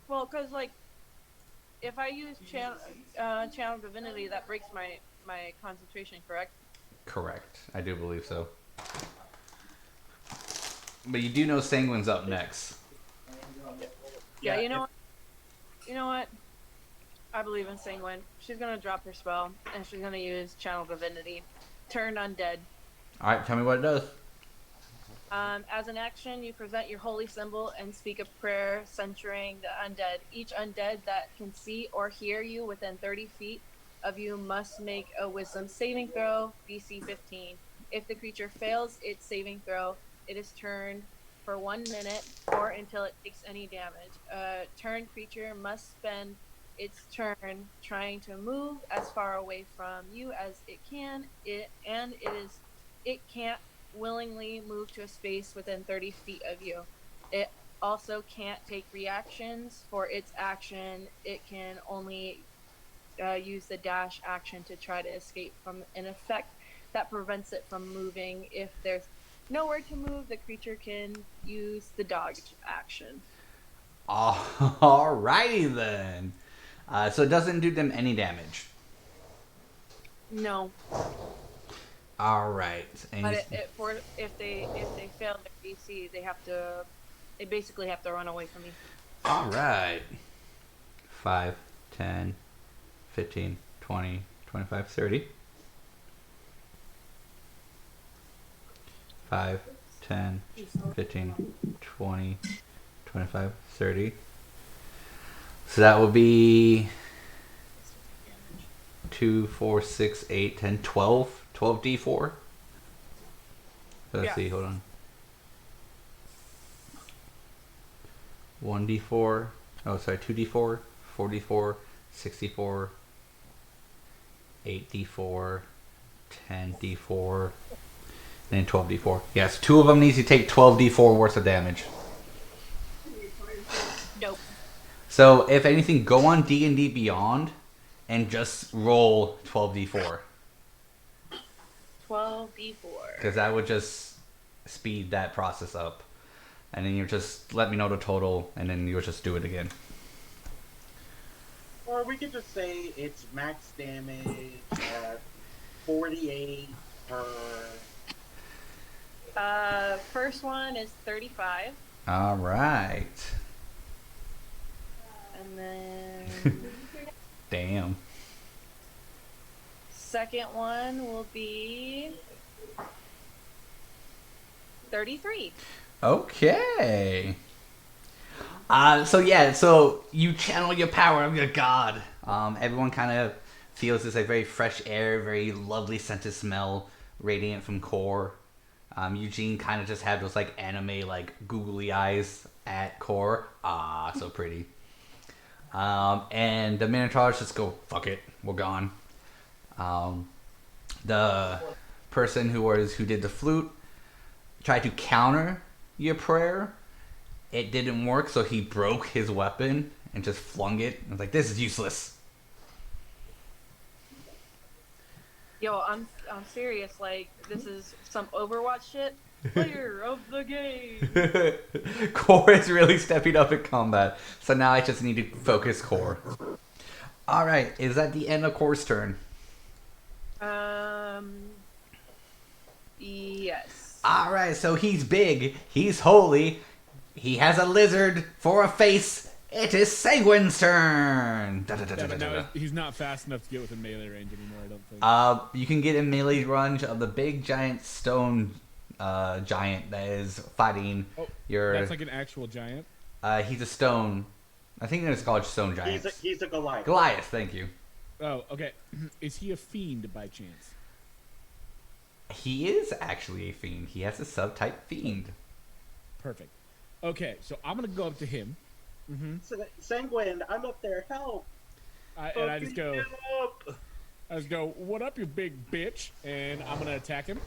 Well, because, like, if I use channel divinity, that breaks my concentration, correct? Correct. I do believe so. But you do know Sanguine's up next. Yeah, you know what? I believe in Sanguine. She's gonna drop her spell, and she's gonna use channel divinity. Turn undead. Alright, tell me what it does. As an action, you present your holy symbol and speak a prayer centering the undead. Each undead that can see or hear you within 30 feet of you must make a wisdom saving throw, DC 15. If the creature fails its saving throw, it is turned for 1 minute or until it takes any damage. A turned creature must spend its turn trying to move as far away from you as it can. It can't willingly move to a space within 30 feet of you. It also can't take reactions. For its action, it can only use the dash action to try to escape from an effect that prevents it from moving. If there's nowhere to move, the creature can use the dodge action. Alrighty then. So it doesn't do them any damage. No, Alright. but if they fail their DC, they basically have to run away from you. Alright. 5, 10, 15, 20, 25, 30. 5, 10, 15, 20, 25, 30. So that will be 2, 4, 6, 8, 10, 12. 12 D4. Let's see, hold on. 1 D4. Oh, sorry, 2 D4, 4 D4, 64, 8 D4, 10 D4, and then 12 D4. Yes, 2 of them needs to take 12 D4 worth of damage. Nope. So, if anything, go on D&D Beyond and just roll 12 D4. 12d4. Because that would just speed that process up. And then you just let me know the total, and then you'll just do it again. Or we could just say it's max damage at 48 per... First one is 35. Alright. And then... Damn. Second one will be 33. Okay. So you channel your power of your god. Everyone kind of feels this like very fresh air, very lovely scented smell, radiant from Core. Eugene kind of just had those like anime like googly eyes at Core. Ah, so pretty. And the Minotaurs just go, fuck it, we're gone. The person who did the flute tried to counter your prayer. It didn't work, so he broke his weapon and just flung it. I was like, this is useless. Yo, I'm serious. Like, this is some Overwatch shit. Player of the game. Core is really stepping up in combat, so now I just need to focus Core. Alright, is that the end of Core's turn? Yes. Alright, so he's big, he's holy, he has a lizard for a face. It is Sanguine's turn. No, he's not fast enough to get within melee range anymore, I don't think. You can get in melee range of the big giant stone giant that is fighting your... That's like an actual giant? He's a stone. I think it's called stone giant. He's a Goliath. Goliath, thank you. Oh, okay. Is he a fiend by chance? He is actually a fiend. He has a subtype fiend. Perfect. Okay, so I'm going to go up to him. Mm-hmm. Sanguine, I'm up there, help! And I just go, what up, you big bitch? And I'm going to attack him.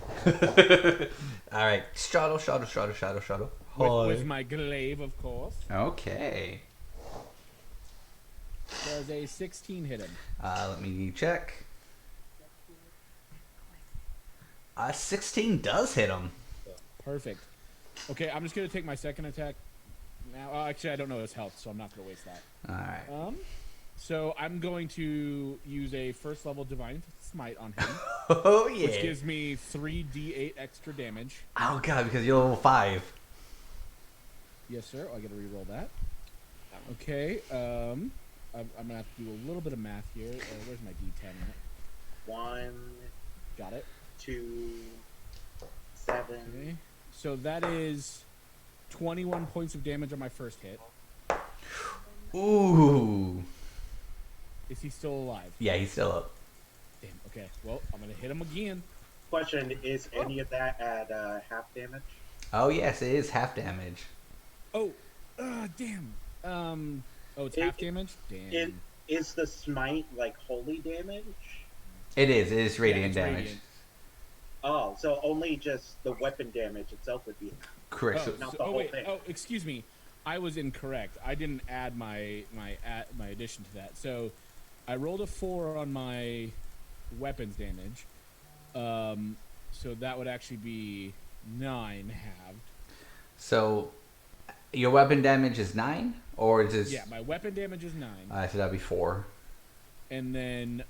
Alright, straddle. With my glaive, of course. Okay. Does a 16 hit him? Let me check. 16 does hit him. Perfect. Okay, I'm just going to take my second attack now. Actually, I don't know his health, so I'm not going to waste that. Alright. So I'm going to use a first level Divine Smite on him. Oh, yeah. Which gives me 3d8 extra damage. Oh, God, because you're level 5. Yes, sir. I got to reroll that. Okay. I'm going to have to do a little bit of math here. Where's my d10 at? 1. Got it. 2. 7. Okay. So that is 21 points of damage on my first hit. Ooh. Is he still alive? Yeah, he's still up. Damn. Okay. Well, I'm gonna hit him again. Question: is any of that at half damage? Oh yes, it is half damage. Oh, damn. Oh, it's half damage. Damn. Is the smite like holy damage? It is. It is radiant it's damage. radiant. Oh, so only just the weapon damage itself would be Correct. Oh, So- not the whole wait. thing. Oh, excuse me. I was incorrect. I didn't add my addition to that. So, I rolled a 4 on my weapons damage. So that would actually be 9 halved. So, your weapon damage is 9, or is this? Yeah, my weapon damage is 9, So that'd be 4. and then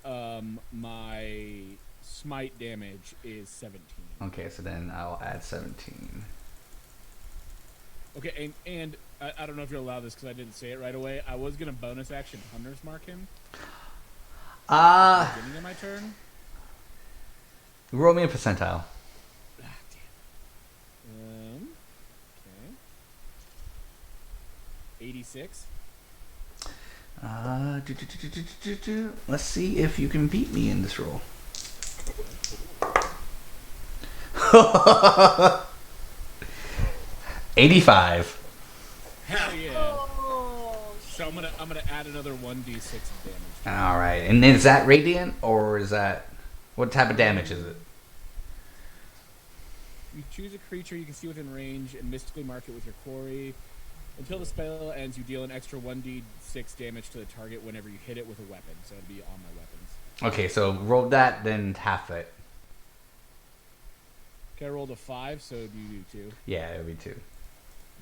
my smite damage is 17. Okay, so then I'll add 17. Okay, and I don't know if you'll allow this because I didn't say it right away. I was gonna bonus action Hunter's Mark him at the beginning of my turn. Roll me a percentile. Ah, damn. Okay. 86. Let's see if you can beat me in this roll. 85. Hell yeah! Oh, So I'm gonna add another 1d6 of damage. All right, and is that radiant or is that what type of damage is it? You choose a creature you can see within range and mystically mark it with your quarry. Until the spell ends, you deal an extra 1d6 damage to the target whenever you hit it with a weapon. So it'd be on my weapons. Okay, so roll that, then half it. Okay, I rolled a 5, so do you do 2? Yeah, it would be 2.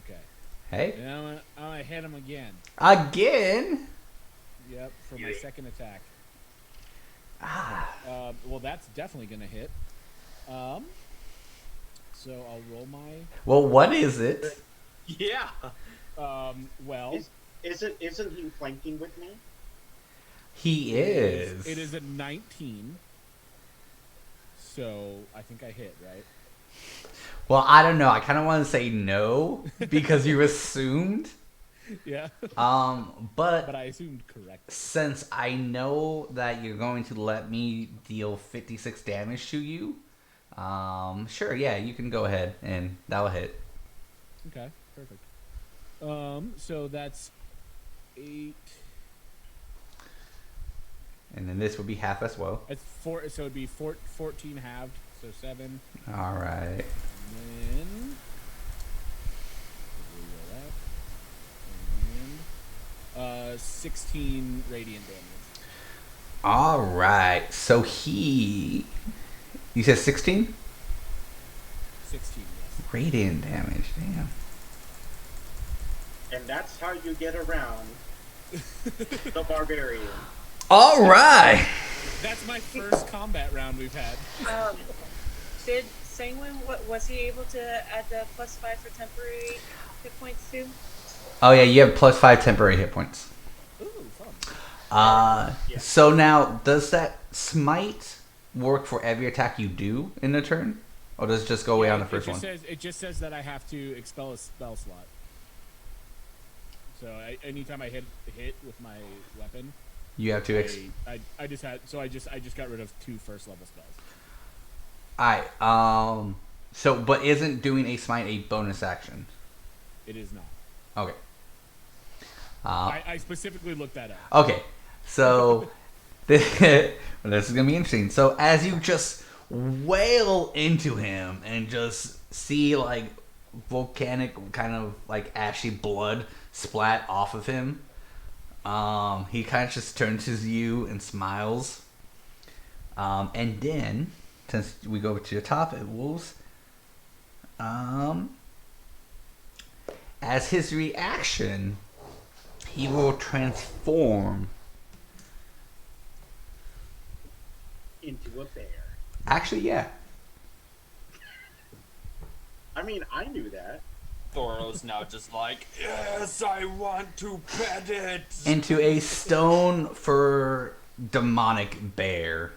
Okay. Hey, And I'm gonna hit him again. again. Yep, for my second attack. Ah, Well, that's definitely gonna hit. So I'll roll my. well, what is it? Yeah. Well, Isn't he flanking with me? He is. It is a 19. So I think I hit, right? Well, I don't know. I kind of want to say no because you assumed. Yeah. But I assumed correct. since I know that you're going to let me deal 56 damage to you, sure, yeah, you can go ahead and that'll hit. Okay, perfect. So that's 8. And then this would be half as well. It's 4. So it'd be 14 halved. So 7. All right. And then. And 16 radiant damage. All right. So he. You said 16? 16, yes. Radiant damage. Damn. And that's how you get around the barbarian. All right. That's my first combat round we've had. Did Sanguine, was he able to add the +5 for temporary hit points too? Oh yeah, you have +5 temporary hit points. Ooh, fun. So now, does that smite work for every attack you do in a turn, or does it just go away on the first one? It just says that I have to expel a spell slot. So anytime I hit with my weapon, You have to. I just got rid of 2 first level spells. Alright. So, but isn't doing a smite a bonus action? It is not. Okay. I specifically looked that up. Okay. So, this is gonna be interesting. So, as you just wail into him and just see like volcanic kind of like ashy blood splat off of him, he kind of just turns to you and smiles. And then, since we go to the top, it wolves. As his reaction, he will transform Into a bear. Actually, yeah. I mean, I knew that. Thoro's now just like, yes, I want to pet it. Into a stone for demonic bear.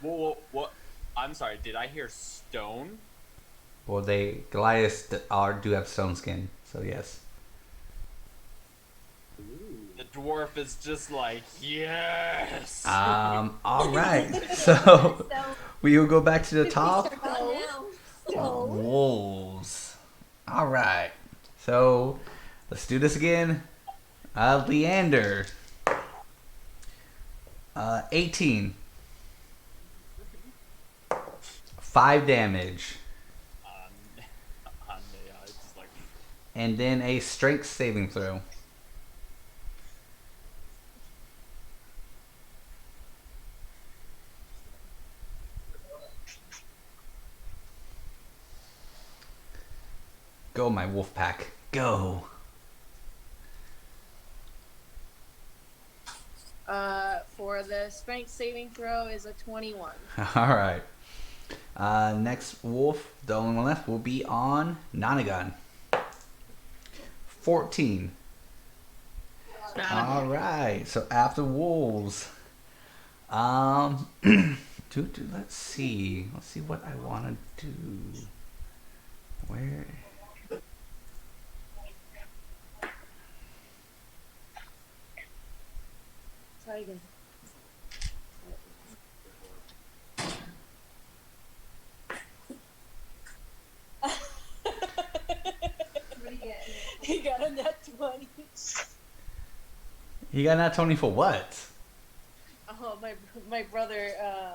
Whoa, what? I'm sorry, did I hear stone? Well, Goliaths do have stone skin, so yes. The dwarf is just like, yes. All right. So we will go back to the top. Wolves. All right. So let's do this again. Leander. 18. 5 damage. It's like, And then a strength saving throw. Go, my wolf pack. Go. For the strength saving throw is a 21. All right. Next wolf, the only one left, will be on Nonagon. 14. All right. So after wolves, let's see. Let's see what I want to do. Where? Try again. He got a net 20. He got that 20 for what? Oh, my brother, I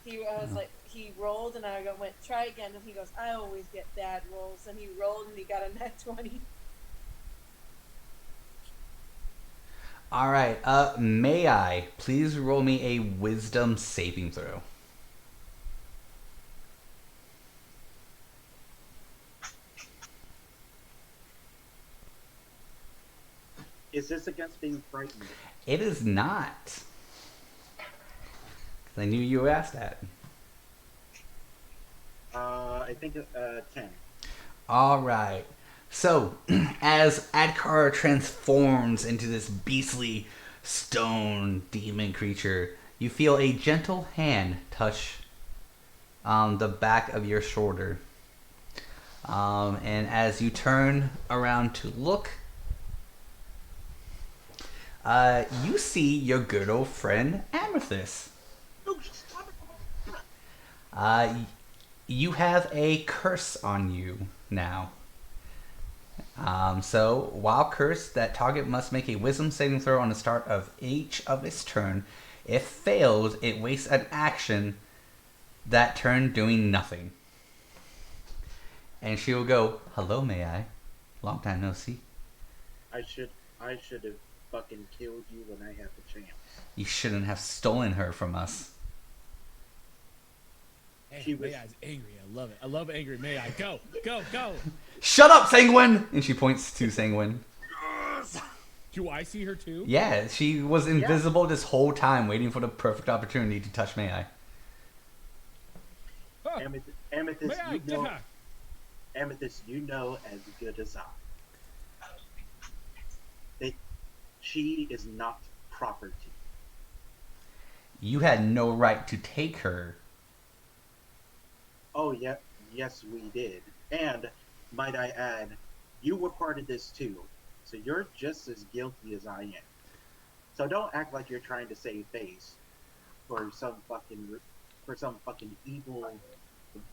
was like, he rolled and I went, try again. And he goes, I always get bad rolls. And he rolled and he got a net 20. All right. May I please roll me a wisdom saving throw? Is this against being frightened? It is not. 'Cause I knew you asked that. I think 10. All right. So, as Adkar transforms into this beastly stone demon creature, you feel a gentle hand touch the back of your shoulder. And as you turn around to look, you see your good old friend Amethyst. You have a curse on you now. So, while cursed, that target must make a wisdom saving throw on the start of each of its turn. If failed, it wastes an action that turn doing nothing. And she will go, hello, may I? Long time no see. I should have fucking killed you when I had the chance. You shouldn't have stolen her from us. Hey, She was- Mayai's angry. I love it. I love angry Mayai. Go, go, go. Shut up, Sanguine! And she points to Sanguine. Do I see her too? Yeah, she was invisible this whole time, waiting for the perfect opportunity to touch May I. Oh, Amethyst, Mayai, you get know, her. Amethyst, you know as good as I. That she is not property. You had no right to take her. Oh yeah, yes we did. And might I add, you were part of this too, so you're just as guilty as I am. So don't act like you're trying to save face for some fucking evil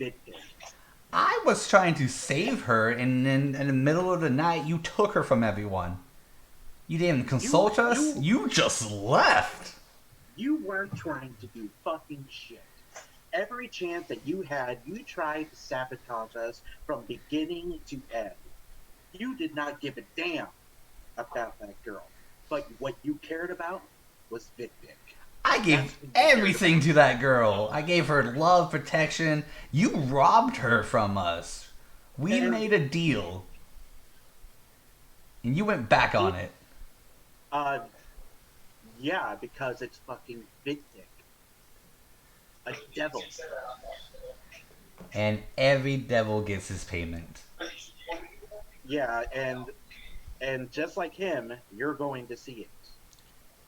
Vidpick. I was trying to save her, and then in the middle of the night, you took her from everyone. You didn't consult us. You just left. You weren't trying to do fucking shit. Every chance that you had, you tried to sabotage us from beginning to end. You did not give a damn about that girl. But what you cared about was Vidpick. I gave everything to that girl. I gave her love, protection. You robbed her from us. We made a deal. And you went back on it. Yeah, because it's fucking Vidpick. A devil. And every devil gets his payment. Yeah, and just like him, you're going to see it.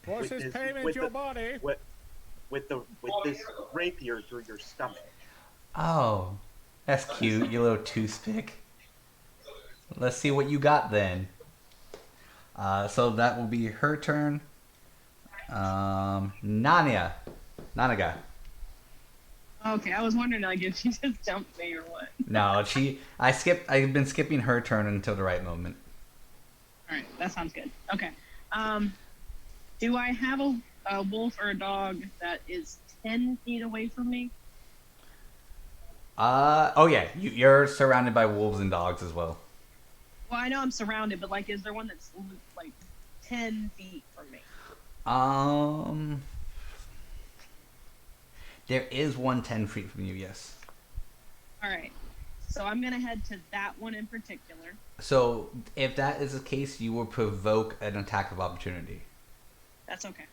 Force his payment with your the- body. With this rapier through your stomach. Oh, That's cute, you little toothpick. Let's see what you got then. So that will be her turn. Nanaga. Okay, I was wondering like if she just jumped me or what. No, I've been skipping her turn until the right moment. All right, that sounds good. Okay. Do I have a wolf or a dog that is 10 feet away from me? Oh yeah, you're surrounded by wolves and dogs as well. Well, I know I'm surrounded, but like, is there one that's like 10 feet from me? There is one 10 feet from you, yes. All right. So I'm gonna head to that one in particular. So if that is the case, you will provoke an attack of opportunity. That's okay.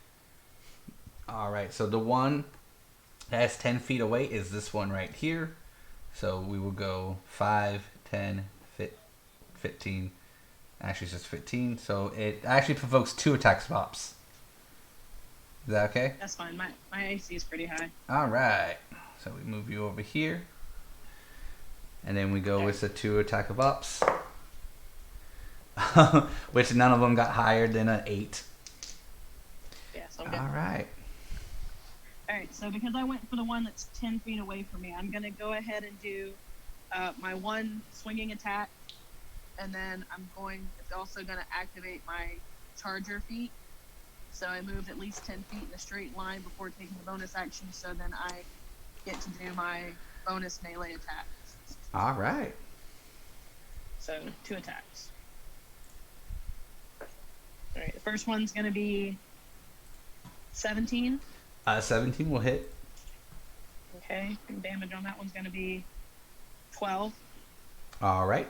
All right. So the one that's 10 feet away is this one right here. So we will go 5, 10, 15. Actually, it's just 15. So it actually provokes 2 attacks of ops. Is that okay? That's fine. My AC is pretty high. All right. So we move you over here. And then we go with the 2 attack of ops. Which none of them got higher than an 8. Yeah, so I'm good. All right. All right, so because I went for the one that's 10 feet away from me, I'm going to go ahead and do my 1 swinging attack. And then it's also going to activate my charger feat. So I moved at least 10 feet in a straight line before taking the bonus action, so then I get to do my bonus melee attack. All right. So 2 attacks. All right, the first one's going to be 17. 17 will hit. Okay, and damage on that one's going to be 12. All right.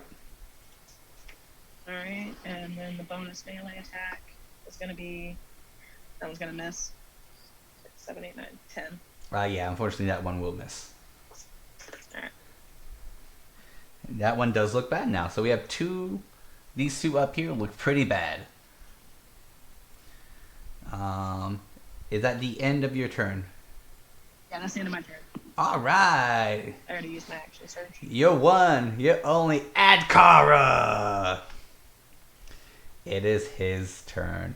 All right, and then the bonus melee attack is going to be... That one's going to miss. 6, 7, 8, 9, 10. Yeah, unfortunately that one will miss. Alright. That one does look bad now. So we have these 2 up here look pretty bad. Is that the end of your turn? Yeah, that's the end of my turn. All right. I already used my action surge. You're one. You're only Adkara. It is his turn.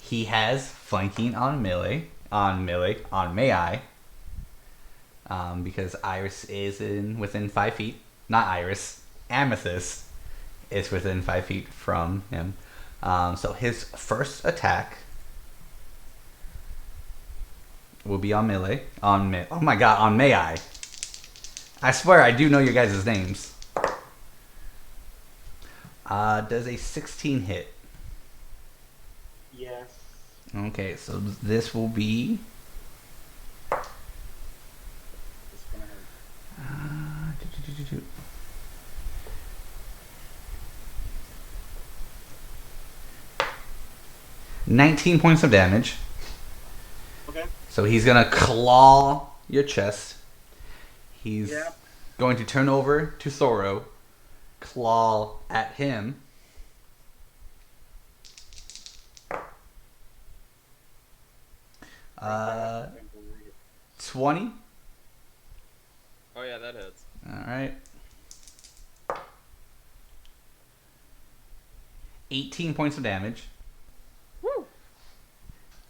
He has flanking on melee, may I? Because Iris is within 5 feet. Not Iris. Amethyst is within 5 feet from him. So his first attack will be on melee. Oh my god, on may I? I swear I do know your guys' names. Does a 16 hit? Yes. Okay, so this will be... It's gonna hurt. 19 points of damage. Okay. So he's gonna claw your chest. He's Yep. going to turn over to Thoro, claw at him. Uh, 20. Oh yeah, that hits. All right. 18 points of damage. Woo!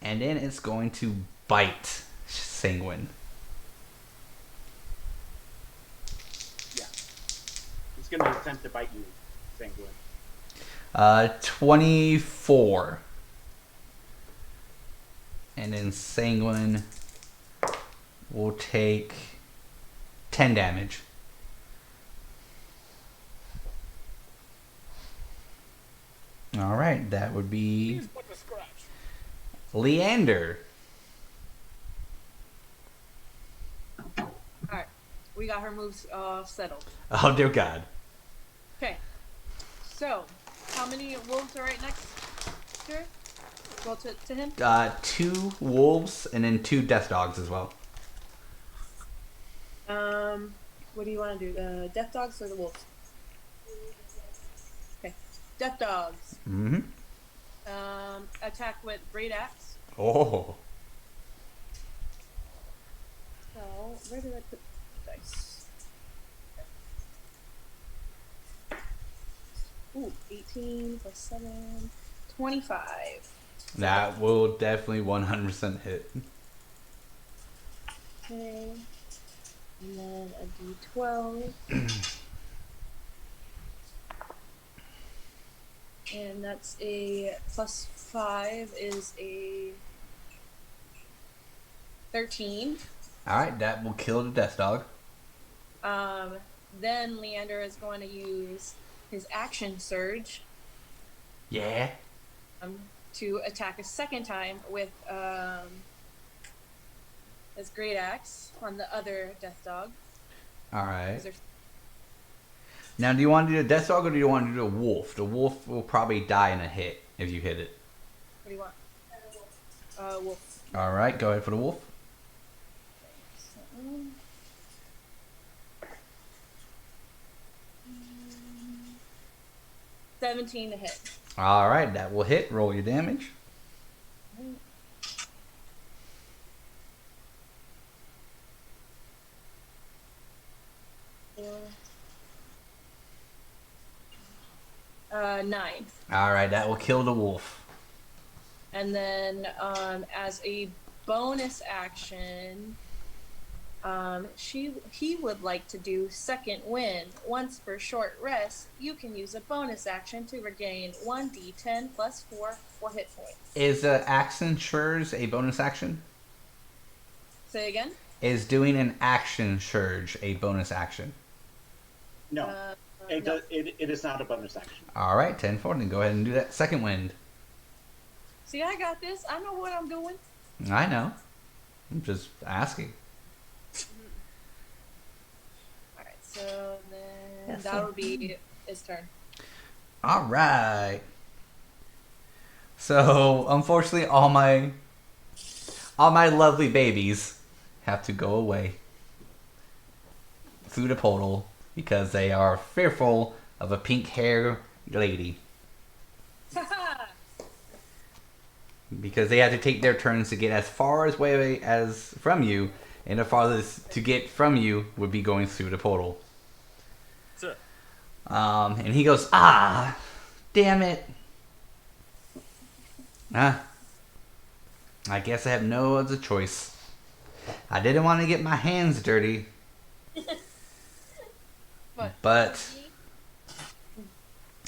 And then it's going to bite Sanguine. Yeah. It's gonna attempt to bite you, Sanguine. 24. And then Sanguine will take 10 damage. Alright, that would be Leander. Alright, we got her moves settled. Oh dear God. Okay, so how many wolves are right next to her? Well, to him? 2 wolves and then 2 death dogs as well. What do you want to do? The death dogs or the wolves? Okay, death dogs. Mm-hmm. Attack with great axe. Oh. So where did I put? dice. Ooh, 18 plus 7, 25. That will definitely 100% hit. Okay. And then a d12. And that's a plus 5 is a 13. Alright, that will kill the death dog. Then Leander is going to use his action surge Yeah. to attack a second time with his great axe on the other death dog. Alright. Now, do you want to do the death dog or do you want to do the wolf? The wolf will probably die in a hit if you hit it. What do you want? Wolf. Alright, go ahead for the wolf. 17 to hit. Alright, that will hit. Roll your damage. Uh, 9. Alright, that will kill the wolf. And then as a bonus action, he would like to do second wind. Once per short rest, you can use a bonus action to regain 1d10 plus 4 hit points. Is action surge a bonus action? Say again? Is doing an action surge a bonus action? No, it no. does. It is not a bonus action. Alright, 10-4, then go ahead and do that second wind. See, I got this. I know what I'm doing. I know. I'm just asking. Alright, so then Yes, that'll be his turn. Alright. So, unfortunately, all my lovely babies have to go away through the portal because they are fearful of a pink-haired lady. Because they have to take their turns to get as far away as from you, and the farthest to get from you would be going through the portal. And he goes, ah, damn it. I guess I have no other choice. I didn't want to get my hands dirty. But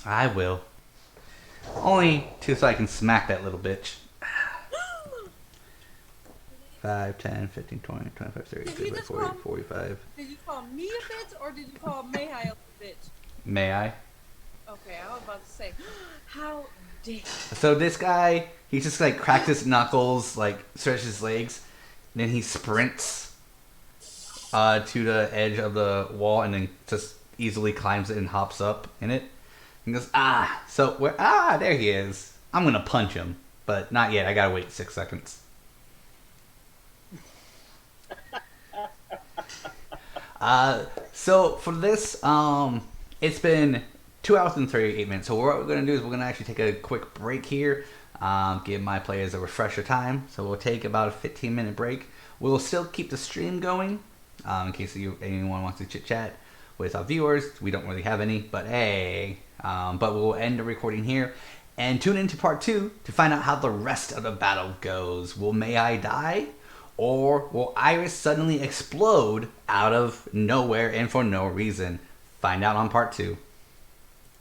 I will. Only so I can smack that little bitch. 5, 10, 15, 20, 25, 30, 35, 40, 45. Did you call me a bitch or did you call Mayhai a bitch? May I? Okay, I was about to say, how dare. So this guy, he just like cracks his knuckles, like stretches his legs, and then he sprints to the edge of the wall and then just easily climbs it and hops up in it. And goes, there he is. I'm gonna punch him, but not yet. I gotta wait 6 seconds. So for this, it's been 2 hours and 38 minutes. So what we're going to do is we're going to actually take a quick break here, give my players a refresher time. So we'll take about a 15-minute break. We'll still keep the stream going in case anyone wants to chit-chat with our viewers. We don't really have any, but hey. But we'll end the recording here and tune into part 2 to find out how the rest of the battle goes. Will May I die? Or will Iris suddenly explode out of nowhere and for no reason? Find out on part 2.